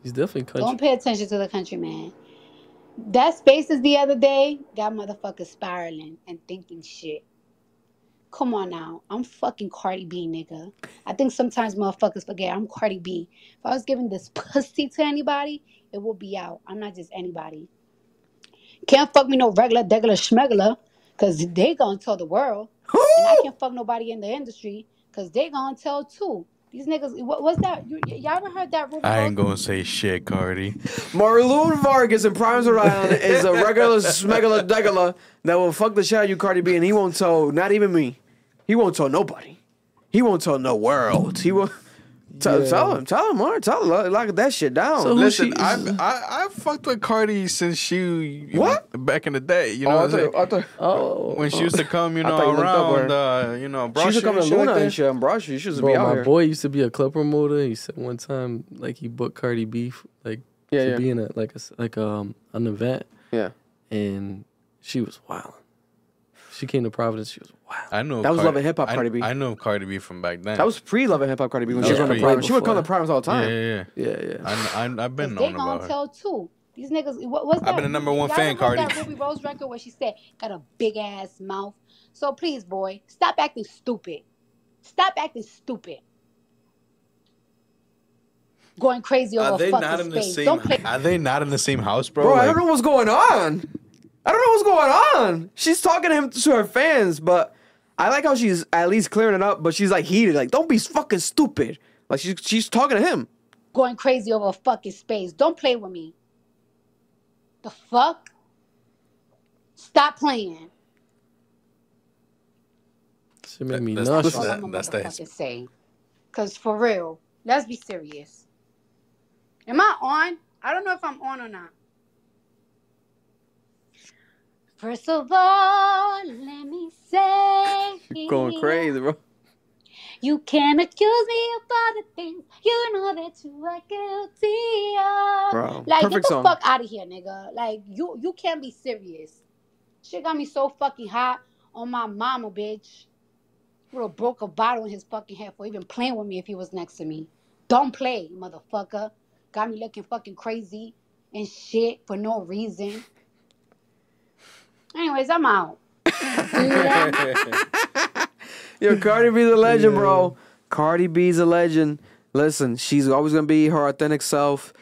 Speaker 4: He's definitely country.
Speaker 5: Don't pay attention to the country man. That Spaces the other day, that motherfucker spiraling and thinking shit. Come on now. I'm fucking Cardi B, nigga. I think sometimes motherfuckers forget I'm Cardi B. If I was giving this pussy to anybody, it would be out. I'm not just anybody. Can't fuck me no regular, degular, schmegular, because they gonna tell the world. And I can't fuck nobody in the industry, because they gonna tell too. These niggas, what's that? Y'all ever heard that?
Speaker 2: I ain't gonna say shit, Cardi.
Speaker 1: Marlon Vargas in Primes, Rhode Island is a regular smegular degular that will fuck the shit out of you, Cardi B, and he won't tell, not even me. He won't tell nobody. He won't tell no world. He will tell him, Mark, tell him, lock that shit down.
Speaker 4: So
Speaker 2: Listen, I fucked with Cardi since she back in the day. You know, when she used to come, you know, around, you know,
Speaker 1: she used to come to
Speaker 2: and shit
Speaker 1: Luna
Speaker 2: like
Speaker 1: and
Speaker 2: that.
Speaker 1: shit and brush. You should
Speaker 4: Bro,
Speaker 1: be out
Speaker 4: my
Speaker 1: here.
Speaker 4: boy used to be a club promoter. He said one time, like, he booked Cardi B, like, to be in an event.
Speaker 1: Yeah.
Speaker 4: And she was wild. She came to Providence. She was wild.
Speaker 2: I know
Speaker 1: That was Love and Hip Hop Cardi B.
Speaker 2: I know Cardi B from back then.
Speaker 1: That was pre-Love and Hip Hop Cardi B when
Speaker 2: That
Speaker 1: she was
Speaker 2: was
Speaker 1: on the
Speaker 2: pre-
Speaker 1: Primes. She would come to
Speaker 2: before.
Speaker 1: Primes all the time.
Speaker 4: Yeah.
Speaker 2: I've been
Speaker 5: They
Speaker 2: knowing
Speaker 5: gonna
Speaker 2: about her.
Speaker 5: tell too. These niggas, what's that?
Speaker 2: I've been the number one
Speaker 5: Y'all
Speaker 2: fan,
Speaker 5: ever heard
Speaker 2: Cardi.
Speaker 5: that Ruby Rose record where she said, got a big ass mouth. So please, boy, stop acting stupid. Stop acting stupid. Going crazy over fucking space. Don't play.
Speaker 2: Are they not in the same house, bro?
Speaker 1: Bro, I
Speaker 2: Like,
Speaker 1: don't know what's going on. I don't know what's going on. She's talking to her fans, but I like how she's at least clearing it up, but she's like heated. Like, don't be fucking stupid. Like, she's talking to him.
Speaker 5: Going crazy over fucking space. Don't play with me. The fuck? Stop playing.
Speaker 4: She made me
Speaker 2: That's-
Speaker 4: nauseous.
Speaker 5: That's all I'm
Speaker 2: That's
Speaker 5: gonna
Speaker 2: the-
Speaker 5: motherfucking say. Cause for real, let's be serious. Am I on? I don't know if I'm on or not. First of all, let me say,
Speaker 1: You're going crazy, bro.
Speaker 5: you can accuse me of all the things you know that you are guilty of.
Speaker 1: Bro,
Speaker 5: Like, get
Speaker 1: perfect
Speaker 5: the
Speaker 1: song.
Speaker 5: fuck out of here, nigga. Like, you can't be serious. Shit got me so fucking hot on my mama, bitch. Would have broke a bottle in his fucking head for even playing with me if he was next to me. Don't play, motherfucker. Got me looking fucking crazy and shit for no reason. Anyways, I'm out.
Speaker 1: Yo, Cardi B's a legend, bro. Cardi B's a legend. Listen, she's always gonna be her authentic self,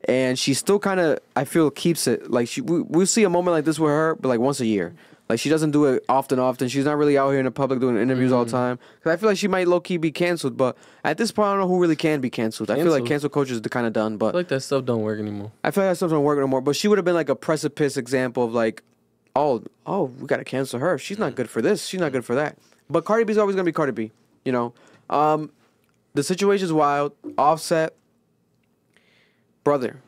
Speaker 1: and she still kind of, I feel, keeps it. Like we'll see a moment like this with her, but like once a year. Like she doesn't do it often. She's not really out here in the public doing interviews all the time. Cause I feel like she might low key be canceled, but at this point, I don't know who really can be canceled. I feel like cancel culture is kind of done,
Speaker 4: I
Speaker 1: but
Speaker 4: feel like that stuff don't work anymore.
Speaker 1: I feel like that stuff don't work no more. But she would have been like a precipice example of like, oh, we gotta cancel her. She's not good for this. She's not good for that. But Cardi B's always gonna be Cardi B. You know, the situation's wild. Offset. brother,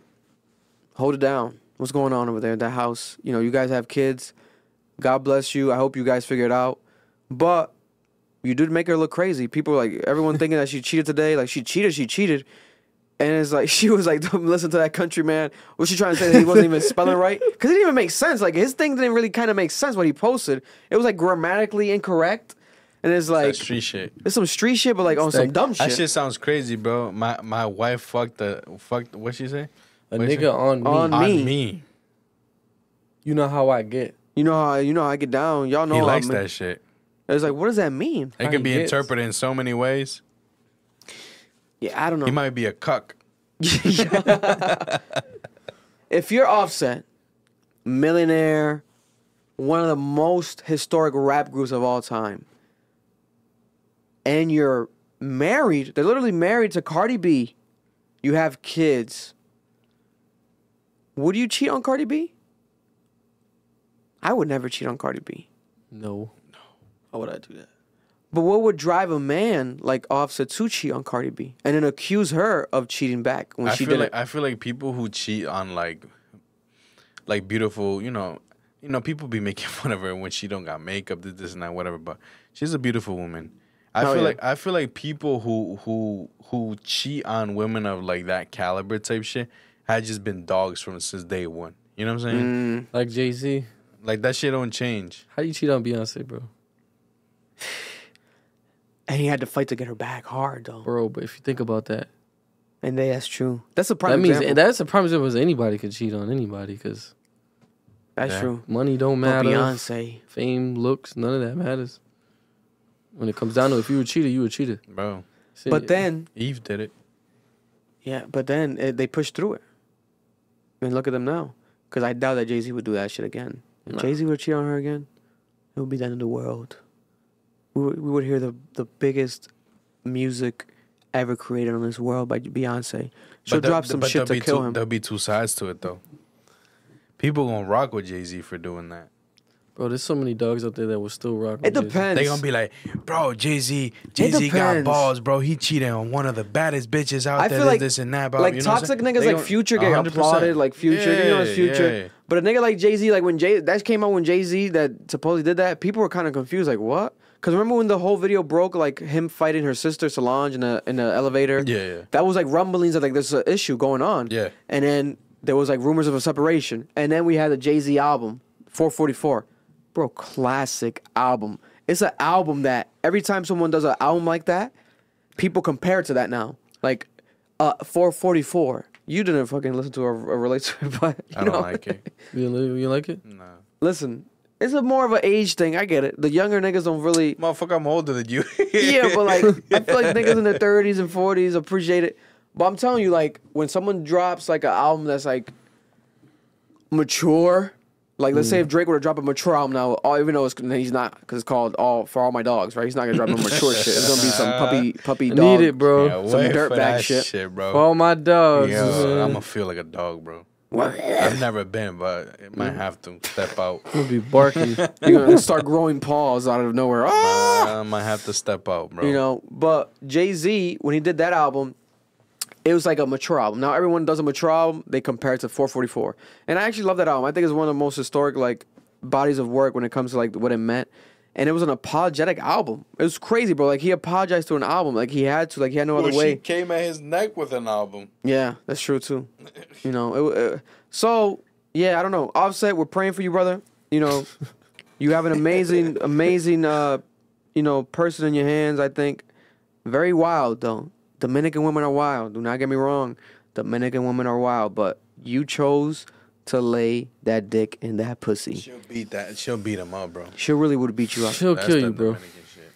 Speaker 1: hold it down. What's going on over there at that house? You know, you guys have kids. God bless you. I hope you guys figure it out. But you did make her look crazy. People like everyone thinking that she cheated today. Like she cheated. And it's like she was like, don't listen to that country man. Was she trying to say that he wasn't even spelling right? Because it didn't even make sense. Like his thing didn't really kind of make sense what he posted. It was like grammatically incorrect. And it's like
Speaker 2: That's street shit.
Speaker 1: It's some street shit, but like on some dumb shit.
Speaker 2: That shit sounds crazy, bro. My wife fucked what she say?
Speaker 4: A nigga on me.
Speaker 1: On
Speaker 2: me.
Speaker 4: You know how I get.
Speaker 1: You know how I get down. Y'all know
Speaker 2: He
Speaker 1: how
Speaker 2: likes that shit.
Speaker 1: It's like, what does that mean?
Speaker 2: It can be interpreted in so many ways.
Speaker 1: Yeah, I don't know.
Speaker 2: He might be a cuck.
Speaker 1: If you're Offset, millionaire, one of the most historic rap groups of all time, and you're married, they're literally married to Cardi B, you have kids, would you cheat on Cardi B? I would never cheat on Cardi B.
Speaker 4: No. How would I do that?
Speaker 1: But what would drive a man like Offset to cheat on Cardi B and then accuse her of cheating back when she did it?
Speaker 2: I feel like people who cheat on like beautiful, you know, people be making fun of her when she don't got makeup, this and that, whatever. But she's a beautiful woman. I feel like people who cheat on women of like that caliber type shit had just been dogs from since day one. You know what I'm saying?
Speaker 4: Like Jay-Z.
Speaker 2: Like that shit don't change.
Speaker 4: How you cheat on Beyonce, bro?
Speaker 1: And he had to fight to get her back hard, though.
Speaker 4: Bro, but if you think about that.
Speaker 1: And that's true. That's a prime example.
Speaker 4: That's a prime example. Anybody could cheat on anybody because
Speaker 1: that's true.
Speaker 4: Money don't matter.
Speaker 1: But Beyonce.
Speaker 4: Fame, looks, none of that matters. When it comes down to if you were cheated, you were cheated.
Speaker 2: Bro.
Speaker 1: But then...
Speaker 2: Eve did it.
Speaker 1: Yeah, but then they pushed through it. And look at them now. Because I doubt that Jay-Z would do that shit again. If Jay-Z would cheat on her again, it would be the end of the world. We would hear the biggest music ever created on this world by Beyonce. She'll drop some shit to kill him.
Speaker 2: There'll be two sides to it, though. People gonna rock with Jay-Z for doing that.
Speaker 4: Bro, there's so many dogs out there that will still rock with
Speaker 1: It depends.
Speaker 2: They gonna be like, bro, Jay-Z got balls, bro. He cheated on one of the baddest bitches out there.
Speaker 1: Feel like,
Speaker 2: this and that. Bro.
Speaker 1: Like
Speaker 2: you know
Speaker 1: toxic niggas like Future get applauded, like Future. Yeah, you know it's Future. Yeah. But a nigga like Jay-Z, like when that came out when Jay-Z that supposedly did that, people were kind of confused, like what? Because remember when the whole video broke, like him fighting her sister Solange in the elevator?
Speaker 2: Yeah.
Speaker 1: That was like rumblings of like there's an issue going on.
Speaker 2: Yeah.
Speaker 1: And then there was like rumors of a separation. And then we had the Jay-Z album, 444. Bro, classic album. It's an album that every time someone does an album like that, people compare it to that now. Like 444. You didn't fucking listen to or relate to it, but
Speaker 2: I don't like it.
Speaker 4: You like it?
Speaker 2: No.
Speaker 1: Listen. It's a more of an age thing. I get it. The younger niggas don't really...
Speaker 2: Motherfucker, I'm older than you.
Speaker 1: Yeah, but like, I feel like niggas in their 30s and 40s appreciate it. But I'm telling you, like, when someone drops like an album that's like mature, like let's say if Drake were to drop a mature album now, even though he's not, because it's called For All My Dogs, right? He's not gonna drop no mature shit. It's gonna be some puppy dog.
Speaker 4: Need it, bro.
Speaker 2: Yeah,
Speaker 1: some dirtbag shit,
Speaker 2: bro.
Speaker 4: For all my dogs.
Speaker 2: Yo, I'm gonna feel like a dog, bro. I've never been, but it might have to step out.
Speaker 4: I'm gonna be barking.
Speaker 1: You're gonna start growing paws out of nowhere.
Speaker 2: I might have to step out, bro.
Speaker 1: You know, but Jay-Z, when he did that album, it was like a mature album. Now everyone does a mature album, they compare it to 444. And I actually love that album. I think it's one of the most historic like bodies of work when it comes to like what it meant. And it was an apologetic album. It was crazy, bro. Like he apologized to an album. Like he had to. Like he had no other way.
Speaker 2: She came at his neck with an album.
Speaker 1: Yeah, that's true too. You know, so yeah, I don't know. Offset, we're praying for you, brother. You know, you have an amazing, you know, person in your hands. I think very wild though. Dominican women are wild. Do not get me wrong. Dominican women are wild, but you chose to lay that dick in that pussy.
Speaker 2: She'll beat him up, bro.
Speaker 1: She really would beat you up.
Speaker 4: She'll kill you, bro.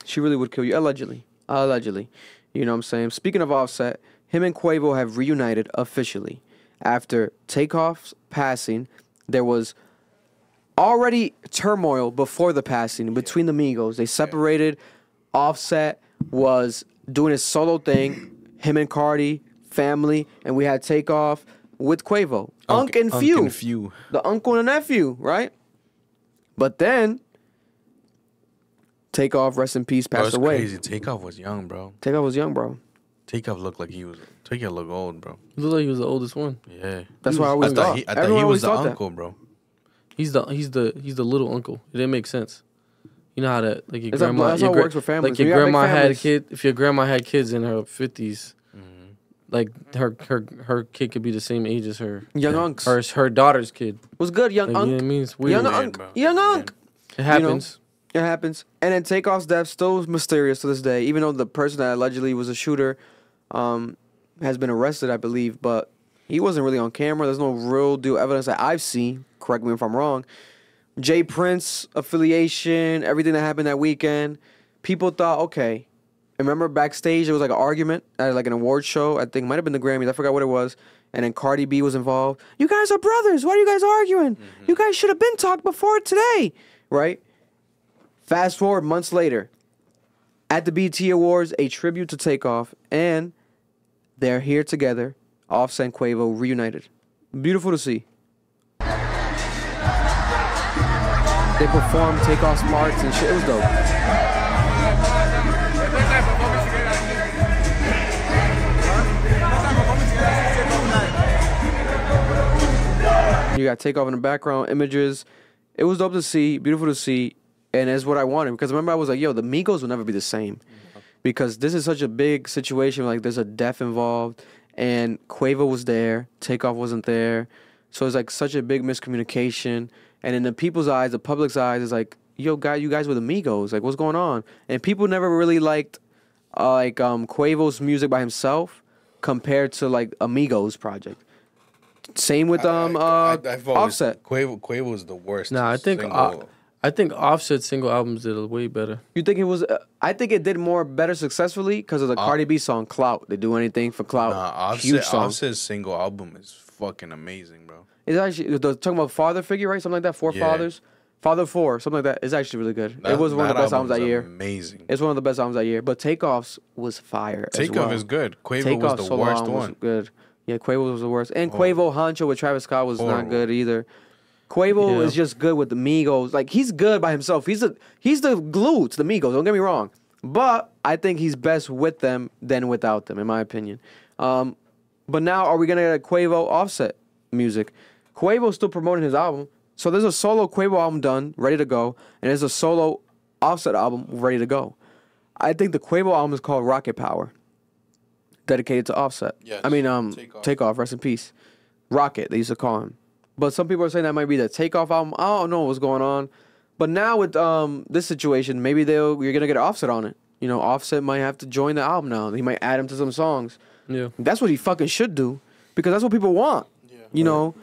Speaker 1: She really would kill you. Allegedly. You know what I'm saying? Speaking of Offset, him and Quavo have reunited officially. After Takeoff's passing, there was already turmoil before the passing between the Migos. They separated. Offset was doing his solo thing. Him and Cardi, family, and we had Takeoff with Quavo. Unc and Few. The uncle and nephew, right? But then, Takeoff, rest in peace, passed away.
Speaker 2: Crazy. Takeoff was young, bro.
Speaker 1: Takeoff was young, bro.
Speaker 2: Takeoff looked like he was. Takeoff looked old, bro.
Speaker 4: He looked like he was the oldest one.
Speaker 2: Yeah,
Speaker 1: That's what I always thought.
Speaker 2: I thought he was the uncle, bro.
Speaker 4: He's the little uncle. It didn't make sense. You know how that like your
Speaker 1: That's
Speaker 4: grandma.
Speaker 1: that's how it works for families.
Speaker 4: Like
Speaker 1: When
Speaker 4: your
Speaker 1: you got big
Speaker 4: grandma had a
Speaker 1: families-
Speaker 4: kid. If your grandma had kids in her 50s, like her kid could be the same age as her
Speaker 1: Young unks.
Speaker 4: her daughter's kid.
Speaker 1: Was good, young
Speaker 4: Like, you know what I
Speaker 1: unk.
Speaker 4: mean? It's weird.
Speaker 1: Young
Speaker 2: Weird,
Speaker 1: unk.
Speaker 2: bro.
Speaker 1: Young
Speaker 2: Weird.
Speaker 1: unk.
Speaker 4: It happens.
Speaker 1: It happens. And then Takeoff's death still mysterious to this day, even though the person that allegedly was a shooter has been arrested, I believe, but he wasn't really on camera. There's no real deal evidence that I've seen. Correct me if I'm wrong. Jay Prince affiliation, everything that happened that weekend. People thought, okay. Remember backstage there was like an argument at like an award show. I think it might have been the Grammys. I forgot what it was. And then Cardi B was involved. You guys are brothers. Why are you guys arguing? You guys should have been talked before today. Right? Fast forward months later. At the BT Awards, a tribute to Takeoff. And they're here together. Offset and Quavo reunited. Beautiful to see. They performed Takeoff's parts and shit. It was dope. You got Takeoff in the background, images. It was dope to see, beautiful to see, and it's what I wanted. Because remember, I was like, yo, the Migos will never be the same. Because this is such a big situation. Like, there's a death involved, and Quavo was there, Takeoff wasn't there. So it's like such a big miscommunication. And in the people's eyes, the public's eyes, it's like, yo, you guys were the Migos. Like, what's going on? And people never really liked, Quavo's music by himself compared to, like, Amigos project. Same with
Speaker 2: I've always-
Speaker 1: Offset.
Speaker 2: Quavo was the worst.
Speaker 4: Nah,
Speaker 2: single.
Speaker 4: I think Offset's single albums did way better.
Speaker 1: You think it was? I think it did better successfully because of the Cardi B song "Clout." They do anything for clout.
Speaker 2: Nah,
Speaker 1: Huge song.
Speaker 2: Offset's single album is fucking amazing, bro.
Speaker 1: It's actually they're talking about father figure, right? Something like that. Four
Speaker 2: Yeah.
Speaker 1: fathers, Father 4, something like that. It's actually really good. It was one of the best albums that year.
Speaker 2: Amazing.
Speaker 1: It's one of the best albums that year. But Takeoff's was fire. as
Speaker 2: Takeoff
Speaker 1: well.
Speaker 2: is good. Quavo
Speaker 1: Takeoff's
Speaker 2: was the
Speaker 1: solo
Speaker 2: worst
Speaker 1: album was
Speaker 2: one.
Speaker 1: good. Yeah, Quavo was the worst. And Quavo Honcho with Travis Scott was not
Speaker 2: Horrible.
Speaker 1: good either. Quavo
Speaker 4: Yeah.
Speaker 1: is just good with the Migos. Like, he's good by himself. He's the glue to the Migos. Don't get me wrong. But I think he's best with them than without them, in my opinion. But now, are we going to get a Quavo Offset music? Quavo's still promoting his album. So there's a solo Quavo album done, ready to go. And there's a solo Offset album ready to go. I think the Quavo album is called Rocket Power. Dedicated to Offset.
Speaker 2: Yes.
Speaker 1: I mean,
Speaker 2: Takeoff.
Speaker 1: Takeoff, rest in peace. Rocket, they used to call him. But some people are saying that might be the Takeoff album. I don't know what's going on. But now with this situation, maybe you're gonna get Offset on it. You know, Offset might have to join the album now. He might add him to some songs.
Speaker 4: Yeah.
Speaker 1: That's what he fucking should do. Because that's what people want. You know?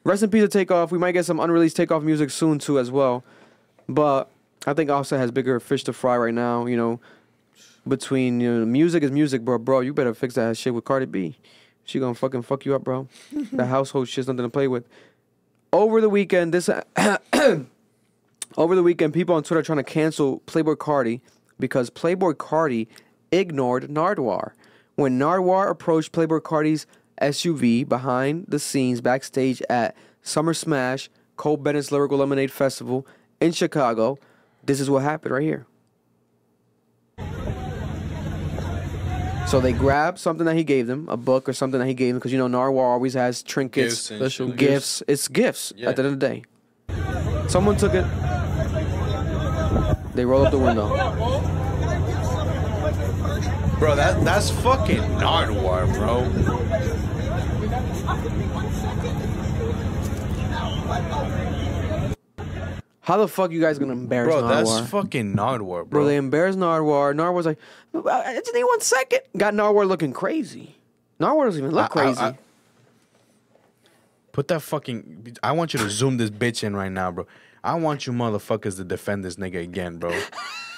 Speaker 1: Rest in peace to Takeoff. We might get some unreleased Takeoff music soon too as well. But I think Offset has bigger fish to fry right now, you know. Between, you know, music is music, bro. Bro, you better fix that shit with Cardi B. She gonna fucking fuck you up, bro. The household shit's nothing to play with. Over the weekend, people on Twitter are trying to cancel Playboi Carti because Playboi Carti ignored Nardwuar. When Nardwuar approached Playboi Carti's SUV behind the scenes backstage at Summer Smash, Cole Bennett's Lyrical Lemonade Festival in Chicago, this is what happened right here. So they grabbed something that he gave them, a book or something that he gave them, because you know Nardwuar always has trinkets,
Speaker 2: Gifts and
Speaker 4: Special
Speaker 2: shit.
Speaker 1: gifts. It's gifts
Speaker 2: Yeah.
Speaker 1: at the end of the day. Someone took it. They roll up the window.
Speaker 2: Bro, that's fucking Nardwuar, bro.
Speaker 1: How the fuck you guys gonna embarrass
Speaker 2: Bro,
Speaker 1: Nardwuar?
Speaker 2: that's fucking Nardwuar, bro.
Speaker 1: Bro, they embarrassed Nardwuar. Nardwuar's like, just need 1 second. Got Nardwuar looking crazy. Nardwuar doesn't even look crazy.
Speaker 2: Put that fucking. I want you to zoom this bitch in right now, bro. I want you motherfuckers to defend this nigga again, bro.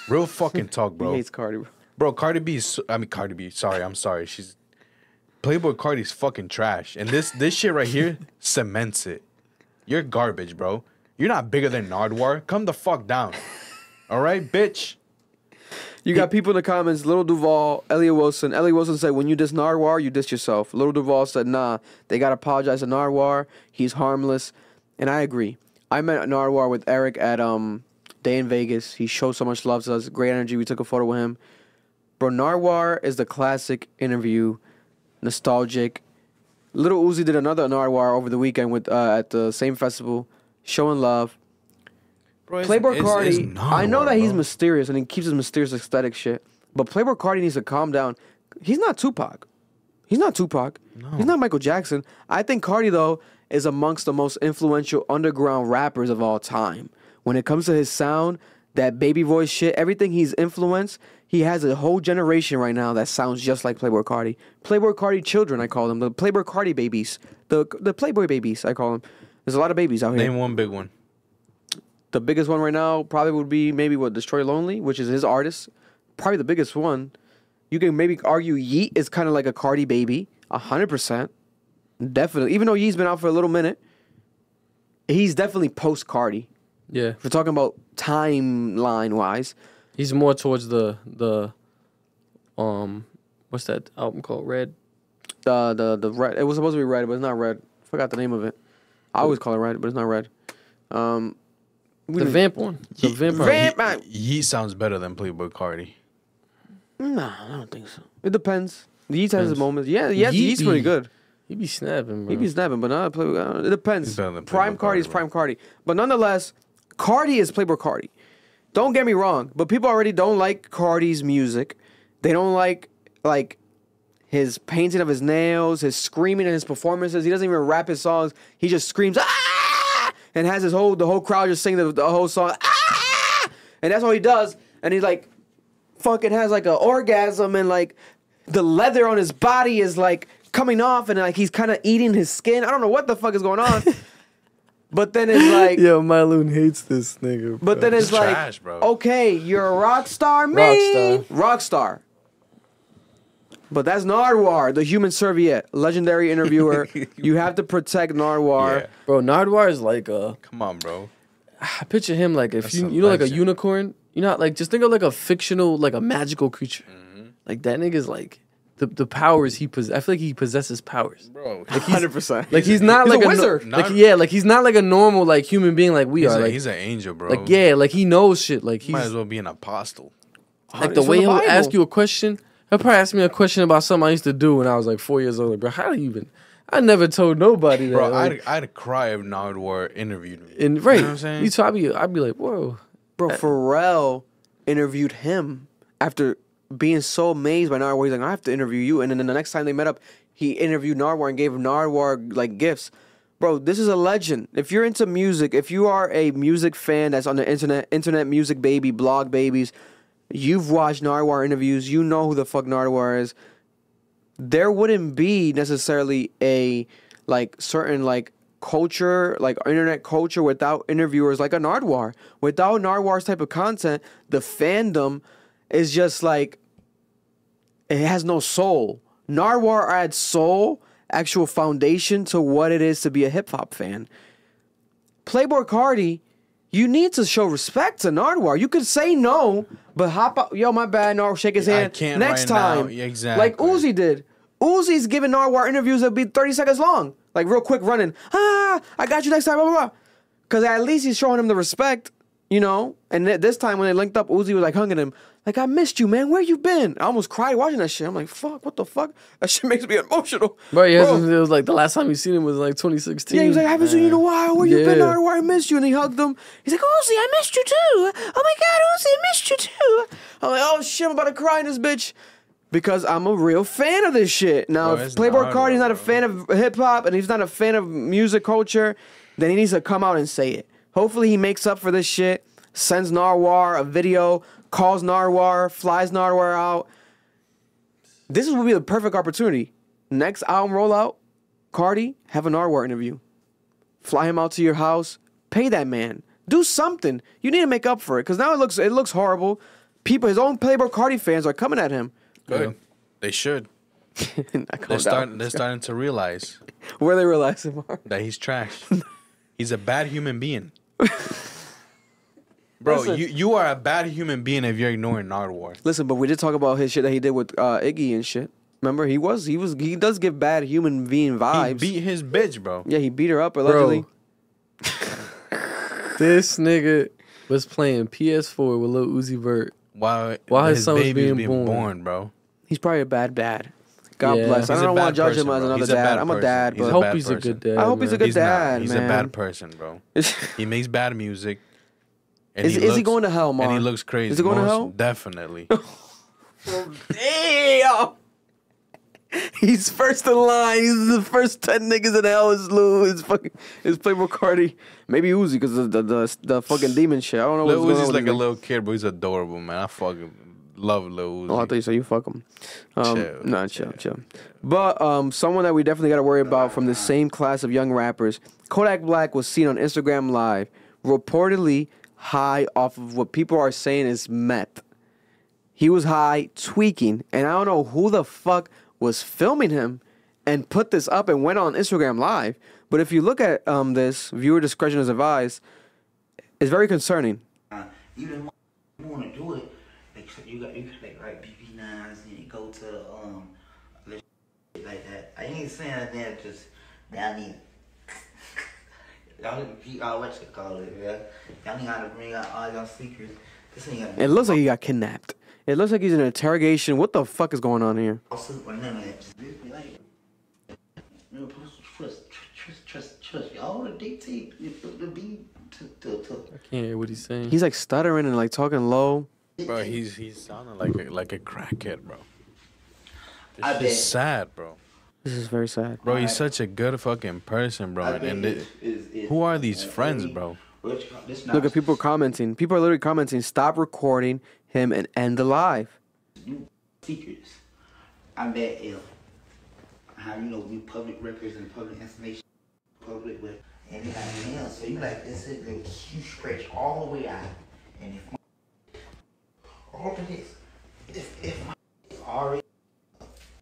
Speaker 2: Real fucking talk,
Speaker 1: He
Speaker 2: bro.
Speaker 1: hates Cardi.
Speaker 2: Bro, Cardi B is. Cardi B. Sorry, I'm sorry. She's. Playboy Cardi's fucking trash, and this shit right here cements it. You're garbage, bro. You're not bigger than Nardwuar. Come the fuck down. All right, bitch.
Speaker 1: You got people in the comments, Little Duval, Elliot Wilson. Elliot Wilson said, when you diss Nardwuar, you diss yourself. Little Duval said, nah, they got to apologize to Nardwuar. He's harmless. And I agree. I met Nardwuar with Eric at Day in Vegas. He showed so much love to us. Great energy. We took a photo with him. Bro, Nardwuar is the classic interview, nostalgic. Lil Uzi did another Nardwuar over the weekend with at the same festival, showing love.
Speaker 2: Bro,
Speaker 1: Playboi Carti,
Speaker 2: Nardwuar,
Speaker 1: I know that he's
Speaker 2: bro.
Speaker 1: mysterious and he keeps his mysterious aesthetic shit, but Playboi Carti needs to calm down. He's not Tupac. He's not Tupac.
Speaker 2: No.
Speaker 1: He's not Michael Jackson. I think Carti, though, is amongst the most influential underground rappers of all time. When it comes to his sound, that baby voice shit, everything he's influenced, he has a whole generation right now that sounds just like Playboi Carti. Playboi Carti children, I call them. The Playboi Carti babies. The Playboy babies, I call them. There's a lot of babies out here.
Speaker 2: Name one big one.
Speaker 1: The biggest one right now probably would be maybe Destroy Lonely, which is his artist. Probably the biggest one. You can maybe argue Yeet is kind of like a Cardi baby. 100%. Definitely. Even though Yeet's been out for a little minute, he's definitely post Cardi.
Speaker 4: Yeah,
Speaker 1: If we're talking about timeline wise.
Speaker 4: he's more towards the what's that album called? Red.
Speaker 1: The red. It was supposed to be red, but it's not red. Forgot the name of it. I always call it red, but it's not red.
Speaker 4: The vamp one. The vamp.
Speaker 1: Vamp.
Speaker 2: He sounds better than Playboi Carti.
Speaker 1: Nah, I don't think so. It depends. Yeet has his
Speaker 4: Depends.
Speaker 1: moments. Yeah, Yeet's
Speaker 4: Yeet
Speaker 1: pretty
Speaker 4: be-
Speaker 1: good.
Speaker 4: He be snapping, bro.
Speaker 1: He be snapping, but not play. It depends.
Speaker 2: He's better than
Speaker 1: Prime
Speaker 2: Playboi
Speaker 1: Cardi is
Speaker 2: Carti,
Speaker 1: Prime Cardi, but nonetheless, Cardi is Playboi Carti. Don't get me wrong, but people already don't like Cardi's music. They don't like his painting of his nails, his screaming in his performances. He doesn't even rap his songs. He just screams ah, and has the whole crowd just sing the whole song ah, and that's all he does. And he's like, fucking has like an orgasm, and like the leather on his body is like coming off, and like he's kind of eating his skin. I don't know what the fuck is going on. But then it's like,
Speaker 4: Yo, Myloon hates this nigga.
Speaker 1: but then it's
Speaker 2: It's
Speaker 1: like,
Speaker 2: trash, bro.
Speaker 1: okay, you're a rock star, me, rock star. But that's Nardwuar, the human serviette, legendary interviewer. You have to protect Nardwuar.
Speaker 2: Yeah.
Speaker 4: Bro, Nardwuar is like
Speaker 2: Come on, bro.
Speaker 4: I picture him like if
Speaker 2: That's
Speaker 4: you
Speaker 2: a
Speaker 4: know like a
Speaker 2: legend.
Speaker 4: unicorn. You know, like just think of like a fictional, like a magical creature.
Speaker 2: Mm-hmm.
Speaker 4: Like that nigga's like the powers he possesses. I feel like he possesses powers.
Speaker 2: Bro,
Speaker 1: 100%.
Speaker 4: Like he's not
Speaker 1: He's
Speaker 4: like
Speaker 1: a
Speaker 4: no-
Speaker 1: wizard.
Speaker 4: like
Speaker 2: Not-
Speaker 4: yeah, like he's not like a normal like human being like we
Speaker 2: he's,
Speaker 4: are. Like
Speaker 2: he's an angel, bro.
Speaker 4: like yeah, like he knows shit. Like
Speaker 2: Might
Speaker 4: he's
Speaker 2: as well be an apostle.
Speaker 4: like the
Speaker 1: It's
Speaker 4: way
Speaker 1: from
Speaker 4: he'll
Speaker 1: the
Speaker 4: ask
Speaker 1: Bible.
Speaker 4: you a question. He'll probably ask me a question about something I used to do when I was like 4 years old. Like, bro, how do you even? I never told nobody that.
Speaker 2: Bro,
Speaker 4: like,
Speaker 2: I'd cry if Nardwuar interviewed me.
Speaker 4: and right,
Speaker 2: You know what I'm saying?
Speaker 4: you so I'd be like, whoa.
Speaker 1: Bro, Pharrell interviewed him after being so amazed by Nardwuar. He's like, I have to interview you. And then the next time they met up, he interviewed Nardwuar and gave Nardwuar like gifts. Bro, this is a legend. If you're into music, if you are a music fan that's on the internet music baby, blog babies, you've watched Nardwuar interviews, you know who the fuck Nardwuar is. There wouldn't be necessarily a like certain like culture, like internet culture without interviewers like a Nardwuar. Without Nardwuar's type of content, the fandom is just like it has no soul. Nardwuar adds soul, actual foundation to what it is to be a hip hop fan. Playboi Carti, you need to show respect to Nardwuar. You could say no, but hop out. Yo, my bad, Nardwuar, shake his
Speaker 2: I
Speaker 1: hand.
Speaker 2: can't
Speaker 1: Next
Speaker 2: right now.
Speaker 1: time.
Speaker 2: Yeah, exactly.
Speaker 1: Like Uzi did. Uzi's giving Nardwuar interviews that'll be 30 seconds long. Like real quick running. I got you next time, blah, blah, blah. Because at least he's showing him the respect, you know? And this time when they linked up, Uzi was like hugging him. Like, I missed you, man. Where you been? I almost cried watching that shit. I'm like, fuck, what the fuck? That shit makes me emotional.
Speaker 4: Bro, yeah,
Speaker 1: Bro.
Speaker 4: it was like the last time you seen him was like 2016.
Speaker 1: Yeah, he was like, I haven't seen you in a while. Where you been?
Speaker 4: Yeah.
Speaker 1: Where I missed you. And he hugged him. He's like, Uzi, I missed you too. Oh my God, Uzi, I missed you too. I'm like, oh shit, I'm about to cry in this bitch. Because I'm a real fan of this shit. Now,
Speaker 2: Bro,
Speaker 1: if
Speaker 2: it's
Speaker 1: Playboi
Speaker 2: Nardwuar,
Speaker 1: Carti's not a
Speaker 2: bro.
Speaker 1: fan of hip hop and he's not a fan of music culture, then he needs to come out and say it. Hopefully he makes up for this shit, sends Nardwuar a video, calls Nardwuar, flies Nardwuar out. This would be the perfect opportunity. Next album rollout, Carti, have a Nardwuar interview. Fly him out to your house, pay that man. Do something. You need to make up for it because now it looks horrible. People, his own Playboi Carti fans are coming at him.
Speaker 2: Good. They should. They're starting to realize
Speaker 1: Where they realize him are.
Speaker 2: that he's trash. He's a bad human being. Bro,
Speaker 1: Listen.
Speaker 2: you are a bad human being if you're ignoring Nardwuar.
Speaker 1: Listen, but we did talk about his shit that he did with Iggy and shit. Remember, he does give bad human being
Speaker 2: He
Speaker 1: vibes.
Speaker 2: beat his bitch, bro.
Speaker 1: Yeah, he beat her up allegedly.
Speaker 4: This nigga was playing PS4 with Lil Uzi Vert
Speaker 2: while
Speaker 4: his son was
Speaker 2: baby was
Speaker 4: being
Speaker 2: being
Speaker 4: born.
Speaker 2: born, bro.
Speaker 1: He's probably a bad dad. God
Speaker 4: Yeah.
Speaker 1: bless. I
Speaker 2: He's a
Speaker 1: don't want
Speaker 2: bad
Speaker 1: to judge him
Speaker 2: person,
Speaker 1: as
Speaker 2: bro.
Speaker 1: another
Speaker 2: He's a
Speaker 1: dad.
Speaker 2: bad
Speaker 1: I'm a
Speaker 2: person.
Speaker 1: dad,
Speaker 2: He's
Speaker 4: I
Speaker 2: a
Speaker 1: but
Speaker 4: hope
Speaker 2: bad
Speaker 4: he's a
Speaker 2: person.
Speaker 4: good dad.
Speaker 1: I hope he's a
Speaker 4: man.
Speaker 1: good
Speaker 2: He's
Speaker 1: dad,
Speaker 2: not. He's
Speaker 1: man.
Speaker 2: a bad person, bro. He makes bad music. And
Speaker 1: Is he going to hell, Mar?
Speaker 2: And he looks crazy.
Speaker 1: Is he going to
Speaker 2: Most
Speaker 1: hell?
Speaker 2: Definitely.
Speaker 1: Damn! He's first in line. He's the first 10 niggas in hell. Is Lou? Is Playboy Cardi? Maybe Uzi because of the fucking demon shit. I don't know what's
Speaker 2: Lil
Speaker 1: going on.
Speaker 2: Uzi's
Speaker 1: with
Speaker 2: like
Speaker 1: his
Speaker 2: a
Speaker 1: nigga.
Speaker 2: little kid, but he's adorable, man. I fucking love Lil Uzi.
Speaker 1: Oh, I thought you said you fuck him.
Speaker 2: Chill,
Speaker 1: Nah, chill. But someone that we definitely got to worry about from the same class of young rappers, Kodak Black was seen on Instagram Live, reportedly high off of what people are saying is meth. He was high, tweaking, and I don't know who the fuck was filming him and put this up and went on Instagram Live. But if you look at this, viewer discretion is advised, it's very concerning.
Speaker 6: Even if you want to do it, like you got like write BB9s and you go to like that. I ain't saying that just I mean y'all what you call it, yeah. Y'all ain't gotta bring out all y'all secrets. This ain't gotta
Speaker 1: It looks like he got kidnapped. It looks like he's in an interrogation. What the fuck is going on here?
Speaker 6: also or none of that. Just be like trust. Y'all to dictate the beat to
Speaker 4: I can't hear what he's saying.
Speaker 1: He's like stuttering and like talking low.
Speaker 2: Bro, he's sounding like a crackhead, bro.
Speaker 6: I
Speaker 2: It's
Speaker 6: bet.
Speaker 2: just sad, bro.
Speaker 1: This is very sad.
Speaker 2: Bro, he's such a good fucking person, bro. And who are these friends, bro?
Speaker 1: Look at people commenting. People are literally commenting, stop recording him and end the live.
Speaker 6: Secrets. I bet if how we public records and public information, public with anything else. So you like this is you stretch all the way out, and if all of this, if my already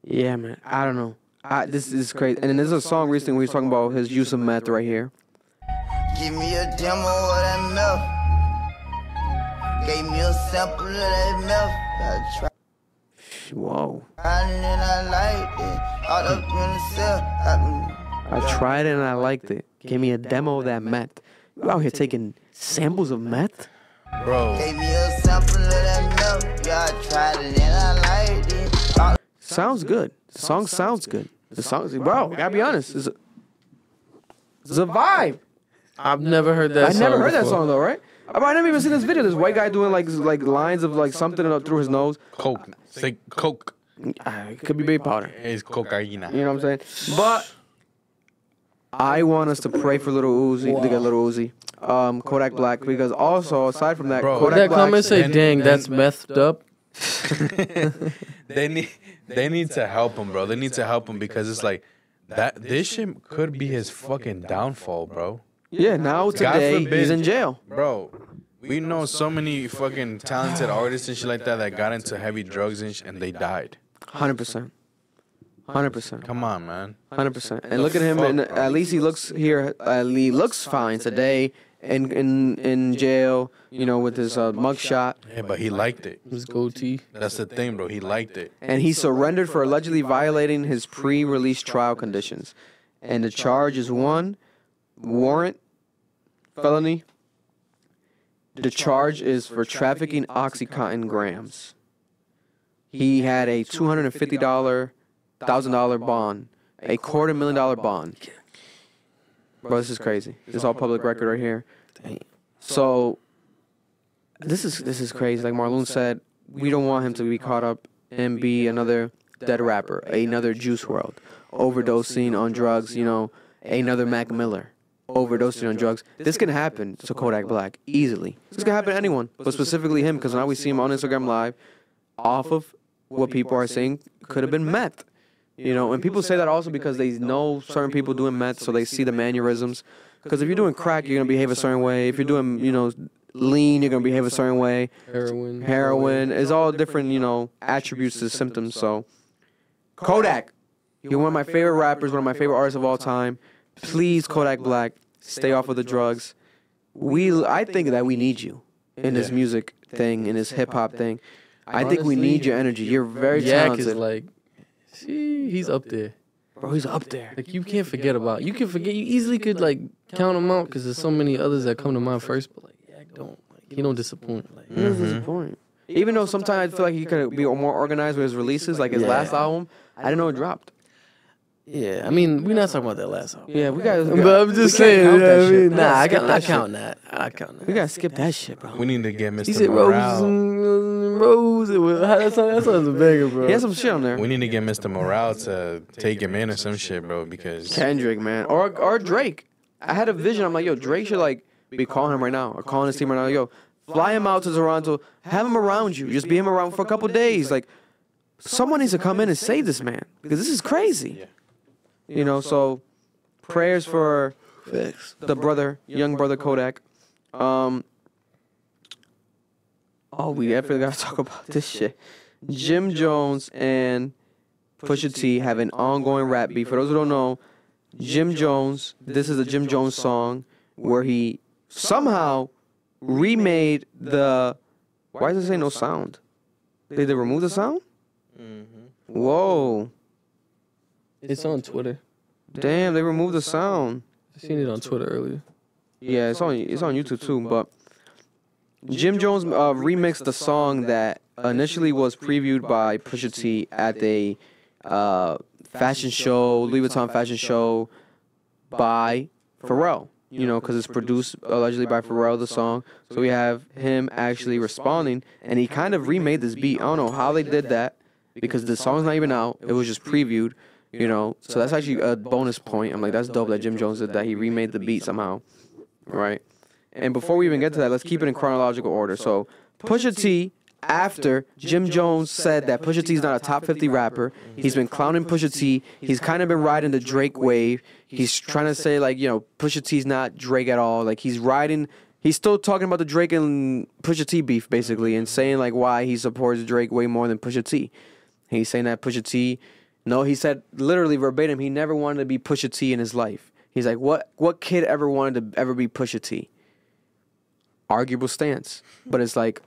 Speaker 1: Yeah, man. I don't know. This is crazy. And then there's a song recently where he's talking about his use of meth right here.
Speaker 3: Give me a demo of that meth. Gave me a sample of that meth. I tried
Speaker 1: Whoa.
Speaker 3: it and I liked it. All up in the cell.
Speaker 1: I tried it and I liked it. Gave me a demo of that meth. You out here taking samples of meth?
Speaker 2: Bro,
Speaker 3: Gave me a sample of that meth. Yeah, I tried it and I liked it. All
Speaker 1: Sounds good. The song sounds good. The song, bro, I gotta be honest. It's a vibe.
Speaker 4: I've never heard that
Speaker 1: I
Speaker 4: song
Speaker 1: never heard that
Speaker 4: before.
Speaker 1: song though, right? I never even seen this video. This white guy doing like lines of like something up through his nose.
Speaker 2: coke. Say coke.
Speaker 1: It could be baby powder.
Speaker 2: It's cocaine.
Speaker 1: You know what I'm saying? But I want us to pray for Little Uzi, to get Little Uzi, Kodak Black, because also aside from that,
Speaker 2: Bro.
Speaker 4: Would
Speaker 1: Kodak
Speaker 4: that
Speaker 1: Black.
Speaker 4: comment say,
Speaker 2: then-
Speaker 4: dang,
Speaker 2: then-
Speaker 4: that's methed up?
Speaker 2: They need to help him, bro. They need to help him because it's like that. This shit could be his fucking downfall, bro.
Speaker 1: Yeah, now today
Speaker 2: forbid.
Speaker 1: he's in jail.
Speaker 2: Bro, we know so many fucking talented artists and shit like that got into heavy drugs and they died.
Speaker 1: 100%. 100%.
Speaker 2: Come on, man.
Speaker 1: 100%. And look at him, and at least he looks here. He looks fine today in jail. You know, with his mugshot.
Speaker 2: Yeah, but he liked it.
Speaker 4: His goatee.
Speaker 2: That's the thing, bro. He liked it.
Speaker 1: And he surrendered for allegedly violating his pre-release trial conditions. And the charge is one warrant felony. The charge is for trafficking OxyContin grams. He had a $250,000 bond, a $250,000 bond. Bro, this is crazy. This is all public record right here. So this is crazy. Like Marlon said, we don't want him to be caught up and be another dead rapper, another Juice WRLD, overdosing on drugs. You know, another Mac Miller, overdosing on drugs. This can happen to Kodak Black easily. This can happen to anyone, but specifically him, because now we see him on Instagram Live off of what people are saying could have been meth. You know, and people say that also because they know certain people doing meth, so they see the mannerisms. Because if you're doing crack, you're going to behave a certain way. If you're doing, you know, lean, you're going to behave a certain way. Heroin is all different, you know, attributes to the symptoms. So, Kodak, you're one of my favorite rappers, one of my favorite artists of all time. Please, Kodak Black, stay off of the drugs. I think that we need you in this music thing, in this hip hop thing. I think we need your energy. You're very
Speaker 4: Yak is
Speaker 1: talented.
Speaker 4: like, he's up there.
Speaker 1: Bro, he's up there.
Speaker 4: Like, you can't forget about. You easily could, like, count him out because there's so many others that come to mind first. But, like, Yak don't. Like, he don't disappoint. Like,
Speaker 1: He doesn't disappoint. Even though sometimes I feel like he could be more organized with his releases, like his last album, I didn't know it dropped.
Speaker 4: Yeah, I mean, we're not talking about that last album.
Speaker 1: Yeah, we got.
Speaker 4: But I'm just saying,
Speaker 1: count that
Speaker 4: I
Speaker 1: shit.
Speaker 4: mean,
Speaker 1: We
Speaker 4: nah,
Speaker 1: gotta
Speaker 4: I
Speaker 1: skip
Speaker 4: got
Speaker 1: that
Speaker 4: I
Speaker 1: shit.
Speaker 4: count that. I count that.
Speaker 1: We gotta skip that shit, bro.
Speaker 2: We need to get Mr.
Speaker 4: He said
Speaker 2: Morale.
Speaker 4: Rose. That song's a banger, bro.
Speaker 1: He has some shit on there.
Speaker 2: We need to get Mr. Morale to take him in or some shit, bro, because
Speaker 1: Kendrick, man, or Drake. I had a vision. I'm like, yo, Drake should like be calling him right now, or calling his team right now. Yo, fly him out to Toronto, have him around you, just be him around for a couple days. Like, someone needs to come in and save this man because this is crazy.
Speaker 2: Yeah.
Speaker 1: You know, so prayers for the brother, young brother Kodak. Oh, we definitely gotta talk about this shit. Jim Jones and Pusha T have an ongoing rap beef. For those who don't know, Jim Jones, this is a Jim Jones song where he somehow remade the. Why does it say no sound? Did they remove the sound? Whoa.
Speaker 4: It's on Twitter.
Speaker 1: Damn, they removed the sound.
Speaker 4: I seen it on Twitter earlier.
Speaker 1: Yeah, it's on YouTube too. But Jim Jones remixed the song that initially was previewed by Pusha T at a fashion show, Louis Vuitton fashion show by Pharrell. You know, because it's produced allegedly by Pharrell, the song. So we have him actually responding, and he kind of remade this beat. I don't know how they did that because the song's not even out. It was just previewed. You know, so that's actually a bonus point. I'm like, that's dope that Jim Jones did that. He remade the beat somehow, right? And before we even get to that, let's keep it in chronological order. So Pusha T, after Jim Jones said that Pusha T is not a top 50 rapper, he's been clowning Pusha T. He's kind of been riding the Drake wave. He's trying to say, like, you know, Pusha T's not Drake at all. Like, he's still talking about the Drake and Pusha T beef, basically, and saying, like, why he supports Drake way more than Pusha T. He's saying that Pusha T... No, he said literally verbatim, he never wanted to be Pusha T in his life. He's like, what kid ever wanted to ever be Pusha T? Arguable stance. But it's like,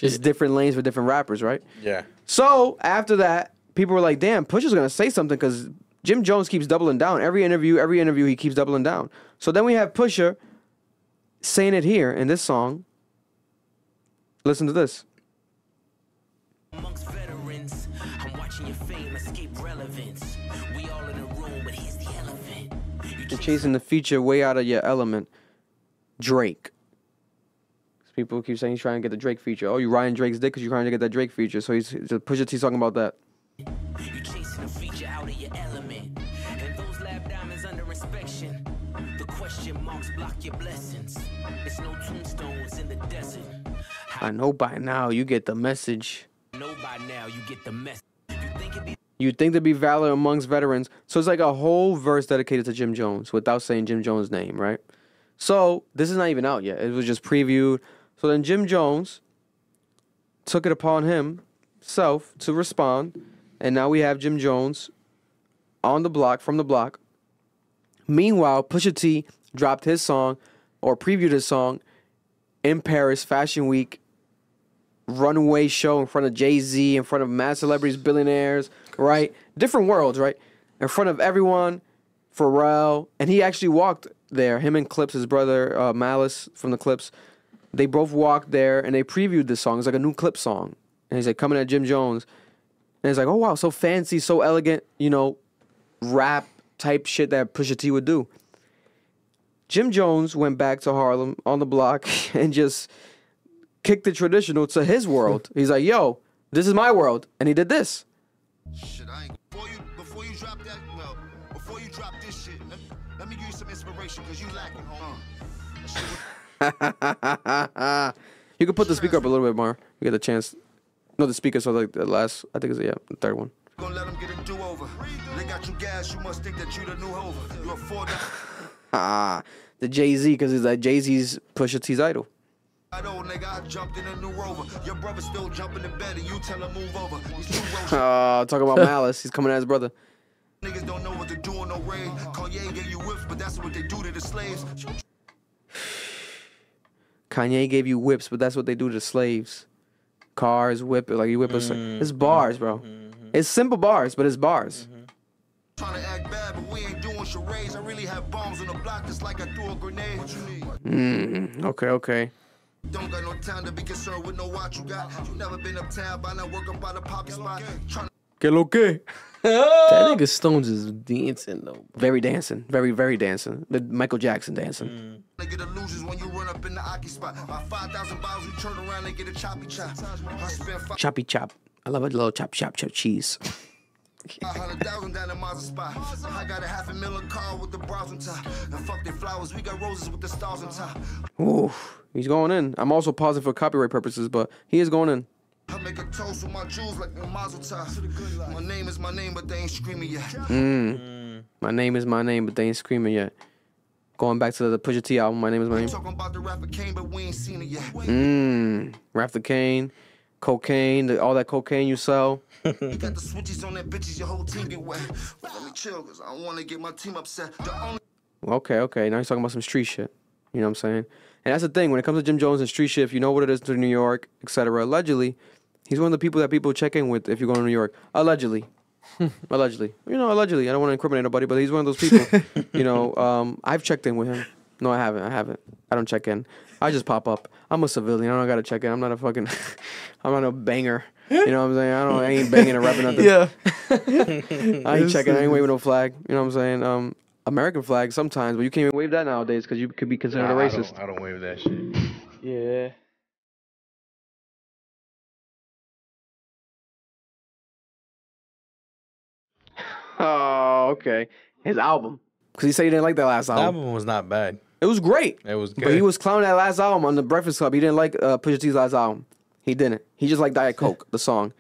Speaker 1: it's different lanes for different rappers, right?
Speaker 2: yeah.
Speaker 1: So, after that, people were like, damn, Pusha's going to say something because Jim Jones keeps doubling down. Every interview, he keeps doubling down. So then we have Pusha saying it here in this song. Listen to this.
Speaker 7: Amongst veterans, I'm watching your fame escape relevance. We all in a room, but he's the elephant.
Speaker 1: You're chasing the feature way out of your element. Drake. People keep saying he's trying to get the Drake feature. Oh, you riding Drake's dick because you're trying to get that Drake feature. So he's Pusha T's talking about that.
Speaker 7: You're chasing a feature out of your element. And those lab diamonds under inspection. The question marks block your blessings. It's no tombstones in the desert.
Speaker 1: I know by now you get the message.
Speaker 7: Know by now you get the message.
Speaker 1: You think to be valor amongst veterans. So it's like a whole verse dedicated to Jim Jones without saying Jim Jones' name, right? So this is not even out yet. It was just previewed. So then Jim Jones took it upon himself to respond. And now we have Jim Jones on the block, from the block. Meanwhile, Pusha T dropped his song or previewed his song in Paris Fashion Week runway show in front of Jay-Z, in front of mad celebrities, billionaires, right? Different worlds, right? In front of everyone, Pharrell. And he actually walked there. Him and Clips, his brother, Malice from the Clips. They both walked there and they previewed this song. It's like a new Clip song. And he's like coming at Jim Jones. And it's like, oh, wow, so fancy, so elegant, you know, rap type shit that Pusha T would do. Jim Jones went back to Harlem on the block and just kicked the traditional to his world. He's like, yo, this is my world. And he did this.
Speaker 8: Shit, I ain't. Before you drop that, well, before you drop this shit, let me give you some inspiration, because you lacking,
Speaker 1: You can put the speaker up a little bit more. You get a chance. No, the speaker, so like the last, I think it's, yeah, the third one.
Speaker 8: Gonna let them get a do-over. They got you gas, you must think that you the new Hova. You afford that.
Speaker 1: The Jay-Z, because he's like Jay-Z's Pusha T's idol.
Speaker 8: I know, nigga, I jumped in a new Rover. Your brother still jumping in bed and you tell him move over. These new roads.
Speaker 1: Talking about Malice. He's coming at his brother.
Speaker 8: Niggas don't know what to do on no raid. Kanye gave you whips, but that's what they do to the slaves.
Speaker 1: Kanye gave you whips, but that's what they do to slaves. Cars, whip, like you whip us. It's bars, bro. It's simple bars, but it's bars.
Speaker 8: Trying to act bad, but we ain't doing charades. I really have bombs on the block just like I threw a grenade. What you need?
Speaker 1: Okay.
Speaker 8: Don't got no time to be concerned with no watch you got. You never been uptown by now, work up by the poppy spot.
Speaker 1: Que lo que?
Speaker 4: That nigga Stones is dancing though.
Speaker 1: Very dancing. Very, very dancing. The Michael Jackson dancing.
Speaker 8: Get illusions when you run up in the Aki spot. By 5,000 bottles, you turn around and get a choppy chop. I spent
Speaker 1: Choppy chop. I love a little chop cheese.
Speaker 8: 500,000 down in Mazda spot. I got a $500,000 car with the bras on top. And fuck their flowers, we got roses with the stars on top.
Speaker 1: Ooh, he's going in. I'm also pausing for copyright purposes, but he is going in.
Speaker 8: I make a toast with my jewels like a mazel tov. My name is my name, but they ain't screaming yet.
Speaker 1: My name is my name, but they ain't screaming yet. Going back to the Pusha T album, My Name Is My Name.
Speaker 8: Talking about the rapper Kane, but we ain't seen it yet.
Speaker 1: Rap the cane, cocaine, all that cocaine you sell.
Speaker 8: You got the switches on that bitches, your whole team get wet. But let me chill, cause I don't wanna get my team upset. The only
Speaker 1: Okay. Now he's talking about some street shit. You know what I'm saying? And that's the thing. When it comes to Jim Jones and street shit, if you know what it is to New York, etc., allegedly, he's one of the people that people check in with if you go to New York. Allegedly. Allegedly. Allegedly. I don't want to incriminate nobody, but he's one of those people. I've checked in with him. No, I haven't. I don't check in. I just pop up. I'm a civilian. I don't got to check in. I'm not a fucking... I'm not a banger. You know what I'm saying? I ain't banging or rapping nothing.
Speaker 4: Yeah.
Speaker 1: I ain't checking. I ain't waving no flag. You know what I'm saying? American flag sometimes, but you can't even wave that nowadays because you could be considered a racist.
Speaker 2: I don't wave that shit.
Speaker 4: Yeah.
Speaker 1: Oh, okay. His album. Because he said he didn't like that last
Speaker 2: The
Speaker 1: album.
Speaker 2: album was not bad.
Speaker 1: It was great.
Speaker 2: It was good.
Speaker 1: But he was clowning that last album on the Breakfast Club. He didn't like Pusha T's last album. He didn't. He just liked Diet Coke, the song.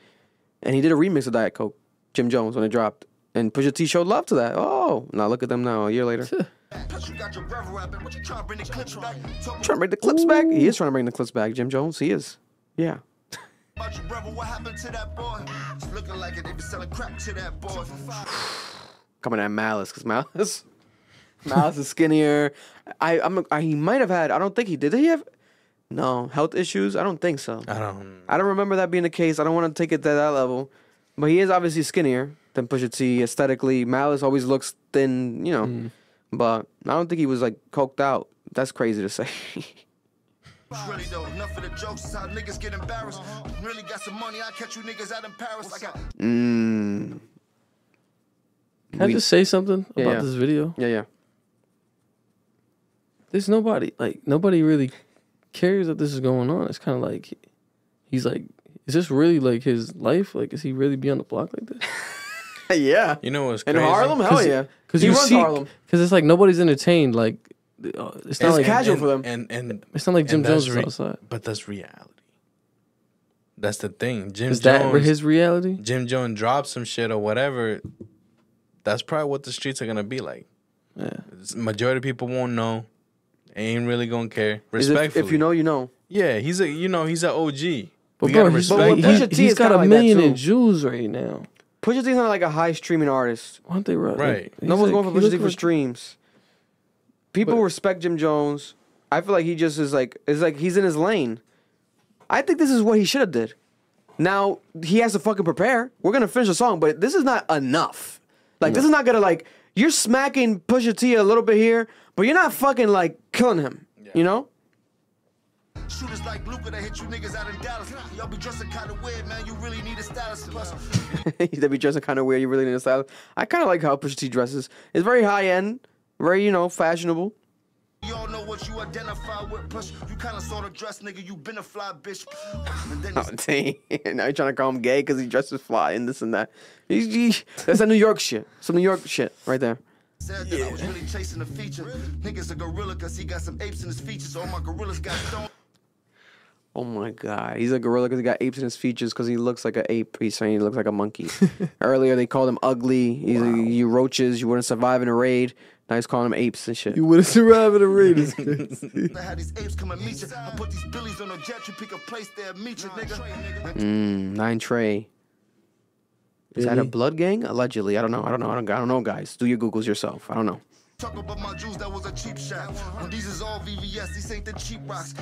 Speaker 1: And he did a remix of Diet Coke, Jim Jones, when it dropped. And Pusha T showed love to that. Oh, now look at them now, a year later.
Speaker 8: plus you got your brother rapping. What you trying to bring the clips back?
Speaker 1: Trying to bring the clips back? He is trying to bring the clips back, Jim Jones. He is. Yeah.
Speaker 8: About your brother, what happened to that boy? It's looking like it, they be selling crack to that boy.
Speaker 1: Coming at Malice, because Malice is skinnier. He might have had, I don't think he did. Did he have health issues? I don't think so. I don't remember that being the case. I don't want to take it to that level. But he is obviously skinnier than Pusha T aesthetically. Malice always looks thin, But I don't think he was like coked out. That's crazy to say.
Speaker 8: Really though, enough of the jokes is how niggas get embarrassed. Really got some money, I catch you niggas out in Paris. I got
Speaker 4: Can I just say something about this video?
Speaker 1: Yeah.
Speaker 4: There's nobody really cares that this is going on. It's kind of like, he's like, is this really like his life? Like, is he really be on the block like this?
Speaker 1: Yeah.
Speaker 2: You know what's
Speaker 1: in
Speaker 2: crazy?
Speaker 1: Harlem? Hell yeah.
Speaker 4: Because
Speaker 1: he runs Harlem.
Speaker 4: Because it's like nobody's entertained. Like, it's not like
Speaker 1: casual for them.
Speaker 2: And
Speaker 4: it's not like Jim Jones is outside.
Speaker 2: But that's reality. That's the thing.
Speaker 4: Is that his reality?
Speaker 2: Jim Jones drops some shit or whatever. That's probably what the streets are gonna be like.
Speaker 4: Yeah.
Speaker 2: Majority of people won't know. Ain't really gonna care. Respectfully.
Speaker 1: If you know, you know.
Speaker 2: Yeah, he's an OG.
Speaker 4: But bro, he's got a million in Jews right now.
Speaker 1: Pusha T's not like a high streaming artist.
Speaker 4: Why aren't they
Speaker 2: right?
Speaker 1: No one's going for Pusha T for streams. People respect Jim Jones. I feel like he just is like, it's like he's in his lane. I think this is what he should have did. Now, he has to fucking prepare. We're going to finish the song, but this is not enough. Like, this is not going to, like, you're smacking Pusha T a little bit here, but you're not fucking, like, killing him. Yeah. You know?
Speaker 8: Shooters like Luka that hit you niggas out in Dallas. Y'all be dressing kind of weird, man. You really need a stylist. Plus,
Speaker 1: they be dressing kind of weird. You really need a stylist. I kind of like how Pusha T dresses. It's very high-end, very, fashionable.
Speaker 8: You all know what you identify with. Plus, you kind of sort of dress, nigga. You been a fly bitch.
Speaker 1: Dang. Now you're trying to call him gay because he dresses fly and this and that. That's that New York shit. Some New York shit right there.
Speaker 8: Said that I was really chasing a feature. Nigga's a gorilla because he got some apes in his features. All my gorillas got stone.
Speaker 1: Oh my God. He's a gorilla because he got apes in his features because he looks like an ape. He's saying he looks like a monkey. Earlier they called him ugly. He's you roaches. You wouldn't survive in a raid. Now he's calling them apes and shit.
Speaker 4: You wouldn't survive in a raid.
Speaker 8: I had these apes come and meet you. I put these billies on a jet. You pick a place there, meet you, nigga.
Speaker 1: 9 Trey. Is that a blood gang? Allegedly. I don't know. I don't know, guys. Do your Googles yourself. I don't know.
Speaker 8: Talk about my Jews, that was a cheap shot. And these is all VVS. These ain't the cheap rocks.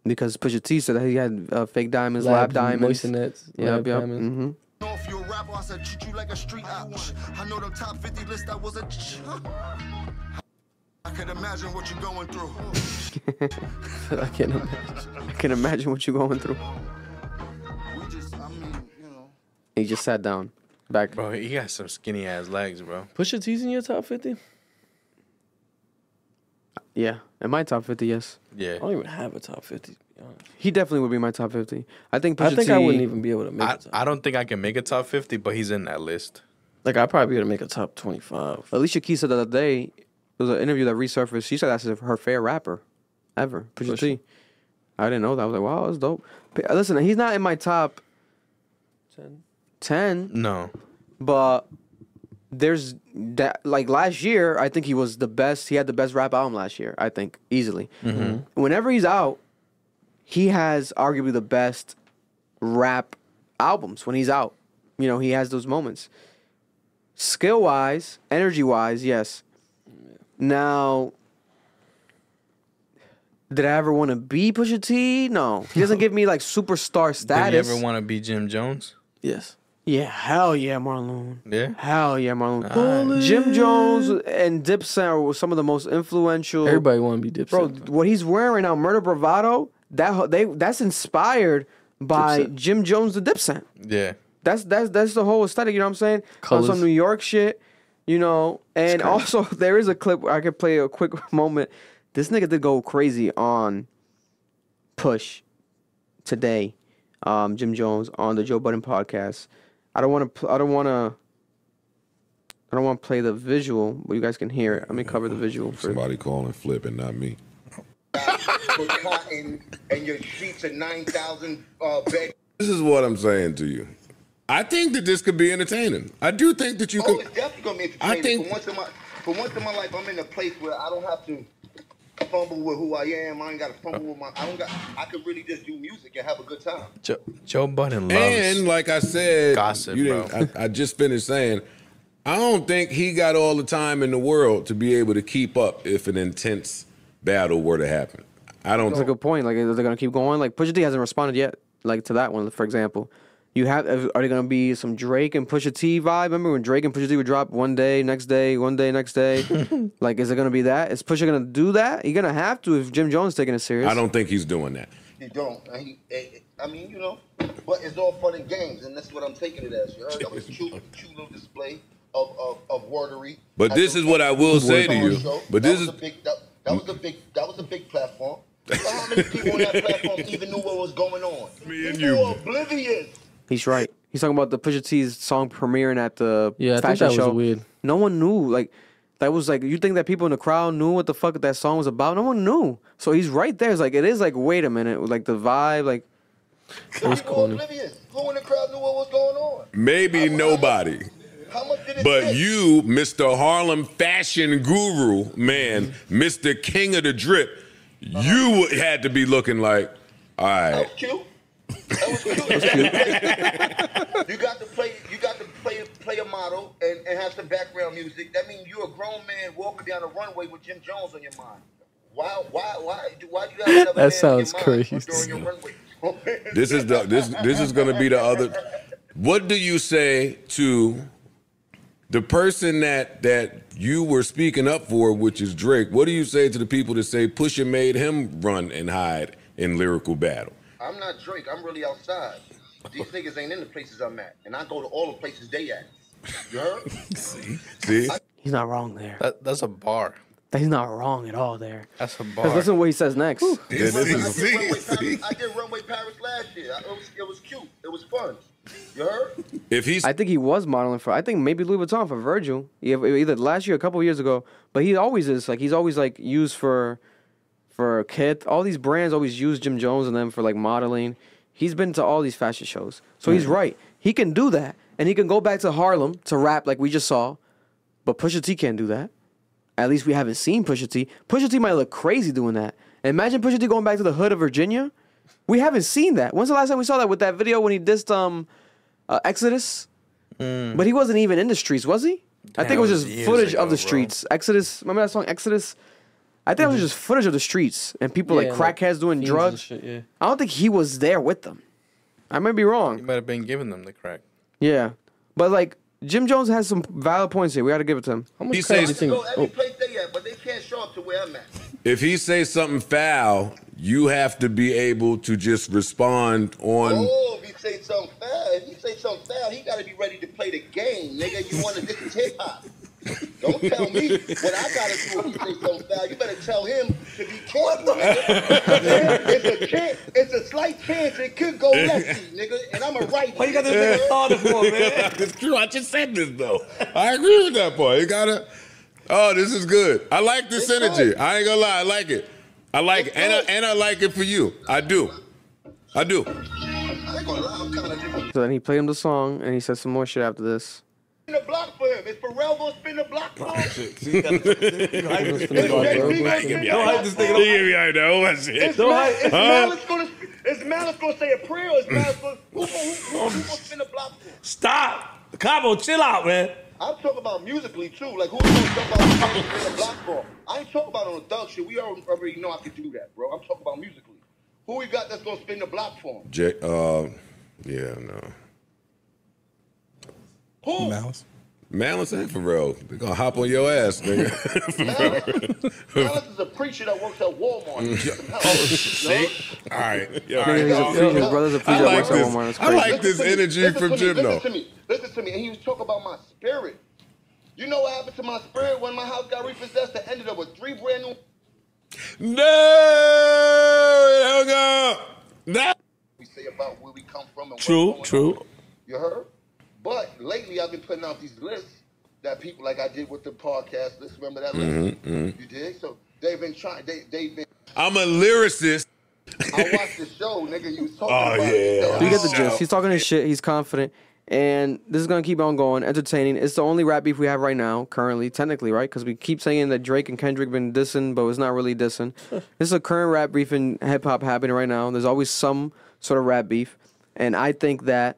Speaker 1: Because Pusha T said that he had fake diamonds, lab diamonds.
Speaker 4: Moissanets.
Speaker 1: Yep.
Speaker 4: Mm-hmm.
Speaker 8: If you a rapper, I said treat you like a street. I know the top 50 list. I was a. I can imagine what you're going through.
Speaker 4: I can't imagine.
Speaker 1: I can imagine what you're going through.
Speaker 8: We just, I mean, you know.
Speaker 1: He just sat down. Back.
Speaker 2: Bro, he got some skinny ass legs, bro.
Speaker 4: Pusha T's in your top 50?
Speaker 1: Yeah, in my top 50, yes.
Speaker 2: Yeah.
Speaker 4: I don't even have a top 50. To be honest.
Speaker 1: He definitely would be my top 50. I think
Speaker 4: I
Speaker 1: Pusha
Speaker 4: think
Speaker 1: T,
Speaker 4: I wouldn't even be able to make
Speaker 2: I,
Speaker 4: a top.
Speaker 2: I don't think I can make a top 50, but he's in that list.
Speaker 4: Like, I'd probably be able to make a top 25.
Speaker 1: Alicia Keys said the other day, there was an interview that resurfaced. She said that's her favorite rapper ever, Pusha T. I didn't know that. I was like, wow, that's dope. But, listen, he's not in my top 10,
Speaker 2: No.
Speaker 1: but there's that. Like last year, I think he was the best. He had the best rap album last year, I think, easily. Whenever he's out, he has arguably the best rap albums when he's out. You know, he has those moments. Skill-wise, energy-wise, yes. Now, did I ever want to be Pusha T? No. He doesn't give me, like, superstar status.
Speaker 2: Did you ever want to be Jim Jones?
Speaker 4: Yes.
Speaker 1: Yeah, hell yeah, Marlon.
Speaker 2: Yeah.
Speaker 1: Hell yeah, Marlon. Jim Jones and Dipset were some of the most influential.
Speaker 4: Everybody want to be Dipset.
Speaker 1: Bro, what he's wearing right now, Murder Bravado, that's inspired by
Speaker 4: Dipset.
Speaker 1: Jim Jones the Dipset.
Speaker 2: Yeah.
Speaker 1: That's the whole aesthetic, you know what I'm saying?
Speaker 4: Colors.
Speaker 1: Some New York shit, you know. And also, there is a clip where I could play a quick moment. This nigga did go crazy on Push today, Jim Jones, on the Joe Budden podcast. I don't want to play the visual, but you guys can hear it. Let me cover the visual for
Speaker 9: Somebody calling Flip and not me.
Speaker 8: With cotton and your sheets at 9,000 bed.
Speaker 9: This is what I'm saying to you. I think that this could be entertaining. I do think that you
Speaker 8: Oh,
Speaker 9: could.
Speaker 8: it's definitely gonna be
Speaker 9: I
Speaker 8: entertaining.
Speaker 9: think-
Speaker 8: For once in my life, I'm in a place where I don't have to fumble with who I am. I ain't got to fumble with I could really just do music and have a good time.
Speaker 2: Joe Budden loves
Speaker 9: And like I said,
Speaker 2: gossip,
Speaker 9: I just finished saying, I don't think he got all the time in the world to be able to keep up if an intense battle were to happen. I don't.
Speaker 1: That's a good point. Like, are they gonna keep going? Like, Pusha T hasn't responded yet. Like to that one, for example. Are they gonna be some Drake and Pusha T vibe? Remember when Drake and Pusha T would drop one day, next day, one day, next day? Like, is it gonna be that? Is Pusha gonna do that? He's gonna have to if Jim Jones is taking it serious.
Speaker 9: I don't think he's doing that.
Speaker 8: You don't. I mean, you know, but it's all fun and games, and that's what I'm taking it as. You heard? That was cute little display of wordery.
Speaker 9: But this is what I will say to you. But this is
Speaker 8: that was a big platform. So how many people on that platform even knew what was going on?
Speaker 9: Me and
Speaker 8: People
Speaker 9: you.
Speaker 8: were oblivious.
Speaker 1: He's right. He's talking about the Pusha T's song premiering at the
Speaker 4: Yeah, I think
Speaker 1: fashion
Speaker 4: that
Speaker 1: show.
Speaker 4: was weird.
Speaker 1: No one knew. Like, that was like, you think that people in the crowd knew what the fuck that song was about? No one knew. So he's right there. It's like, it is like, wait a minute. Like, the vibe, like.
Speaker 8: People were oblivious. Who in the crowd knew what was going on?
Speaker 9: maybe nobody.
Speaker 8: How much did it
Speaker 9: But
Speaker 8: take?
Speaker 9: you, Mr. Harlem fashion guru, man, Mr. King of the Drip, you had to be looking like, all
Speaker 8: That
Speaker 9: right.
Speaker 8: was cute. That was cute. You got to play a model and have some background music. That means you're a grown man walking down the runway with Jim Jones on your mind. Why do you have another man
Speaker 4: sounds
Speaker 8: in your mind
Speaker 4: crazy.
Speaker 8: during your runway?
Speaker 9: This is going to be the other. What do you say to the person that you were speaking up for, which is Drake? What do you say to the people that say Pusha made him run and hide in lyrical battle?
Speaker 8: I'm not Drake. I'm really outside. These niggas ain't in the places I'm at, and I go to all the places they at. You heard?
Speaker 9: See?
Speaker 1: He's not wrong there.
Speaker 2: That's a bar.
Speaker 1: He's not wrong at all there.
Speaker 2: That's a bar.
Speaker 1: Because listen to what he says next.
Speaker 9: Yeah, this is,
Speaker 8: I did Runway Paris last year. It was cute. It was fun. You heard?
Speaker 9: if he's
Speaker 1: I think he was modeling for, I think maybe Louis Vuitton for Virgil. Either last year or a couple of years ago. But he always is. Like, he's always, like, used for Kith. All these brands always use Jim Jones and them for, like, modeling. He's been to all these fashion shows. So he's right. He can do that. And he can go back to Harlem to rap like we just saw. But Pusha T can't do that. At least we haven't seen Pusha T. Pusha T might look crazy doing that. And imagine Pusha T going back to the hood of Virginia. We haven't seen that. When's the last time we saw that with that video when he dissed Exodus? But he wasn't even in the streets, was he? I think it was just
Speaker 2: years
Speaker 1: footage
Speaker 2: ago,
Speaker 1: of the
Speaker 2: bro.
Speaker 1: streets. Exodus. Remember that song, Exodus? I think it was just footage of the streets and people
Speaker 4: Yeah,
Speaker 1: like
Speaker 4: like
Speaker 1: crackheads doing
Speaker 4: fiends and
Speaker 1: drugs.
Speaker 4: shit, yeah.
Speaker 1: I don't think he was there with them. I might be
Speaker 2: You
Speaker 1: wrong.
Speaker 2: might have been giving them the crack.
Speaker 1: Yeah. But like Jim Jones has some valid points here. We got to give it to him.
Speaker 4: How much
Speaker 9: He
Speaker 4: credit do
Speaker 9: says-
Speaker 4: you think?
Speaker 8: Go every place they at, but they can't show up to I'm at.
Speaker 9: If he says something foul, you have to be able to just respond on.
Speaker 8: Oh, if he say something foul, he got to be ready to play the game, nigga. You want to this is hip hop. Don't tell me what I got to do if he say something foul. You better tell him to be careful, nigga. It's a slight chance it could go lefty, nigga, and I'm a righty.
Speaker 10: Why you got this nigga started for, man?
Speaker 9: It's true. I just said this though. I agree with that part. You gotta. Oh, this is good. I like this energy.
Speaker 8: Good.
Speaker 9: I ain't gonna lie. I like it. I like it, and I like it for you. I do.
Speaker 8: I ain't gonna lie, I'm kind of different.
Speaker 1: So then he played him the song, and he said some more shit after this.
Speaker 8: Spin the block for him. Is Pharrell gonna spin the block for him?
Speaker 10: Don't hype this nigga.
Speaker 8: Is Malice gonna say a prayer or is Malice gonna who gonna spin the block for him?
Speaker 10: Stop. Cabo, chill out, man.
Speaker 8: I'm talking about musically too. Like who's gonna jump out and spin the block for him? I ain't talking about on the thug shit. We already know I can do that, bro. I'm talking about musically. Who we got that's gonna spin the block for him?
Speaker 9: Yeah, no.
Speaker 8: Who?
Speaker 9: Malice and Pharrell. They're gonna hop on your ass, nigga.
Speaker 8: Malice is a preacher that works at Walmart.
Speaker 9: See? All right.
Speaker 1: His brother's a preacher that works at Walmart. That's
Speaker 9: I
Speaker 1: crazy.
Speaker 9: like this energy from Jim, though.
Speaker 8: Listen to me. And he was talking about my spirit. You know what happened to my spirit when my house got repossessed? I ended up with 3 brand new.
Speaker 9: No! Hung up! No!
Speaker 8: We say about where we come from and
Speaker 10: True.
Speaker 8: You heard? But lately I've been putting out these lists that people, like I did with the podcast list. Remember that list? You did? So they've been trying. They've been.
Speaker 9: I'm a lyricist.
Speaker 8: I watched the show, nigga. You was talking about it.
Speaker 1: You get the gist. He's talking his shit. He's confident. And this is going to keep on going, entertaining. It's the only rap beef we have right now, currently, technically, right? Because we keep saying that Drake and Kendrick been dissing, but it's not really dissing. This is a current rap beef in hip-hop happening right now. There's always some sort of rap beef. And I think that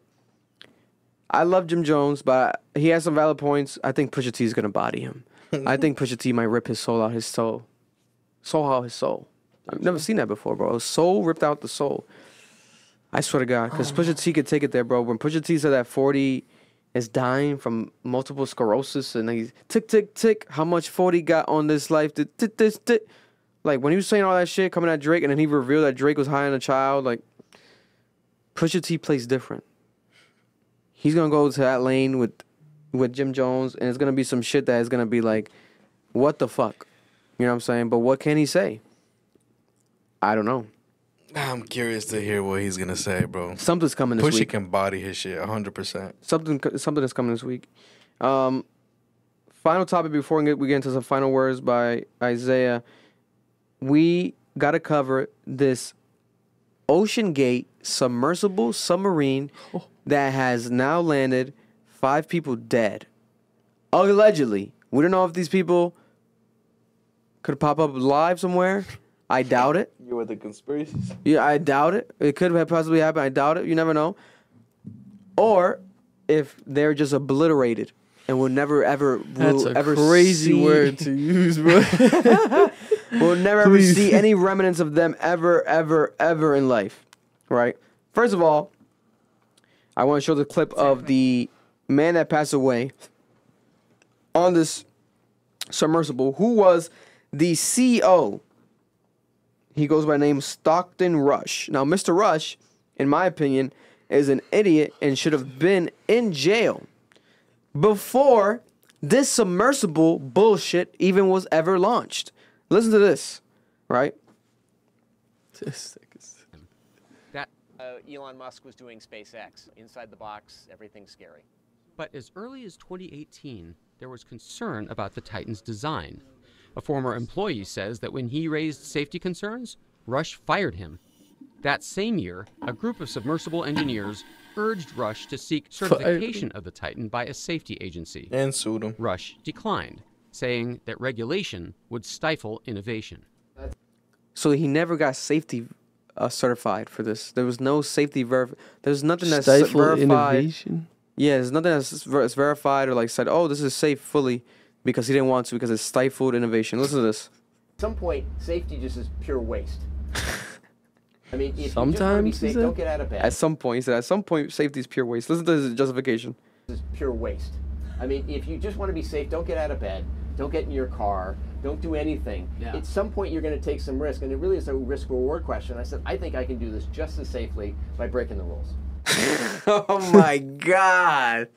Speaker 1: I love Jim Jones, but he has some valid points. I think Pusha T is going to body him. I think Pusha T might rip his soul out his soul. Soul out his soul. I've never seen that before, bro. His soul ripped out the soul. I swear to God, because Pusha T could take it there, bro. When Pusha T said that 40 is dying from multiple sclerosis, and he's tick, tick, tick, how much 40 got on this life? Tick, tick, tick, tick. Like, when he was saying all that shit coming at Drake, and then he revealed that Drake was high on a child, like, Pusha T plays different. He's going to go to that lane with Jim Jones, and it's going to be some shit that is going to be like, what the fuck? You know what I'm saying? But what can he say? I don't know.
Speaker 2: I'm curious to hear what he's gonna say, bro.
Speaker 1: Something's coming this
Speaker 2: Pusha
Speaker 1: week.
Speaker 2: can body his shit 100%.
Speaker 1: Something is coming this week. Final topic before we get into some final words by Isaiah. We got to cover this Ocean Gate submersible submarine that has now landed 5 people dead. Allegedly. We don't know if these people could pop up live somewhere. I doubt it.
Speaker 4: You were the conspiracies?
Speaker 1: Yeah, I doubt it. It could have possibly happened. I doubt it. You never know. Or if they're just obliterated and we'll never ever
Speaker 4: That's
Speaker 1: we'll
Speaker 4: a
Speaker 1: ever
Speaker 4: crazy
Speaker 1: see,
Speaker 4: word to use, bro.
Speaker 1: we'll never ever see any remnants of them ever in life. Right? First of all, I want to show the clip of the man that passed away on this submersible, who was the CEO. He goes by the name Stockton Rush. Now, Mr. Rush, in my opinion, is an idiot and should have been in jail before this submersible bullshit even was ever launched. Listen to this, right?
Speaker 11: That Elon Musk was doing SpaceX. Inside the box, everything's scary.
Speaker 12: But as early as 2018, there was concern about the Titan's design. A former employee says that when he raised safety concerns, Rush fired him. That same year, a group of submersible engineers urged Rush to seek certification of the Titan by a safety agency.
Speaker 2: And sued him.
Speaker 12: Rush declined, saying that regulation would stifle innovation.
Speaker 1: So he never got safety certified for this. There was no safety There's nothing that's
Speaker 4: Stifle
Speaker 1: verified.
Speaker 4: innovation?
Speaker 1: Yeah, there's nothing that's verified or like said, oh, this is safe fully, because he didn't want to, because it stifled innovation. Listen to this.
Speaker 11: At some point, safety just is pure waste. I mean, if you just want to be
Speaker 1: Sometimes,
Speaker 11: safe, don't get out of bed.
Speaker 1: At some point, he said, at some point, safety is pure waste. Listen to his justification.
Speaker 11: This is pure waste. I mean, if you just want to be safe, don't get out of bed. Don't get in your car. Don't do anything.
Speaker 4: Yeah.
Speaker 11: At some point, you're going to take some risk, and it really is a risk-reward question. I said, I think I can do this just as safely by breaking the rules.
Speaker 1: Oh my God,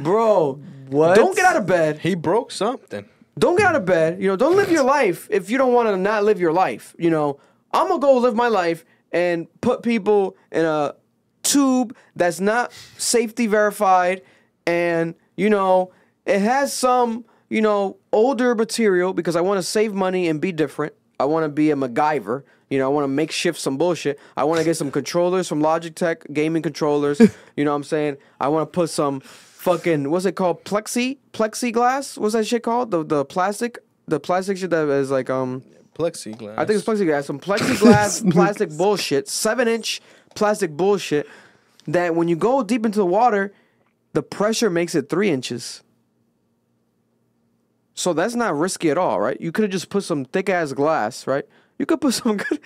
Speaker 1: bro!
Speaker 4: What?
Speaker 1: Don't get out of bed.
Speaker 2: He broke something.
Speaker 1: Don't get out of bed. You know, don't live your life if you don't want to not live your life. You know, I'm gonna go live my life and put people in a tube that's not safety verified, and you know, it has some, you know, older material because I want to save money and be different. I want to be a MacGyver. You know, I want to make shift some bullshit. I want to get some controllers from Logitech, gaming controllers. You know what I'm saying? I want to put some fucking, what's it called? Plexiglass? What's that shit called? The plastic shit that is like,
Speaker 2: Plexiglass.
Speaker 1: I think it's plexiglass. Some plexiglass plastic bullshit, 7-inch plastic bullshit that when you go deep into the water, the pressure makes it 3 inches. So that's not risky at all, right? You could have just put some thick ass glass, right? You could put some good.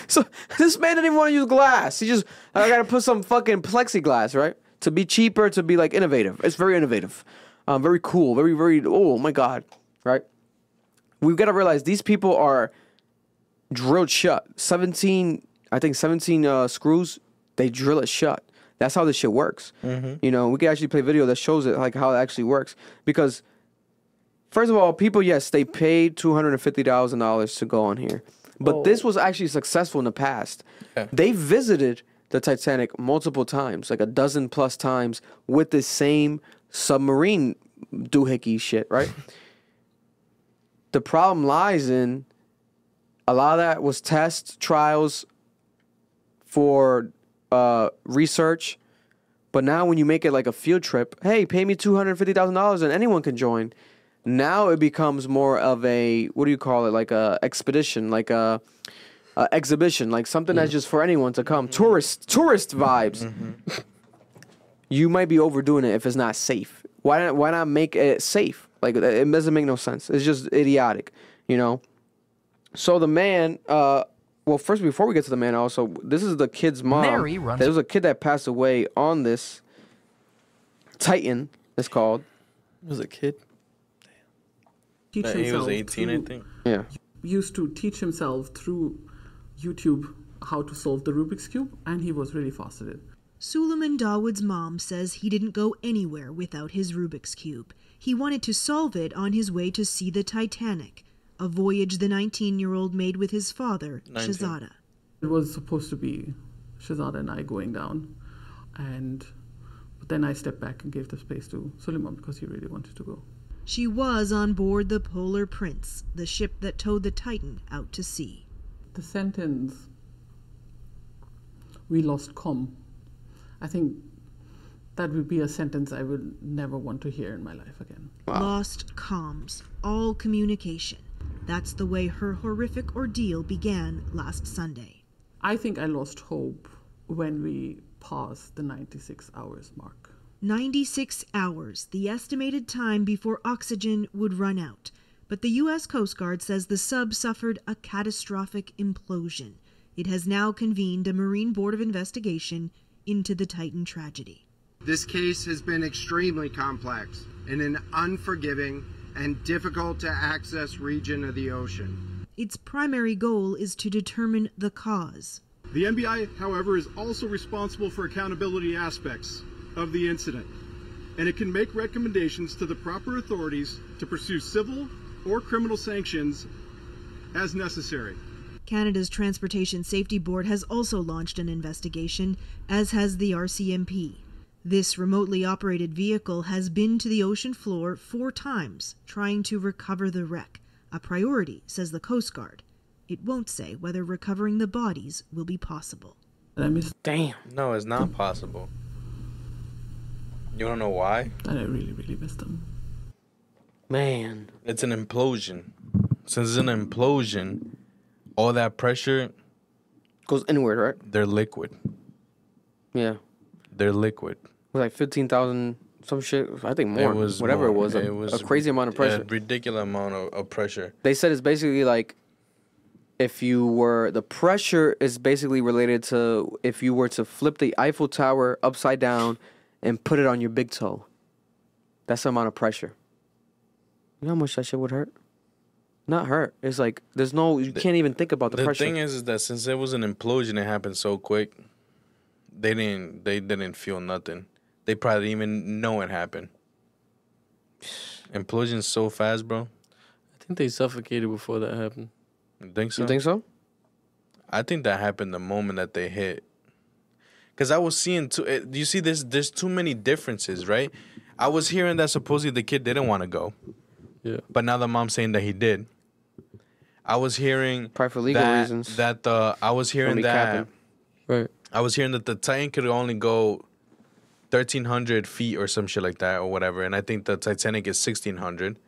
Speaker 1: So this man didn't even want to use glass. He just, I gotta put some fucking plexiglass, right? To be cheaper, to be like innovative. It's very innovative, very cool, very, very. Oh my God, right? We've got to realize these people are drilled shut. 17 screws. They drill it shut. That's how this shit works. You know, we can actually play video that shows it, like how it actually works. Because first of all, people, yes, they paid $250,000 to go on here. But this was actually successful in the past.
Speaker 2: Yeah.
Speaker 1: They visited the Titanic multiple times, like a dozen plus times, with the same submarine doohickey shit, right? The problem lies in a lot of that was tests, trials for research. But now when you make it like a field trip, hey, pay me $250,000 and anyone can join. Now it becomes more of a, what do you call it? Like a expedition, like a exhibition, like something that's just for anyone to come. Tourist vibes. You might be overdoing it if it's not safe. Why not make it safe? Like, it doesn't make no sense. It's just idiotic, you know? So the man, well, first, before we get to the man, also, this is the kid's mom.
Speaker 13: Mary runs-
Speaker 1: There was a kid that passed away on this Titan, it's called.
Speaker 4: It was a kid?
Speaker 14: Teach
Speaker 2: He was
Speaker 14: himself
Speaker 2: 18, I
Speaker 14: through-
Speaker 2: think.
Speaker 1: Yeah.
Speaker 14: Used to teach himself through YouTube how to solve the Rubik's Cube, and he was really fast at it.
Speaker 15: Suleiman Dawood's mom says he didn't go anywhere without his Rubik's Cube. He wanted to solve it on his way to see the Titanic, a voyage the 19-year-old made with his father,
Speaker 2: 19.
Speaker 15: Shahzada.
Speaker 14: It was supposed to be Shahzada and I going down, but then I stepped back and gave the space to Suleiman because he really wanted to go.
Speaker 15: She was on board the Polar Prince, the ship that towed the Titan out to sea.
Speaker 14: The sentence, "we lost comm," I think that would be a sentence I would never want to hear in my life again.
Speaker 15: Lost comms, all communication. That's the way her horrific ordeal began last Sunday.
Speaker 14: I think I lost hope when we passed the 96 hours mark.
Speaker 15: 96 hours, the estimated time before oxygen would run out. But the U.S. Coast Guard says the sub suffered a catastrophic implosion. It has now convened a Marine Board of Investigation into the Titan tragedy.
Speaker 16: This case has been extremely complex in an unforgiving and difficult to access region of the ocean.
Speaker 15: Its primary goal is to determine the cause.
Speaker 17: The NBI, however, is also responsible for accountability aspects of the incident, and it can make recommendations to the proper authorities to pursue civil or criminal sanctions as necessary.
Speaker 15: Canada's Transportation Safety Board has also launched an investigation, as has the RCMP. This remotely operated vehicle has been to the ocean floor 4 times, trying to recover the wreck, a priority, says the Coast Guard. It won't say whether recovering the bodies will be possible.
Speaker 1: Damn.
Speaker 2: No, it's not possible. You don't know why?
Speaker 14: And I really, really missed them.
Speaker 1: Man.
Speaker 2: It's an implosion. Since it's an implosion, all that pressure
Speaker 1: goes inward, right?
Speaker 2: They're liquid.
Speaker 1: Yeah.
Speaker 2: They're liquid.
Speaker 1: It was like 15,000 some shit. I think more.
Speaker 2: It was
Speaker 1: whatever
Speaker 2: more.
Speaker 1: it was, a crazy amount of pressure.
Speaker 2: A ridiculous amount of pressure.
Speaker 1: They said it's basically like the pressure is basically related to if you were to flip the Eiffel Tower upside down and put it on your big toe. That's the amount of pressure. You know how much that shit would hurt? Not hurt. It's like there's no. You can't even think about the pressure.
Speaker 2: The thing is that since it was an implosion, it happened so quick. They didn't feel nothing. They probably didn't even know it happened. Implosion's so fast, bro.
Speaker 4: I think they suffocated before that happened.
Speaker 2: You think so?
Speaker 1: You think so?
Speaker 2: I think that happened the moment that they hit. Because I was seeing too. You see, there's too many differences, right? I was hearing that supposedly the kid didn't want to go.
Speaker 4: Yeah.
Speaker 2: But now the mom's saying that he did. I was hearing
Speaker 1: probably for legal reasons.
Speaker 2: I was hearing that.
Speaker 4: Right.
Speaker 2: I was hearing that the Titan could only go 1,300 feet or some shit like that or whatever, and I think the Titanic is 1,600.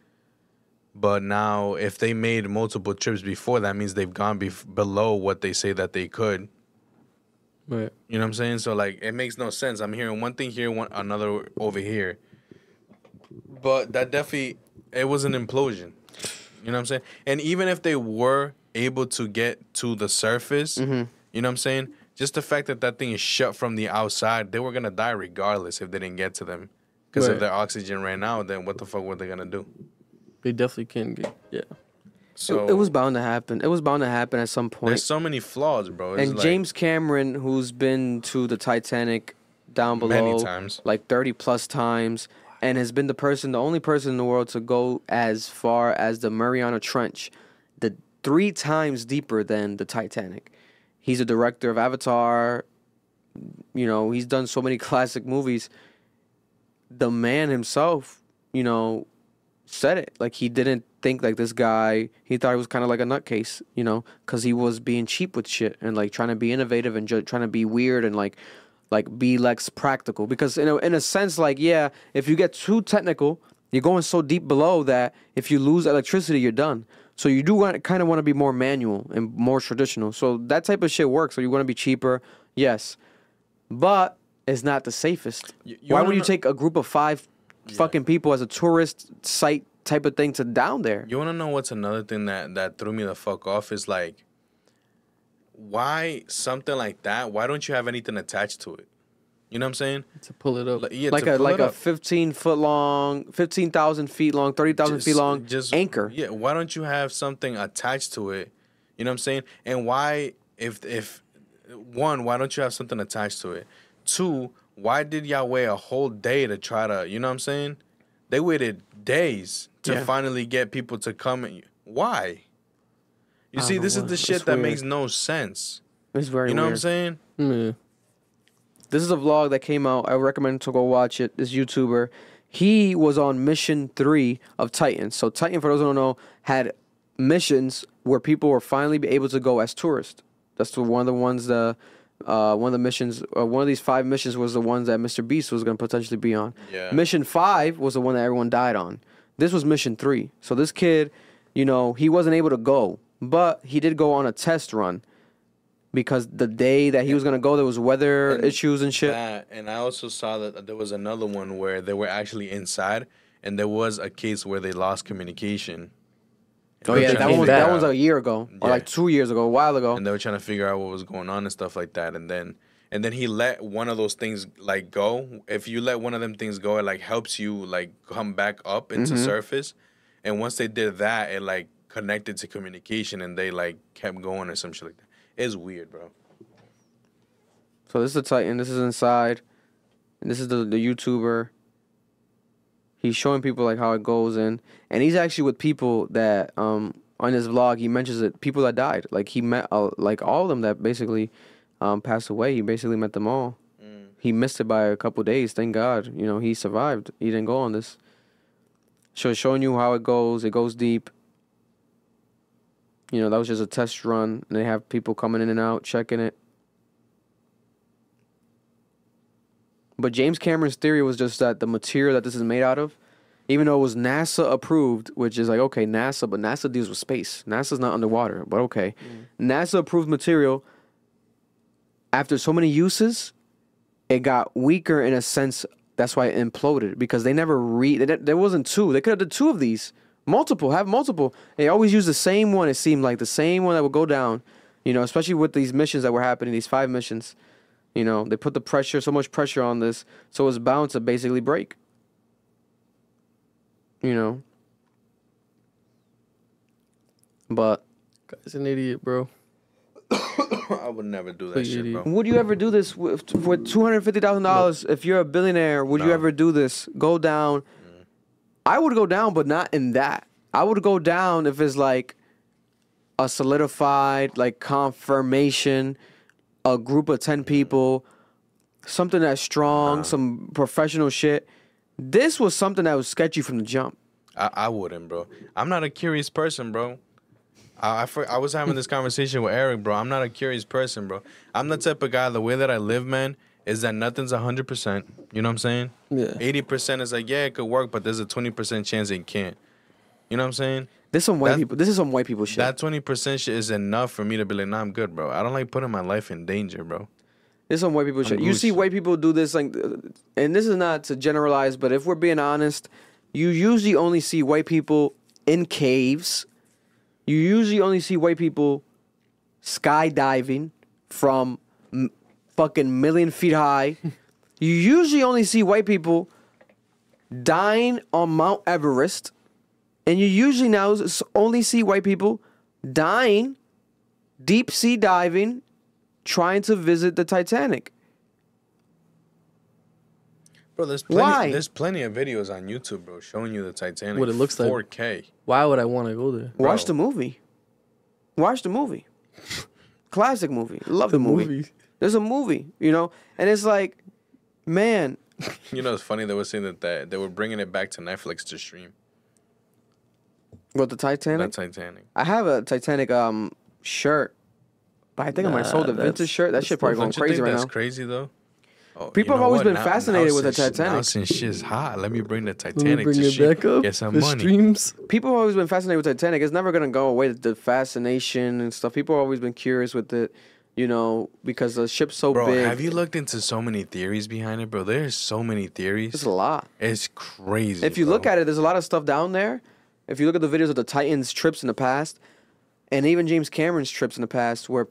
Speaker 2: But now, if they made multiple trips before, that means they've gone below what they say that they could.
Speaker 4: Right.
Speaker 2: You know what I'm saying? So like, it makes no sense. I'm hearing one thing here, another over here. But that definitely, it was an implosion. You know what I'm saying? And even if they were able to get to the surface, you know what I'm saying? Just the fact that thing is shut from the outside, they were going to die regardless if they didn't get to them. Because if their oxygen ran out, then what the fuck were they going to do?
Speaker 4: They definitely can get, yeah.
Speaker 2: So
Speaker 1: it was bound to happen. It was bound to happen at some point.
Speaker 2: There's so many flaws, bro. It's
Speaker 1: And
Speaker 2: like,
Speaker 1: James Cameron, who's been to the Titanic down below
Speaker 2: Many times.
Speaker 1: like 30 plus times, and has been the only person in the world to go as far as the Mariana Trench, the 3 times deeper than the Titanic. He's a director of Avatar. You know, he's done so many classic movies. The man himself, you know, said it. Like, he didn't think like this guy, he thought he was kind of like a nutcase, you know, because he was being cheap with shit and like trying to be innovative and trying to be weird and like be less practical. Because in a sense, like, yeah, if you get too technical, you're going so deep below that if you lose electricity, you're done. So you do kind of want to be more manual and more traditional. So that type of shit works. So you want to be cheaper, yes, but it's not the safest. Why would you take a group of 5 fucking people as a tourist site type of thing to down there?
Speaker 2: You want to know what's another thing that threw me the fuck off is like, why something like that? Why don't you have anything attached to it? You know what I'm saying?
Speaker 4: To pull it up.
Speaker 1: Like a 15-foot long, 15,000 feet long, 30,000 feet long anchor.
Speaker 2: Yeah, why don't you have something attached to it? You know what I'm saying? And why, if one, why don't you have something attached to it? 2, why did y'all wait a whole day to try to, you know what I'm saying? They waited days to finally get people to come. Why? You see, this is the shit that makes no sense.
Speaker 1: It's very weird.
Speaker 2: You know what I'm saying?
Speaker 4: Yeah.
Speaker 1: This is a vlog that came out. I recommend to go watch it. This YouTuber, he was on mission 3 of Titan. So Titan, for those who don't know, had missions where people were finally be able to go as tourists. That's one of the ones. One of the missions. One of these 5 missions was the ones that Mr. Beast was going to potentially be on.
Speaker 2: Yeah.
Speaker 1: Mission 5 was the one that everyone died on. This was mission 3. So this kid, you know, he wasn't able to go, but he did go on a test run. Because the day that he was going to go, there was weather issues and shit.
Speaker 2: And I also saw that there was another one where they were actually inside, and there was a case where they lost communication.
Speaker 1: Oh, yeah, that was a year ago, or like 2 years ago, a while ago.
Speaker 2: And they were trying to figure out what was going on and stuff like that. And then he let one of those things, like, go. If you let one of them things go, it, like, helps you, like, come back up into surface. And once they did that, it, like, connected to communication, and they, like, kept going or some shit like that. It's weird, bro.
Speaker 1: So this is the Titan. This is inside. And this is the YouTuber. He's showing people like how it goes in. And he's actually with people that on his vlog he mentions it, people that died. Like he met like all of them that basically passed away. He basically met them all. He missed it by a couple days. Thank God. You know, he survived. He didn't go on this. So showing you how it goes. It goes deep. You know, that was just a test run, and they have people coming in and out, checking it. But James Cameron's theory was just that the material that this is made out of, even though it was NASA approved, which is like, okay, NASA, but NASA deals with space. NASA's not underwater, but okay. NASA approved material, after so many uses, it got weaker in a sense. That's why it imploded, because they never there wasn't 2. They could have done 2 of these. Have multiple. They always use the same one, it seemed like. The same one that would go down. You know, especially with these missions that were happening, these 5 missions. You know, they put so much pressure on this, so it's bound to basically break. You know. But
Speaker 4: guy's an idiot, bro.
Speaker 2: I would never do that shit, bro.
Speaker 1: would you ever do this with $250,000? If you're a billionaire, would you ever do this? Go down. I would go down, but not in that. I would go down if it's like a solidified, like confirmation, a group of 10 people, something that's strong, some professional shit. This was something that was sketchy from the jump.
Speaker 2: I wouldn't, bro. I'm not a curious person, bro. I was having this conversation with Eric, bro. I'm not a curious person, bro. I'm the type of guy, the way that I live, man, is that nothing's 100%. You know what I'm saying?
Speaker 4: Yeah.
Speaker 2: 80% is like, yeah, it could work, but there's a 20% chance it can't. You know what I'm saying?
Speaker 1: This is some white people shit.
Speaker 2: That 20% shit is enough for me to be like, nah, I'm good, bro. I don't like putting my life in danger, bro.
Speaker 1: This is some white people shit. You see white people do this, like, and this is not to generalize, but if we're being honest, you usually only see white people in caves. You usually only see white people skydiving from fucking million feet high. You usually only see white people dying on Mount Everest. And you usually now only see white people dying, deep sea diving, trying to visit the Titanic.
Speaker 2: Bro, there's plenty of videos on YouTube, bro, showing you the Titanic.
Speaker 4: What it looks like.
Speaker 2: 4K.
Speaker 4: Why would I want to go there?
Speaker 1: Watch the movie. Watch the movie. Classic movie. Love the movie. There's a movie, you know? And it's like, man.
Speaker 2: You know, it's funny they were saying that they were bringing it back to Netflix to stream.
Speaker 1: What, the Titanic?
Speaker 2: The Titanic.
Speaker 1: I have a Titanic shirt. But I think I might have sold a vintage shirt. That shit probably going crazy right now.
Speaker 2: That's crazy, though. Oh,
Speaker 1: people have always been fascinated with the Titanic.
Speaker 2: Now since shit's hot, let me bring the Titanic to
Speaker 4: it back up.
Speaker 2: Get some
Speaker 4: the
Speaker 2: money.
Speaker 4: Streams.
Speaker 1: People have always been fascinated with Titanic. It's never going to go away, the fascination and stuff. People have always been curious with it, you know, because the ship's so
Speaker 2: bro,
Speaker 1: big.
Speaker 2: Have you looked into so many theories behind it, bro? There's so many theories.
Speaker 1: It's a lot.
Speaker 2: It's crazy.
Speaker 1: If you look at it, there's a lot of stuff down there. If you look at the videos of the Titans trips in the past, and even James Cameron's trips in the past, where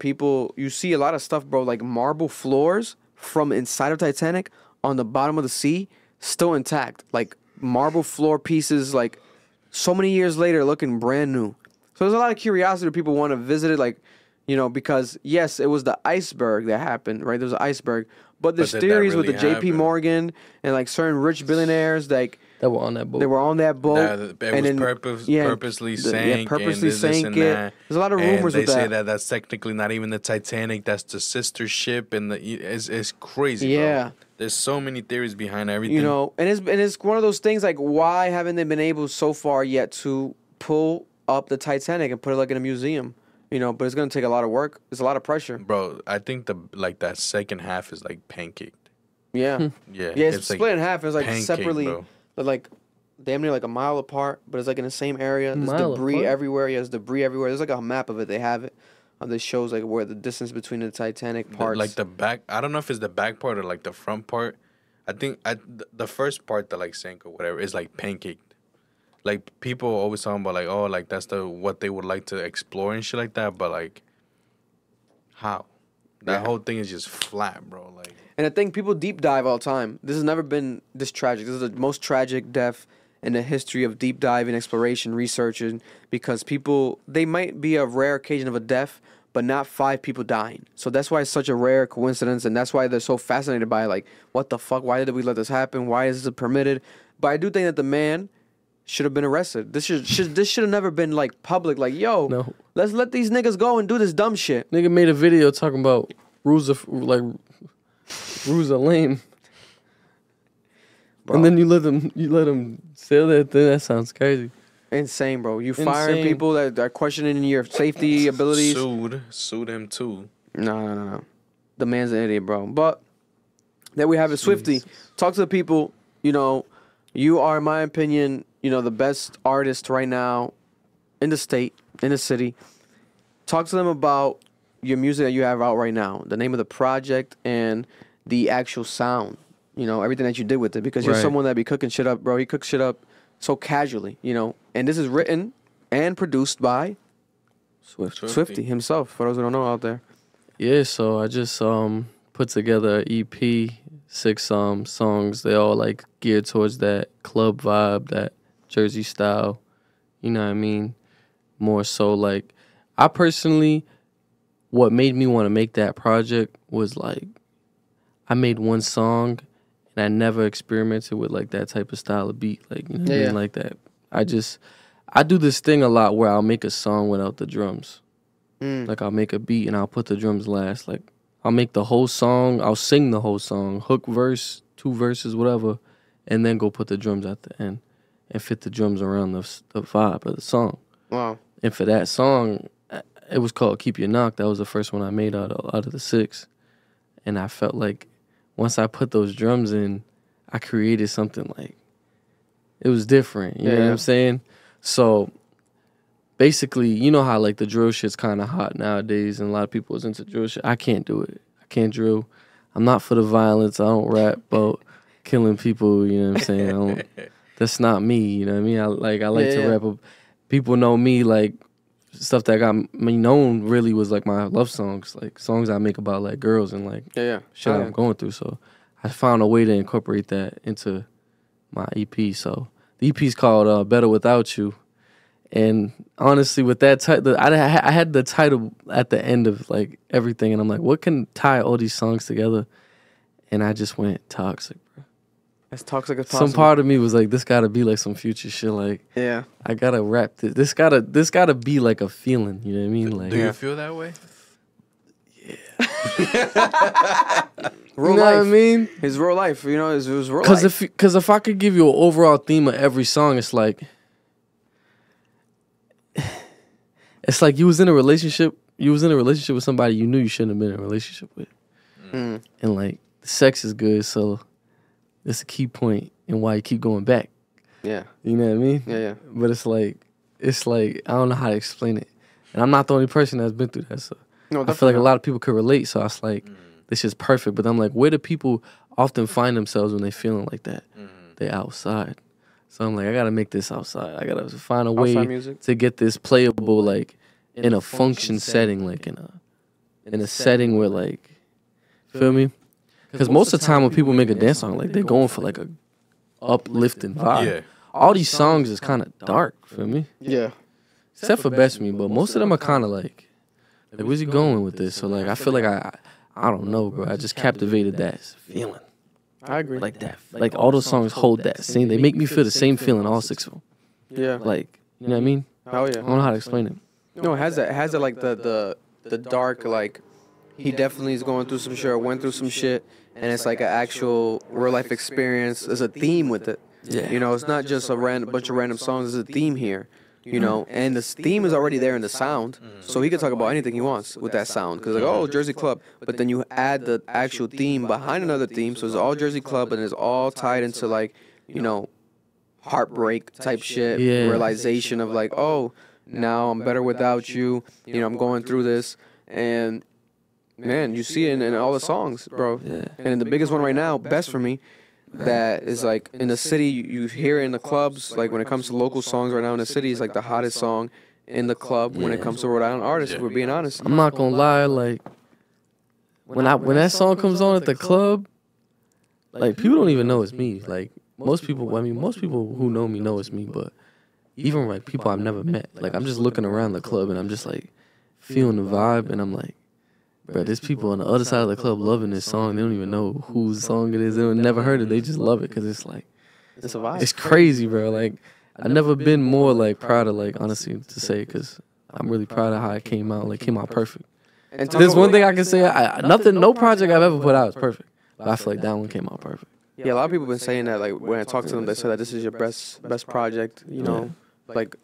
Speaker 1: you see a lot of stuff, bro, like marble floors from inside of Titanic on the bottom of the sea, still intact. Like marble floor pieces, like so many years later, looking brand new. So there's a lot of curiosity that people want to visit it, like, you know, because yes, it was the iceberg that happened, right? There was an iceberg. But there's theories with the JP Morgan and like certain rich billionaires, like,
Speaker 4: that were on that boat.
Speaker 1: They were on that boat.
Speaker 2: It was purposely sank.
Speaker 1: Purposely sank it. There's a lot of rumors with that.
Speaker 2: They say that that's technically not even the Titanic. That's the sister ship, and it's crazy.
Speaker 1: Yeah.
Speaker 2: Bro. There's so many theories behind everything.
Speaker 1: You know, and it's one of those things like, why haven't they been able so far yet to pull up the Titanic and put it like in a museum? You know, but it's gonna take a lot of work. There's a lot of pressure.
Speaker 2: Bro, I think that second half is like pancaked.
Speaker 1: Yeah.
Speaker 2: Yeah.
Speaker 1: It's split in half. It's like
Speaker 2: pancake,
Speaker 1: separately.
Speaker 2: Bro.
Speaker 1: They're like damn near like a mile apart, but it's like in the same area. There's debris
Speaker 4: apart?
Speaker 1: everywhere. Yeah, there's debris everywhere. There's like a map of it. They have it. This shows like where the distance between the Titanic parts.
Speaker 2: Like the back. I don't know if it's the back part or like the front part. I think the first part that like sank or whatever is like pancaked. Like people always talking about like, oh, like that's what they would like to explore and shit like that. But like, how? That whole thing is just flat, bro. Like.
Speaker 1: And I think people deep dive all the time. This has never been this tragic. This is the most tragic death in the history of deep diving, exploration, researching, because people, they might be a rare occasion of a death, but not 5 people dying. So that's why it's such a rare coincidence, and that's why they're so fascinated by it. Like, what the fuck? Why did we let this happen? Why is this permitted? But I do think that the man should have been arrested. This should have never been like public. Like, yo, let's let these niggas go and do this dumb shit.
Speaker 4: Nigga made a video talking about rules are lame. Bro. And then you let them sail that thing. That sounds crazy.
Speaker 1: Insane, bro. You firing people that are questioning your safety abilities.
Speaker 2: Sued him too.
Speaker 1: No. The man's an idiot, bro. But there we have it. Swifty, talk to the people. You know, you are, in my opinion, you know, the best artist right now in the state, in the city. Talk to them about your music that you have out right now, the name of the project, and the actual sound. You know, everything that you did with it, because you're someone that be cooking shit up, bro. He cooks shit up so casually, you know. And this is written and produced by Swifty himself, for those who don't know out there.
Speaker 4: Yeah, so I just put together an EP, 6 songs. They all like geared towards that club vibe, that Jersey style. You know what I mean? more so like I personally, what made me want to make that project was like I made one song and I never experimented with like that type of style of beat, like you know what I mean, like that. I do this thing a lot where I'll make a song without the drums. Like I'll make a beat and I'll put the drums last. Like I'll make the whole song, I'll sing the whole song, hook, verse, 2 verses, whatever, and then go put the drums at the end and fit the drums around the vibe of the song.
Speaker 1: Wow.
Speaker 4: And for that song, it was called Keep You Knocked. That was the first one I made out of the 6. And I felt like once I put those drums in, I created something like, it was different. You know what I'm saying? So basically, you know how like the drill shit's kind of hot nowadays and a lot of people is into drill shit. I can't do it. I can't drill. I'm not for the violence. I don't rap about killing people, you know what I'm saying? That's not me, you know what I mean? I like to rap. People know me, like stuff that got me known really was like my love songs, like songs I make about like girls and like shit I'm going through. So I found a way to incorporate that into my EP. So the EP's called Better Without You. And honestly, with that title, I had the title at the end of like everything, and I'm like, what can tie all these songs together? And I just went toxic, bro.
Speaker 1: As toxic as possible.
Speaker 4: Some part of me was like, this gotta be like some future shit. Like, I gotta rap this. This gotta be like a feeling. You know what I mean? Like,
Speaker 2: do you feel that way?
Speaker 1: Real
Speaker 4: you know
Speaker 1: life.
Speaker 4: what I mean?
Speaker 1: His real life. You know, his real life.
Speaker 4: Because if I could give you an overall theme of every song, it's like you was in a relationship. You was in a relationship with somebody you knew you shouldn't have been in a relationship with, and like the sex is good, so it's a key point in why you keep going back.
Speaker 1: Yeah,
Speaker 4: you know what I mean.
Speaker 1: Yeah.
Speaker 4: But it's like I don't know how to explain it, and I'm not the only person that's been through that. So
Speaker 1: No,
Speaker 4: I feel like a
Speaker 1: definitely
Speaker 4: lot of people could relate. So I was like, this is perfect. But I'm like, where do people often find themselves when they feeling like that? They outside. So I'm like, I gotta make this outside. I gotta find a way to get this playable, like in a function setting, like in a setting where like, feel me? Because most of the time when people make a dance song, like they're going for like a uplifting vibe.
Speaker 2: Yeah.
Speaker 4: All these songs is kind of dark, feel me?
Speaker 1: Yeah.
Speaker 4: Except for Best Me, but most of them are kind of like where's he going with this? So like, I feel like I don't know, bro. I just captivated that feeling.
Speaker 1: I agree.
Speaker 4: Like that. Like all those songs hold that same. They make me feel the same feeling, all 6 of them.
Speaker 1: Yeah.
Speaker 4: Like, you know what I mean?
Speaker 1: Oh yeah.
Speaker 4: I don't know how to explain it.
Speaker 1: No, it has that. It has that like the dark, like he definitely is going through some shit or went through some shit, and it's like an actual real life experience. There's a theme with it.
Speaker 4: Yeah.
Speaker 1: You know, it's not just a bunch of random songs. There's a theme here. You know, and the theme is already there in the sound, so he could talk about anything he wants with that sound. Because like, oh, Jersey Club, but then you add the actual theme behind another theme, so it's all Jersey Club, and it's all tied into like, you know, heartbreak type shit, realization of like, oh, now I'm better without you. You know, I'm going through this, and man, you see it in all the songs, bro.
Speaker 4: Yeah.
Speaker 1: And the biggest one right now, Best for Me. That is like in the city, you hear it in the clubs. Like when it comes to local songs right now in the city, it's like the hottest song in the club when it comes to Rhode Island artists. If we're being honest.
Speaker 4: I'm not gonna lie, like when that song comes on at the club, like people don't even know it's me. Like most people who know me know it's me, but even like people I've never met, like I'm just looking around the club and I'm just like feeling the vibe, and I'm like, bro, there's people on the other side of the club loving this song. They don't even know whose song it is. They've never heard it. They just love it because it's like,
Speaker 1: it's a vibe.
Speaker 4: It's crazy, bro. Like, I've never been more like proud of, like, honestly to say, because I'm really proud of how it came out. Like, came out perfect. And there's one thing I can say. No project I've ever put out is perfect. But I feel like that one came out perfect.
Speaker 1: Yeah, a lot of people have been saying that. Like when I talk to them, they say that this is your best project. You know, like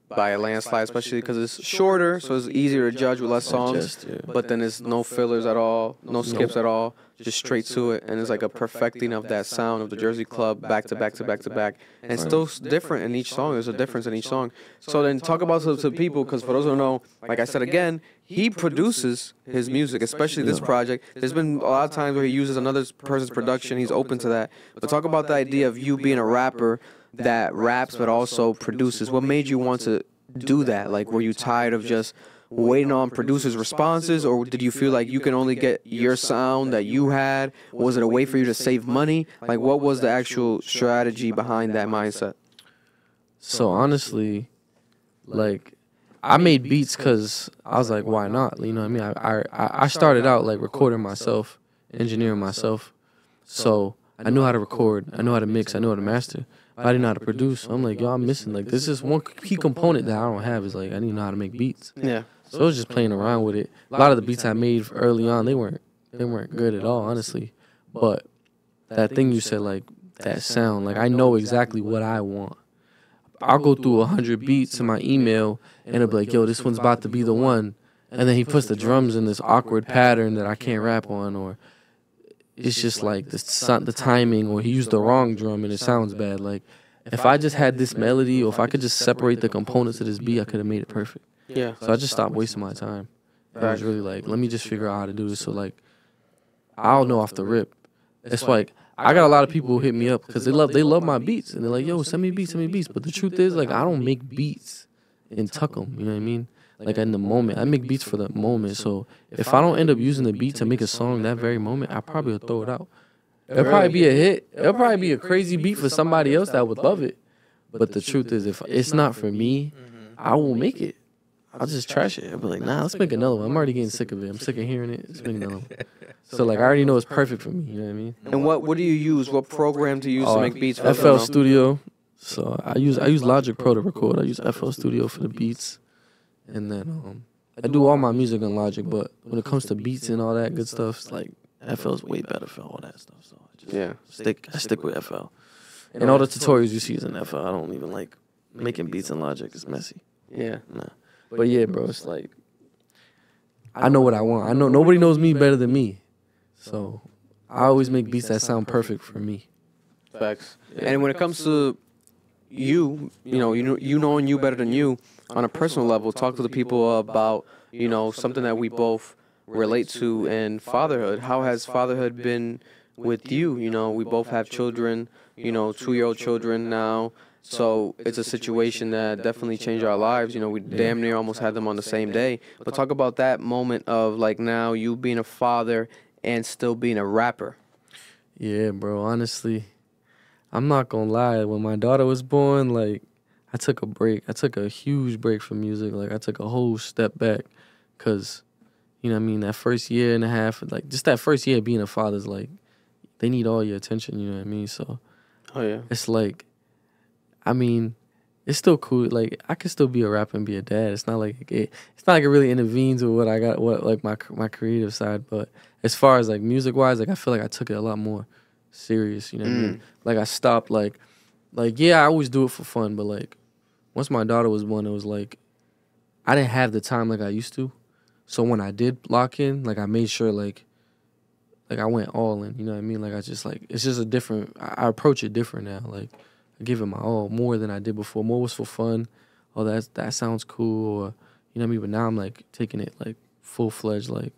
Speaker 1: by a landslide, especially because it's shorter, so it's easier to judge with less songs. But then there's no fillers at all, no skips at all, just straight to it, and it's like a perfecting of that sound of the Jersey Club, back to back to back to back, and it's still different in each song. There's a difference in each song. So then talk about to people, because for those who don't know, like I said again, he produces his music, especially this project. There's been a lot of times where he uses another person's production. He's open to that. But talk about the idea of you being a rapper that raps but also produces. What made you want to do that? Like, were you tired of just waiting on producers' responses, or did you feel like you can only get your sound that you had? Was it a way for you to save money? Like, what was the actual strategy behind that mindset?
Speaker 4: So honestly, like, I made beats because I was like, why not? You know what I mean? I started out like recording myself, engineering myself. So I knew how to record, I knew how to mix, I knew how to master. But I didn't know how to produce. So I'm like, yo, I'm missing. Like, this is one key component that I don't have is like, I need to know how to make beats.
Speaker 1: Yeah.
Speaker 4: So I was just playing around with it. A lot of the beats I made early on, they weren't good at all, honestly. But that thing you said, like, that sound, like, I know exactly what I want. I'll go through 100 beats in my email, and it'll be like, yo, this one's about to be the one. And then he puts the drums in this awkward pattern that I can't rap on, or it's just like the timing, or he used the wrong drum and it sounds bad. Like, if I just had this melody, or if I could just separate the components of this beat, I could have made it perfect.
Speaker 1: Yeah.
Speaker 4: So I just stopped wasting my time. I was really like, let me just figure out how to do this. So, like, I'll know off the rip. It's like, I got a lot of people who hit me up because they love my beats, and they're like, yo, send me beats. But the truth is, like, I don't make beats and tuck them, you know what I mean? Like, in the moment. I make beats for the moment. So if I don't end up using the beat to make a song that very moment, I probably will throw it out. It'll probably be a hit. It'll probably be a crazy beat for somebody else that would love it. But the truth is, if it's not for me, I won't make it. I'll just trash it. I'll be like, nah, let's make another one. I'm already getting sick of it. I'm sick of hearing it. Let's make another one. So, like, I already know it's perfect for me. You know what I mean?
Speaker 1: And what do you use? What program do you use to make beats?
Speaker 4: FL Studio. So I use Logic Pro to record. I use FL Studio for the beats. And then I do all my music on Logic, but when it comes to beats and all that good stuff, it's like FL's way better for all that stuff. So I stick with FL. And all the tutorials you see is in FL. I don't even like making beats in Logic. It's messy.
Speaker 1: Yeah.
Speaker 4: Nah. But yeah, bro, it's like, I know what I want. I know nobody knows me better than me. So I always make beats that sound perfect for me.
Speaker 1: Facts. And when it comes to you knowing you better than you on a personal level, talk to the people about, something that we both relate to in fatherhood. How has fatherhood been with you? We both have children, 2-year-old children now. So it's a situation that definitely changed our lives. We damn near almost had them on the same day. But talk about that moment of, like, now you being a father and still being a rapper.
Speaker 4: Yeah, bro. Honestly, I'm not going to lie. When my daughter was born, like, I took a break. I took a huge break from music. Like, I took a whole step back because, that first year and a half, like, just that first year being a father is, like, they need all your attention, you know what I mean? So, it's like, it's still cool. Like, I could still be a rapper and be a dad. It's not like it really intervenes with what I got, my creative side. But as far as, like, music wise, like, I feel like I took it a lot more serious. You know what I mean? Like, I stopped. Like yeah, I always do it for fun. But, like, once my daughter was born, it was like I didn't have the time like I used to. So when I did lock in, like, I made sure like I went all in. You know what I mean? Like, I just, like, it's just a different. I approach it different now. Like, give it my all more than I did before. More was for fun. Oh, that sounds cool. Or, you know what I mean? But now I'm, like, taking it, like, full-fledged. Like,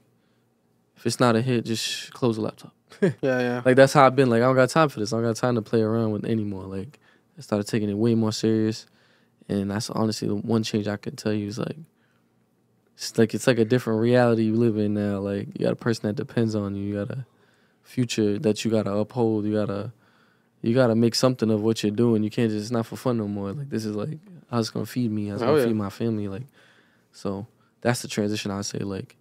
Speaker 4: if it's not a hit, just close the laptop.
Speaker 1: Yeah.
Speaker 4: Like, that's how I've been. Like, I don't got time for this. I don't got time to play around with anymore. Like, I started taking it way more serious. And that's honestly the one change I could tell you is, like, it's like a different reality you live in now. Like, you got a person that depends on you. You got a future that you got to uphold. You got to make something of what you're doing. You can't just, it's not for fun no more. Like, this is, like, how it's going to feed me. How it's going to feed my family. Like, so that's the transition I say, like,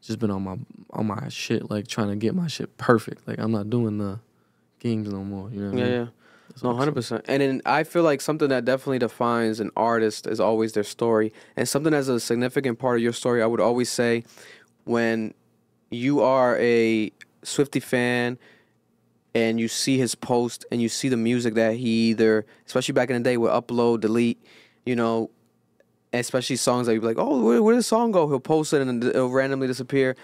Speaker 4: just been on my shit, like, trying to get my shit perfect. Like, I'm not doing the games no more. You know what I mean?
Speaker 1: Yeah. No, 100%. And then I feel like something that definitely defines an artist is always their story. And something as a significant part of your story, I would always say, when you are a Swiftie fan and you see his post and you see the music that he either, especially back in the day, would upload, delete, especially songs that you'd be like, oh, where did the song go? He'll post it and it'll randomly disappear.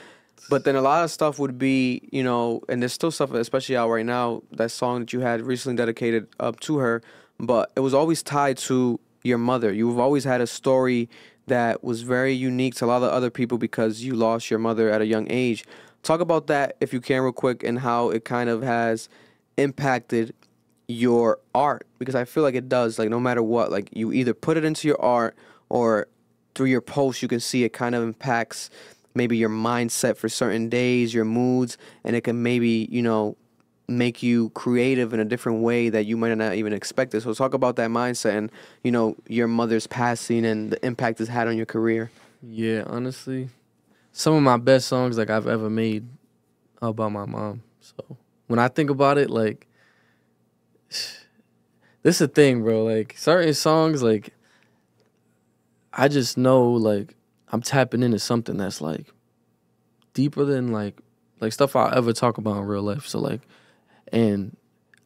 Speaker 1: But then a lot of stuff would be, and there's still stuff, especially out right now, that song that you had recently dedicated up to her, but it was always tied to your mother. You've always had a story that was very unique to a lot of other people because you lost your mother at a young age. Talk about that, if you can, real quick, and how it kind of has impacted your art, because I feel like it does. Like, no matter what, like, you either put it into your art or through your posts, you can see it kind of impacts maybe your mindset for certain days, your moods, and it can maybe, make you creative in a different way that you might not even expect it. So talk about that mindset and, you know, your mother's passing and the impact it's had on your career.
Speaker 4: Yeah, honestly, some of my best songs like I've ever made are about my mom. So when I think about it, like, this is the thing, bro. Like, certain songs, like, I just know, like, I'm tapping into something that's, like, deeper than, like stuff I'll ever talk about in real life. So, like, and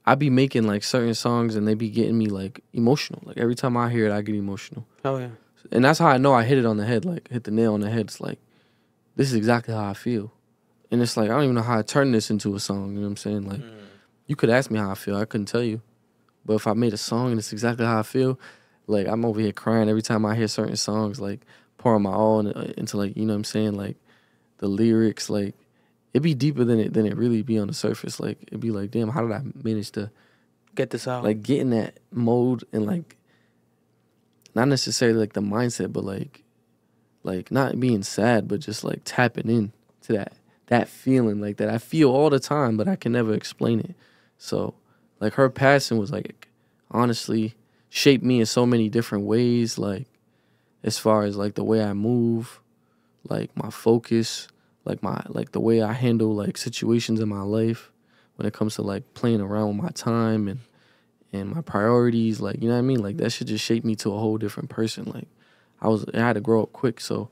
Speaker 4: I be making, like, certain songs, and they be getting me, like, emotional. Like, every time I hear it, I get emotional.
Speaker 1: Oh, yeah.
Speaker 4: And that's how I know I hit it on the head, like, hit the nail on the head. It's like, this is exactly how I feel. And it's like, I don't even know how I turn this into a song, you know what I'm saying? Like, you could ask me how I feel, I couldn't tell you. But if I made a song and it's exactly how I feel, like, I'm over here crying every time I hear certain songs, like, pouring my all into, like, you know what I'm saying? Like, the lyrics, like, it be deeper than it really be on the surface. Like, it'd be like, damn, how did I manage to
Speaker 1: get this out?
Speaker 4: Like, get in that mode and, like, not necessarily, like, the mindset, but, like not being sad, but just, like, tapping in to that feeling, like, that I feel all the time, but I can never explain it. So, like, her passing was, like, honestly shaped me in so many different ways, like, as far as, like, the way I move, like, my focus, like the way I handle, like, situations in my life when it comes to, like, playing around with my time and my priorities, like, you know what I mean? Like, that shit just shaped me to a whole different person. Like, I had to grow up quick, so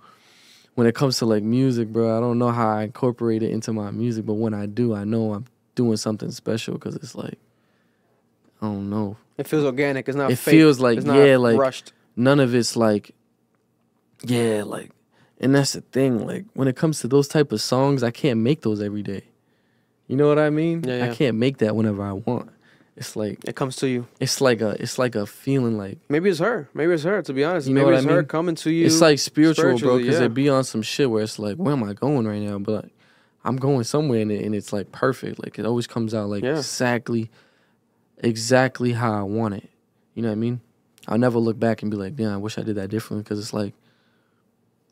Speaker 4: when it comes to, like, music, bro, I don't know how I incorporate it into my music, but when I do, I know I'm doing something special because it's like, I don't know.
Speaker 1: It feels organic. It's not
Speaker 4: It
Speaker 1: fake.
Speaker 4: feels like,
Speaker 1: it's not
Speaker 4: yeah, like,
Speaker 1: rushed.
Speaker 4: none of it's like, yeah, like, and that's the thing. Like, when it comes to those type of songs, I can't make those every day. You know what I mean?
Speaker 1: Yeah, yeah.
Speaker 4: I can't make that whenever I want. It's like,
Speaker 1: it comes to you.
Speaker 4: It's like a feeling like,
Speaker 1: Maybe it's her. Maybe it's her, to be honest.
Speaker 4: you know
Speaker 1: Maybe
Speaker 4: what
Speaker 1: it's
Speaker 4: I mean?
Speaker 1: her coming to you.
Speaker 4: It's like spiritual, bro, because
Speaker 1: yeah.
Speaker 4: it be on some shit where it's like, where am I going right now? But like, I'm going somewhere and it's like perfect. Like, it always comes out like exactly how I want it. You know what I mean? I'll never look back and be like, damn, I wish I did that differently, because it's like,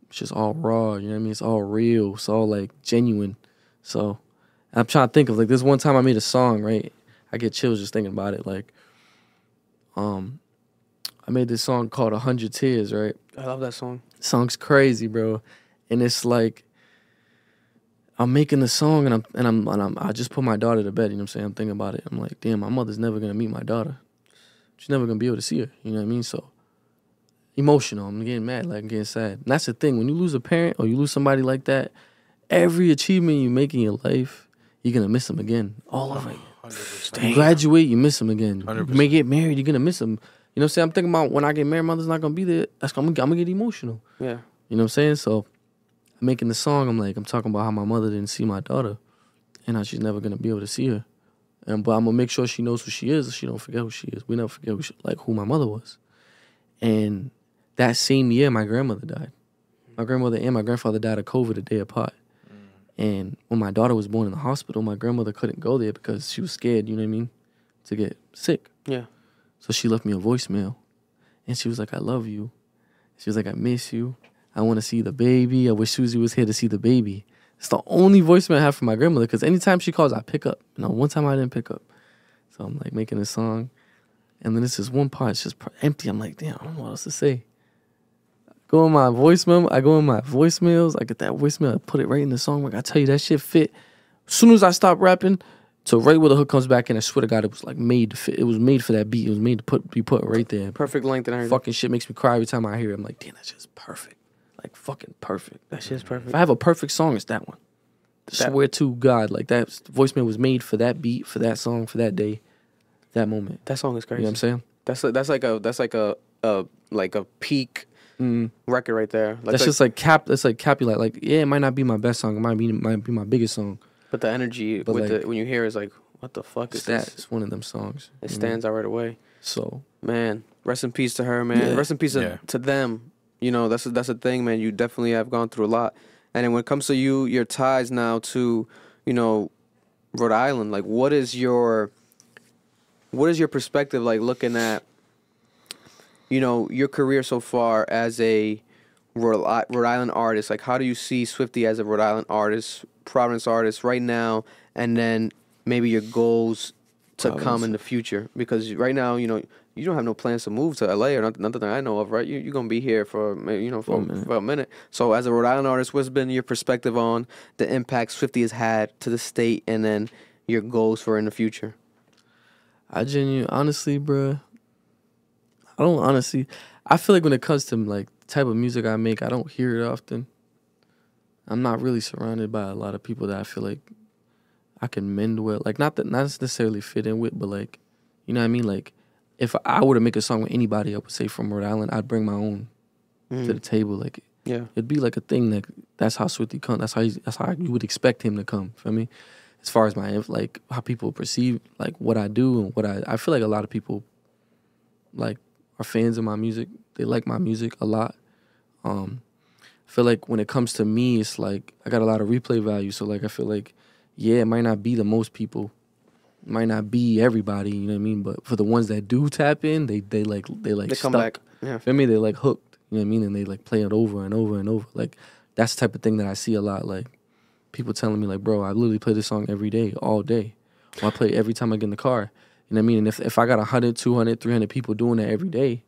Speaker 4: it's just all raw. You know what I mean? It's all real. It's all like genuine. So I'm trying to think of, like, this one time I made a song, right? I get chills just thinking about it. Like, I made this song called 100 Tears, right?
Speaker 1: I love that song.
Speaker 4: Song's crazy, bro. And it's like, I'm making the song and I just put my daughter to bed, you know what I'm saying? I'm thinking about it. I'm like, damn, my mother's never gonna meet my daughter. She's never gonna be able to see her, you know what I mean? So emotional, I'm getting mad, like, I'm getting sad. And that's the thing, when you lose a parent or you lose somebody like that, every achievement you make in your life, you're gonna miss them again, all over again. You graduate, you miss them again.
Speaker 2: 100%.
Speaker 4: You may get married, you're gonna miss them. You know what I'm saying? I'm thinking about when I get married, mother's not gonna be there. I'm gonna get emotional.
Speaker 1: Yeah.
Speaker 4: You know what I'm saying? So I'm making the song, I'm talking about how my mother didn't see my daughter and how she's never gonna be able to see her. But I'm gonna make sure she knows who she is, she don't forget who she is. We never forget who my mother was. And that same year, my grandmother died. My grandmother and my grandfather died of COVID a day apart. And when my daughter was born in the hospital, my grandmother couldn't go there because she was scared, you know what I mean, to get sick.
Speaker 1: Yeah.
Speaker 4: So she left me a voicemail. And she was like, I love you. She was like, I miss you. I want to see the baby. I wish Susie was here to see the baby. It's the only voicemail I have from my grandmother, because anytime she calls, I pick up. You know, one time I didn't pick up. So I'm like making a song. And then this is one part, it's just empty. I'm like, damn, I don't know what else to say. I go in my voicemails, I get that voicemail, I put it right in the song. Like, I tell you, that shit fit. As soon as I stop rapping, so right where the hook comes back in, I swear to God, it was like made to fit. It was made for that beat. It was made to be put right there.
Speaker 1: Perfect length and everything.
Speaker 4: Fucking shit makes me cry every time I hear it. I'm like, damn, that shit's perfect. Like, fucking perfect.
Speaker 1: That shit's perfect.
Speaker 4: If I have a perfect song, it's that one. Swear to God, like, that voicemail was made for that beat, for that song, for that day, that moment.
Speaker 1: That song is crazy.
Speaker 4: You know what I'm saying?
Speaker 1: That's like a peak record right there. Like,
Speaker 4: That's just like Capulet. Like, yeah, it might not be my best song. It might be my biggest song.
Speaker 1: But the energy
Speaker 4: But
Speaker 1: with
Speaker 4: like,
Speaker 1: when you hear it, is like, what the fuck is
Speaker 4: that?
Speaker 1: this?
Speaker 4: It's one of them songs.
Speaker 1: It stands out right away.
Speaker 4: So,
Speaker 1: man, rest in peace to her, man.
Speaker 4: Yeah.
Speaker 1: Rest in peace to them. You know, that's a thing, man. You definitely have gone through a lot. And then when it comes to your ties now to, you know, Rhode Island, like, what is your perspective, like, looking at, you know, your career so far as a Rhode Island artist? Like, how do you see Swifty as a Rhode Island artist, Providence artist right now, and then maybe your goals to
Speaker 4: Province.
Speaker 1: come in the future? Because right now, you know, you don't have no plans to move to LA or nothing that I know of, right? You're gonna be here for maybe, you know, for a minute. So as a Rhode Island artist, what's been your perspective on the impact Swifty has had to the state, and then your goals for in the future?
Speaker 4: Honestly, bruh, I feel like when it comes to like the type of music I make, I don't hear it often. I'm not really surrounded by a lot of people that I feel like I can mend with. Like, not necessarily fit in with, but like, you know what I mean? Like, if I were to make a song with anybody, I would say from Rhode Island, I'd bring my own to the table. Like,
Speaker 1: yeah,
Speaker 4: it'd be like a thing. Like, that's how Swifty come. That's how you would expect him to come. Feel me? As far as my like how people perceive like what I do and what I feel like a lot of people like are fans of my music. They like my music a lot. I feel like when it comes to me, it's like I got a lot of replay value. So like I feel like, yeah, it might not be the most people, it might not be everybody, you know what I mean? But for the ones that do tap in, they come
Speaker 1: stuck.
Speaker 4: back.
Speaker 1: Yeah.
Speaker 4: Feel me? They like hooked, you know what I mean? And they like play it over and over and over. Like that's the type of thing that I see a lot. Like people telling me like, bro, I literally play this song every day, all day. Or I play it every time I get in the car. You know what I mean? And if I got 100, 200, 300 people doing that every day,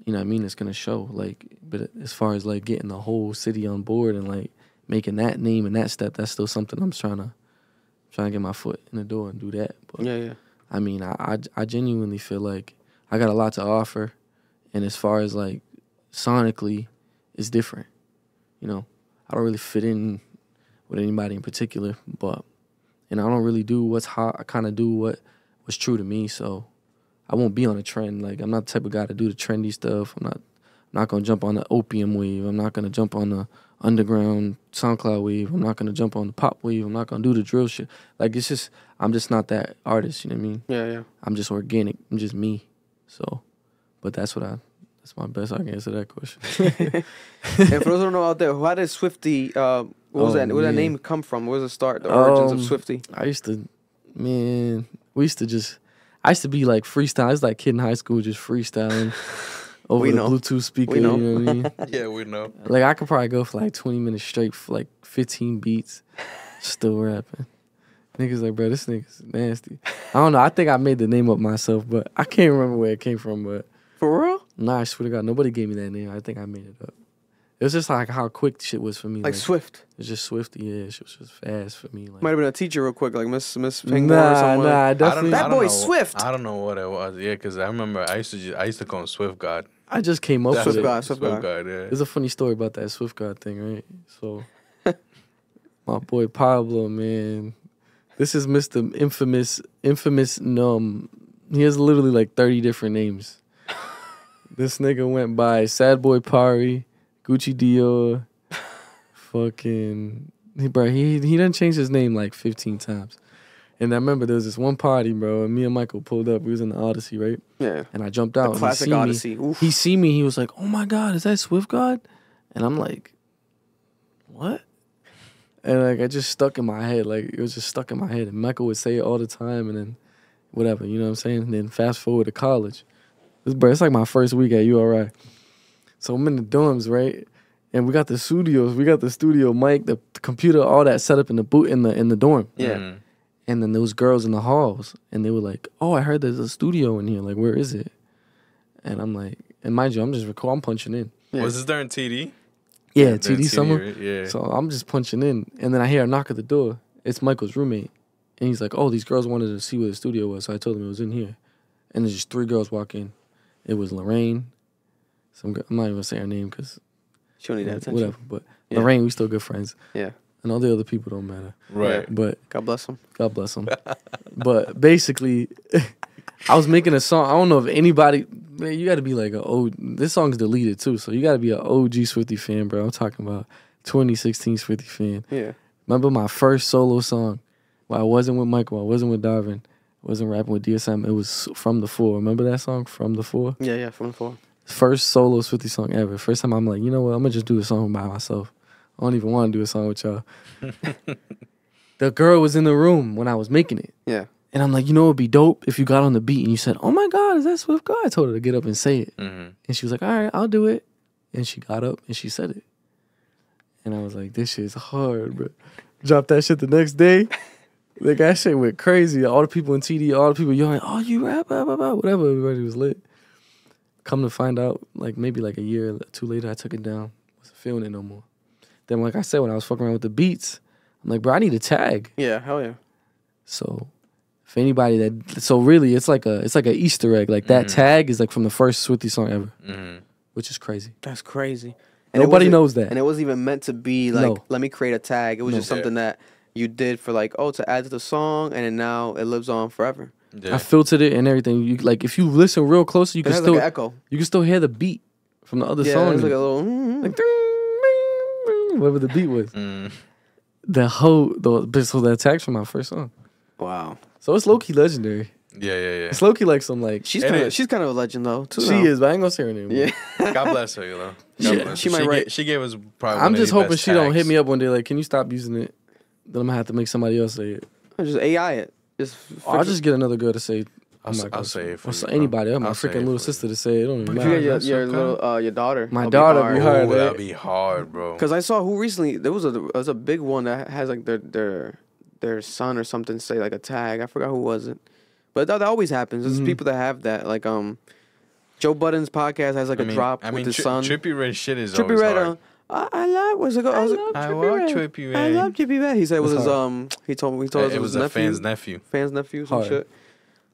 Speaker 4: you know what I mean? It's going to show. Like, but as far as like getting the whole city on board and like making that name and that step, that's still something I'm trying to get my foot in the door and do that. But
Speaker 1: yeah.
Speaker 4: I mean, I genuinely feel like I got a lot to offer. And as far as like sonically, it's different. You know, I don't really fit in with anybody in particular, and I don't really do what's hot. I kind of do what's true to me, so I won't be on a trend. Like, I'm not the type of guy to do the trendy stuff. I'm not gonna jump on the opium wave. I'm not gonna jump on the underground SoundCloud wave. I'm not gonna jump on the pop wave. I'm not gonna do the drill shit. Like, it's just, I'm just not that artist, you know what I mean?
Speaker 1: Yeah.
Speaker 4: I'm just organic. I'm just me. So, but that's my best I can answer that question.
Speaker 1: And for those who don't know out there, how did Swifty, where did that name come from? Where was the start, the origins of Swifty?
Speaker 4: I used to be like freestyle. I was like kid in high school just freestyling over the Bluetooth speaker. You know what I mean?
Speaker 2: Yeah, we know.
Speaker 4: Like, I could probably go for like 20 minutes straight for like 15 beats, still rapping. Niggas like, bro, this nigga's nasty. I don't know. I think I made the name up myself, but I can't remember where it came from. But
Speaker 1: for real?
Speaker 4: Nah, I swear to God, nobody gave me that name. I think I made it up. It was just like how quick shit was for me.
Speaker 1: Like Swift.
Speaker 4: It's just Swifty, yeah. Shit was just fast for me. Like,
Speaker 1: might have been a teacher real quick, like Miss Pingmore or someone.
Speaker 4: Nah, definitely.
Speaker 1: That boy Swift.
Speaker 2: I don't know what it was. Yeah, because I remember I used to call him Swift God.
Speaker 4: I just came up with it.
Speaker 2: Swift God, yeah.
Speaker 4: There's a funny story about that Swift God thing, right? So, my boy Pablo, man, this is Mr. Infamous Numb. He has literally like 30 different names. This nigga went by Sad Boy Pari, Gucci Dior, fucking, bro, he done changed his name like 15 times. And I remember there was this one party, bro, and me and Michael pulled up. We was in the Odyssey, right?
Speaker 1: Yeah.
Speaker 4: And I jumped out.
Speaker 1: The classic Odyssey.
Speaker 4: He see me. He was like, "Oh my God, is that Swift God?" And I'm like, "What?" And like, I just stuck in my head. Like, it was just stuck in my head. And Michael would say it all the time, and then whatever, you know what I'm saying? And then fast forward to college. It's like my first week at URI. So I'm in the dorms, right? And we got the studios. We got the studio mic, the computer, all that set up in the dorm.
Speaker 1: Yeah. Mm-hmm.
Speaker 4: And then there was girls in the halls, and they were like, "Oh, I heard there's a studio in here. Like, where is it?" And I'm like, and mind you, I'm just recording, I'm punching in.
Speaker 2: Yeah. Was this during TD?
Speaker 4: Yeah, TD summer.
Speaker 2: Right? Yeah.
Speaker 4: So I'm just punching in, and then I hear a knock at the door. It's Michael's roommate, and he's like, "Oh, these girls wanted to see where the studio was." So I told him it was in here, and there's just 3 girls walk in. It was Lorraine. I'm not even gonna say her name because
Speaker 1: she don't need that attention.
Speaker 4: Whatever, but yeah. Lorraine, we still good friends.
Speaker 1: Yeah.
Speaker 4: And all the other people don't matter.
Speaker 2: Right.
Speaker 4: But
Speaker 1: God bless them.
Speaker 4: God bless them. But basically, I was making a song. I don't know if anybody, man, you got to be like this song's deleted too, so you got to be an OG Swifty fan, bro. I'm talking about 2016 Swifty fan.
Speaker 1: Yeah.
Speaker 4: Remember my first solo song? Well, I wasn't with Michael. I wasn't with Darvin. I wasn't rapping with DSM. It was From the Four. Remember that song, From the Four?
Speaker 1: Yeah, From the Four.
Speaker 4: First solo Swifty song ever. First time I'm like, you know what? I'm going to just do a song by myself. I don't even want to do a song with y'all. The girl was in the room when I was making it.
Speaker 1: Yeah.
Speaker 4: And I'm like, you know what would be dope if you got on the beat and you said, "Oh my God, is that Swift God?" I told her to get up and say it.
Speaker 2: Mm-hmm.
Speaker 4: And she was like, "All right, I'll do it." And she got up and she said it. And I was like, this shit's hard, bro. Dropped that shit the next day. Like that shit went crazy. All the people in TD, all the people yelling, "Oh, you rap, blah, blah, blah," whatever. Everybody was lit. Come to find out, like maybe like a year or two later, I took it down. Wasn't feeling it no more. Then, like I said, when I was fucking around with the beats, I'm like, bro, I need a tag.
Speaker 1: Yeah, hell yeah.
Speaker 4: So, if anybody so really, it's like a Easter egg. Like that tag is like from the first Swifty song ever, which is crazy.
Speaker 1: That's crazy.
Speaker 4: Nobody knows that.
Speaker 1: And it wasn't even meant to be like,
Speaker 4: No.
Speaker 1: let me create a tag. It was just something that you did for like, to add to the song, and then now it lives on forever.
Speaker 4: I filtered it and everything. You like if you listen real close, you can
Speaker 1: has
Speaker 4: still
Speaker 1: like an echo.
Speaker 4: You can still hear the beat from the other song.
Speaker 1: It's like a little
Speaker 4: like whatever the beat was. So that tag's from my first song.
Speaker 1: Wow.
Speaker 4: So it's low key legendary.
Speaker 2: Yeah.
Speaker 4: It's low key like some like
Speaker 1: she's kind of a legend though too.
Speaker 4: She is, but I ain't gonna say her name.
Speaker 1: Yeah.
Speaker 2: God bless her, you know. God bless
Speaker 1: she
Speaker 2: her.
Speaker 1: might write.
Speaker 2: She gave us probably.
Speaker 4: I'm
Speaker 2: one of
Speaker 4: just
Speaker 2: the
Speaker 4: hoping
Speaker 2: best
Speaker 4: she don't hit
Speaker 2: tags.
Speaker 4: me up one day like, can you stop using it? Then I'm gonna have to make somebody else say it.
Speaker 1: Just AI it.
Speaker 4: I'll just get another girl to say.
Speaker 2: I'll say it for you, bro.
Speaker 4: Anybody. I'm my
Speaker 2: I'll say
Speaker 4: freaking
Speaker 2: it
Speaker 4: little
Speaker 2: for
Speaker 4: sister to say it. It don't even
Speaker 1: If
Speaker 4: matter.
Speaker 1: you get your daughter.
Speaker 4: My
Speaker 1: that'll
Speaker 4: daughter
Speaker 1: hard.
Speaker 4: be hard.
Speaker 2: Oh, that'd be hard, bro.
Speaker 1: Because I saw who recently there was a big one that has like their son or something say like a tag. I forgot who was it, but that always happens. There's people that have that. Like Joe Budden's podcast has like a drop with his son.
Speaker 2: Trippie Redd shit is
Speaker 1: Trippie
Speaker 2: always
Speaker 1: Redd.
Speaker 2: hard.
Speaker 1: I love what's it called?
Speaker 2: I love Trippie Redd.
Speaker 1: I love Trippie Redd. He said it was his he told us
Speaker 2: It was
Speaker 1: his
Speaker 2: a fan's nephew.
Speaker 1: Fan's nephew, some
Speaker 4: Hard.
Speaker 1: shit.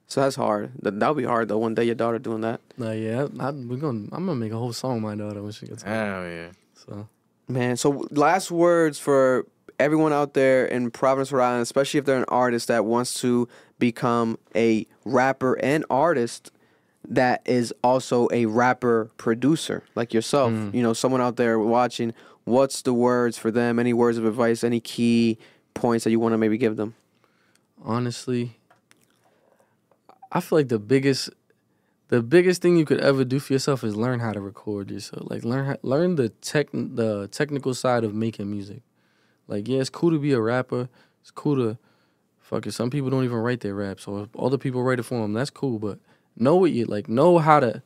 Speaker 1: So that's hard. That'll be hard though. One day your daughter doing that.
Speaker 4: Yeah, I'm gonna make a whole song with my daughter when she gets home.
Speaker 2: Oh yeah.
Speaker 4: So
Speaker 1: Man, so last words for everyone out there in Providence, Rhode Island, especially if they're an artist that wants to become a rapper and artist that is also a rapper producer like yourself. You know, someone out there watching, what's the words for them? Any words of advice, any key points that you want to maybe give them?
Speaker 4: Honestly, I feel like the biggest thing you could ever do for yourself is learn how to record yourself. Like learn the technical side of making music. Like yeah, it's cool to be a rapper. It's cool to fuck it. Some people don't even write their raps, or other people write it for them. That's cool, but know how to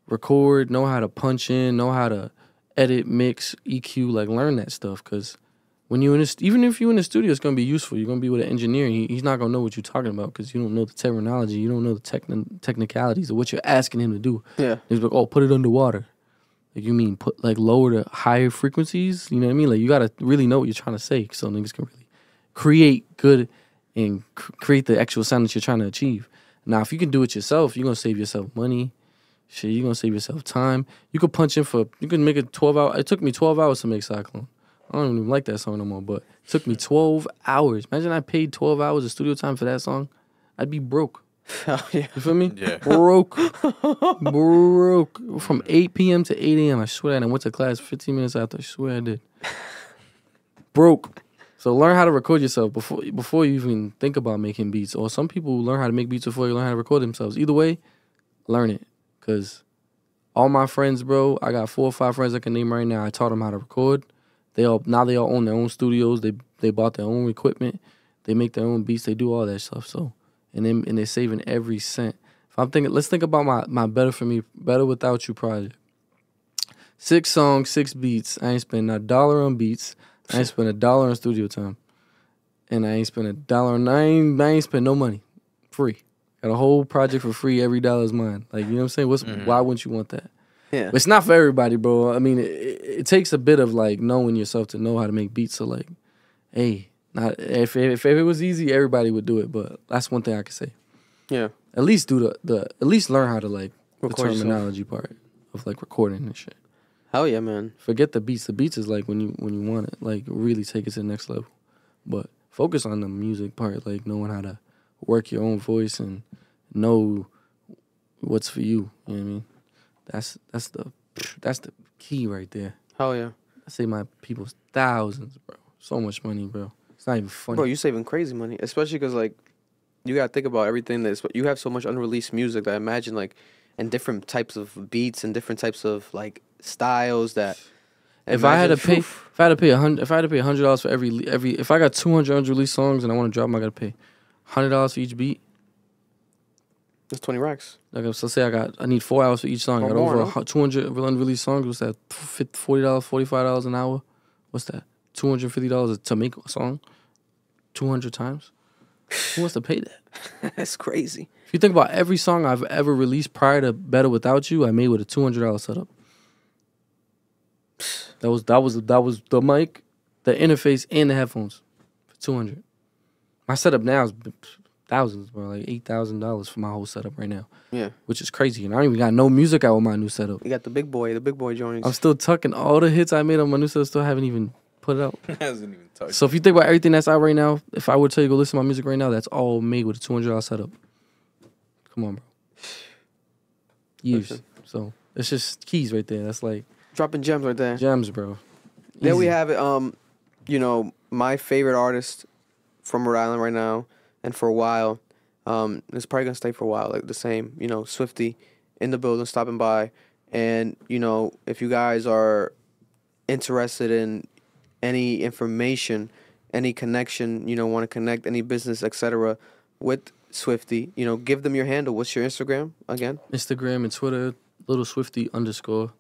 Speaker 4: record, know how to punch in, know how to edit, mix, EQ. Like learn that stuff, because when you even if you're in the studio, it's gonna be useful. You're gonna be with an engineer. He's not gonna know what you're talking about because you don't know the terminology. You don't know the technicalities of what you're asking him to do.
Speaker 1: Yeah.
Speaker 4: He's like, oh, put it underwater. Like you mean put lower the higher frequencies? You know what I mean? Like you gotta really know what you're trying to say, so niggas can really create good and create the actual sound that you're trying to achieve. Now, if you can do it yourself, you're gonna save yourself money. Shit, you're gonna save yourself time. You could punch in you can make it 12 hours. It took me 12 hours to make Cyclone. I don't even like that song no more, but it took me 12 hours. Imagine I paid 12 hours of studio time for that song. I'd be broke.
Speaker 1: Oh, yeah.
Speaker 4: You feel me?
Speaker 2: Yeah.
Speaker 4: Broke. From 8 p.m. to 8 a.m. I swear, and I went to class 15 minutes after. I swear I did. Broke. So learn how to record yourself before you even think about making beats. Or some people learn how to make beats before they learn how to record themselves. Either way, learn it. Because all my friends, bro, I got 4 or 5 friends I can name right now. I taught them how to record. They all own their own studios. They bought their own equipment. They make their own beats. They do all that stuff. So and they're saving every cent. If I'm thinking, let's think about my Better Without You project. 6 songs, 6 beats. I ain't spend not $1 on beats. I ain't spend $1 on studio time, and I ain't spend $1 on. I ain't spend no money, free. Got a whole project for free. Every dollar is mine. Like you know what I'm saying? Why wouldn't you want that?
Speaker 1: Yeah.
Speaker 4: But it's not for everybody, bro. I mean, it takes a bit of like knowing yourself to know how to make beats. So like, hey, not if it was easy, everybody would do it. But that's one thing I can say.
Speaker 1: Yeah.
Speaker 4: At least do at least learn how to like
Speaker 1: Record
Speaker 4: the terminology part of like recording and shit.
Speaker 1: Hell yeah, man.
Speaker 4: Forget the beats. The beats is like when you want it, like really take it to the next level. But focus on the music part, like knowing how to work your own voice and know what's for you. You know what I mean? That's the key right there.
Speaker 1: Hell yeah.
Speaker 4: I say my people's thousands, bro. So much money, bro. It's not even funny.
Speaker 1: Bro, you saving crazy money, especially because like you gotta think about everything you have so much unreleased music that I imagine like and different types of beats and different types of like styles that.
Speaker 4: If I had to pay $100 for every if I got 200 unreleased songs and I want to drop them, I gotta pay $100 for each beat.
Speaker 1: That's 20 racks.
Speaker 4: Like so say I need 4 hours for each song. I got over 200 unreleased songs. What's that? $40, $45 an hour. What's that? $250 to make a song. 200 times. Who wants to pay that?
Speaker 1: That's crazy.
Speaker 4: If you think about every song I've ever released prior to Better Without You, I made with a $200 setup. That was the mic, the interface, and the headphones for $200. My setup now is thousands, bro, like $8,000 for my whole setup right now.
Speaker 1: Yeah,
Speaker 4: which is crazy. And I don't even got no music out with my new setup.
Speaker 1: You got the big boy joints.
Speaker 4: I'm still tucking all the hits I made on my new setup. Still haven't even put it out.
Speaker 2: Hasn't even touched.
Speaker 4: So if you think about everything that's out right now, if I were to tell you go listen to my music right now, that's all made with a $200 setup. Come on, bro. Years. So it's just keys right there. That's like
Speaker 1: dropping gems right there.
Speaker 4: Gems, bro.
Speaker 1: There we
Speaker 4: Easy.
Speaker 1: have it. You know, my favorite artist from Rhode Island right now, and for a while, it's probably gonna stay for a while, like the same. You know, Swifty in the building, stopping by, and you know, if you guys are interested in any information, any connection, you know, want to connect any business, etc., with Swifty, you know, give them your handle. What's your Instagram again?
Speaker 4: Instagram and Twitter, Little Swifty _.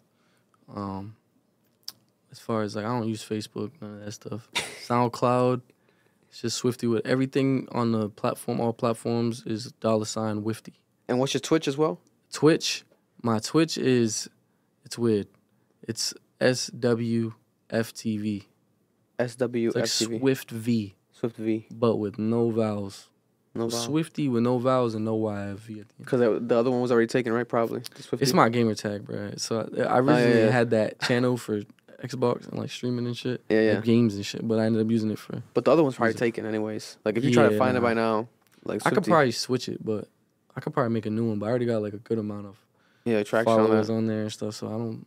Speaker 4: As far as like, I don't use Facebook, none of that stuff. SoundCloud, it's just Swifty with everything on the platform. All platforms is $Wifty.
Speaker 1: And what's your Twitch as well?
Speaker 4: Twitch, my Twitch is, it's weird. It's SWFTV.
Speaker 1: SWFTV.
Speaker 4: It's like Swift V.
Speaker 1: Swift V.
Speaker 4: But with no vowels.
Speaker 1: No vowels.
Speaker 4: Swifty with no vowels and no Y at the end.
Speaker 1: Because the other one was already taken, right? Probably. The Swifty.
Speaker 4: It's my gamer tag, bro. So I originally
Speaker 1: yeah.
Speaker 4: had that channel for Xbox and like streaming and shit.
Speaker 1: Yeah, yeah.
Speaker 4: Like games and shit. But I ended up using it for.
Speaker 1: But the other one's probably taken anyways. Like if you try to find it by now, like
Speaker 4: I could
Speaker 1: Swifty-
Speaker 4: probably switch it, but I could probably make a new one. But I already got like a good amount of
Speaker 1: traction on
Speaker 4: followers
Speaker 1: that.
Speaker 4: on there and stuff. So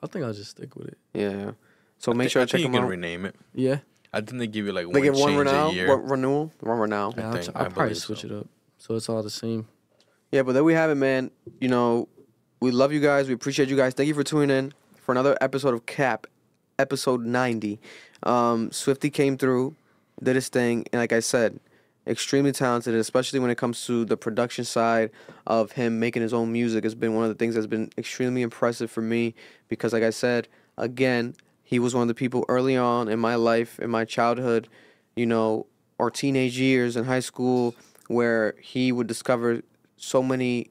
Speaker 4: I think I'll just stick with it.
Speaker 1: Yeah. So make sure to check
Speaker 2: you
Speaker 1: them
Speaker 2: can
Speaker 1: out.
Speaker 2: rename it.
Speaker 4: Yeah.
Speaker 2: I think they give you like
Speaker 1: They
Speaker 2: one
Speaker 1: give one
Speaker 2: change
Speaker 1: renewal,
Speaker 2: a year.
Speaker 1: renewal, one renewal.
Speaker 4: Yeah,
Speaker 2: I
Speaker 4: I'll probably
Speaker 2: believe
Speaker 4: switch it up. So it's all the same.
Speaker 1: Yeah, but there we have it, man. You know, we love you guys. We appreciate you guys. Thank you for tuning in for another episode of Cap, episode 90. Swifty came through, did his thing, and like I said, extremely talented, especially when it comes to the production side of him making his own music. Has been one of the things that's been extremely impressive for me because, like I said, again, he was one of the people early on in my life, in my childhood, you know, or teenage years in high school, where he would discover so many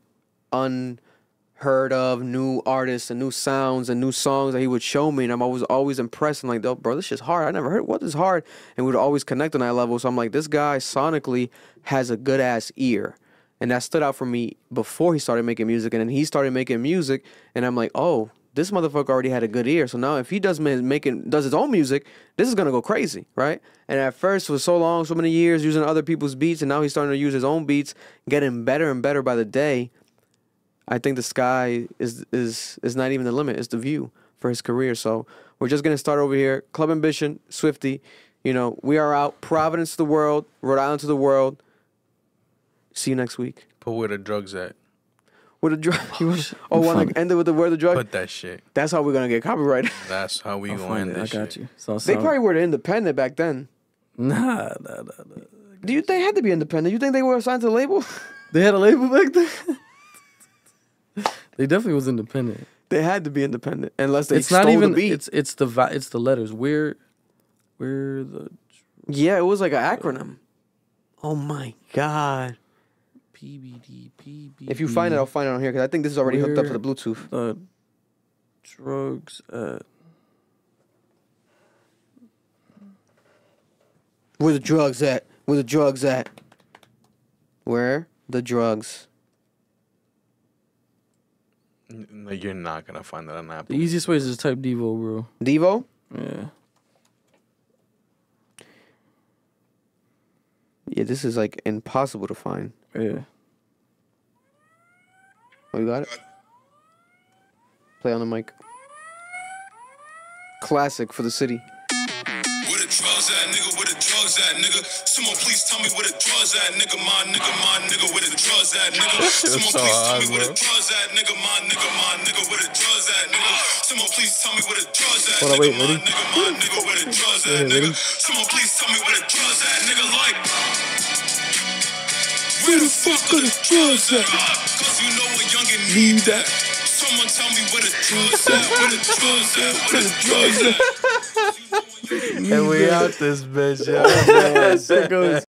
Speaker 1: unheard of new artists and new sounds and new songs that he would show me, and I was always impressed. I'm like, oh, bro, this shit's hard. I never heard what is hard, and we would always connect on that level. So I'm like, this guy sonically has a good ass ear, and that stood out for me before he started making music, and then he started making music, and I'm like, oh, this motherfucker already had a good ear. So now if he does his own music, this is gonna go crazy, right? And at first for so long, so many years using other people's beats, and now he's starting to use his own beats, getting better and better by the day. I think the sky is not even the limit; it's the view for his career. So we're just gonna start over here. Club Ambition, Swifty. You know, we are out. Providence to the world, Rhode Island to the world. See you next week.
Speaker 2: Put where the drugs at.
Speaker 1: Where the drug? Want to end it with the where the drug?
Speaker 2: Put that shit.
Speaker 1: That's how we're gonna get copyrighted.
Speaker 2: That's how we gonna end this
Speaker 4: I got
Speaker 2: shit.
Speaker 4: you. So
Speaker 1: They probably were independent back then.
Speaker 4: Nah.
Speaker 1: Do you think they had to be independent? You think they were assigned to the label?
Speaker 4: They had a label back then? They definitely was independent.
Speaker 1: They had to be independent, unless they
Speaker 4: It's not
Speaker 1: stole
Speaker 4: even
Speaker 1: the beat.
Speaker 4: it's the letters. We're the
Speaker 1: Yeah, it was like an acronym. Oh my god.
Speaker 4: PBD.
Speaker 1: If you find it, I'll find it on here because I think this is already hooked up to the Bluetooth.
Speaker 4: The drugs
Speaker 1: Where the drugs at? Where the drugs at? Where the drugs?
Speaker 2: No, you're not gonna find that on Apple.
Speaker 4: The easiest way is just type Devo, bro.
Speaker 1: Devo?
Speaker 4: Yeah.
Speaker 1: Yeah, this is like impossible to find.
Speaker 4: Yeah.
Speaker 1: Oh, you got it? Play on the mic. Classic for the city.
Speaker 13: Where the drugs at, nigga? Where the drugs at, nigga? Someone please tell me where the drugs at, nigga. My nigga, where the drugs at, nigga? Someone please tell me where the drugs at, nigga. My nigga, where the drugs at, nigga? Someone please tell me where the drugs at,
Speaker 4: Hold on, wait, ready?
Speaker 13: my nigga, where the drugs at, nigga? Someone please tell me where the drugs at, nigga. Like, where the fuck are the drugs at? Cause you know a youngin' need that. Someone tell me where the drugs at, where the drugs at, where the drugs at.
Speaker 2: And we out this bitch, yo.
Speaker 1: There goes.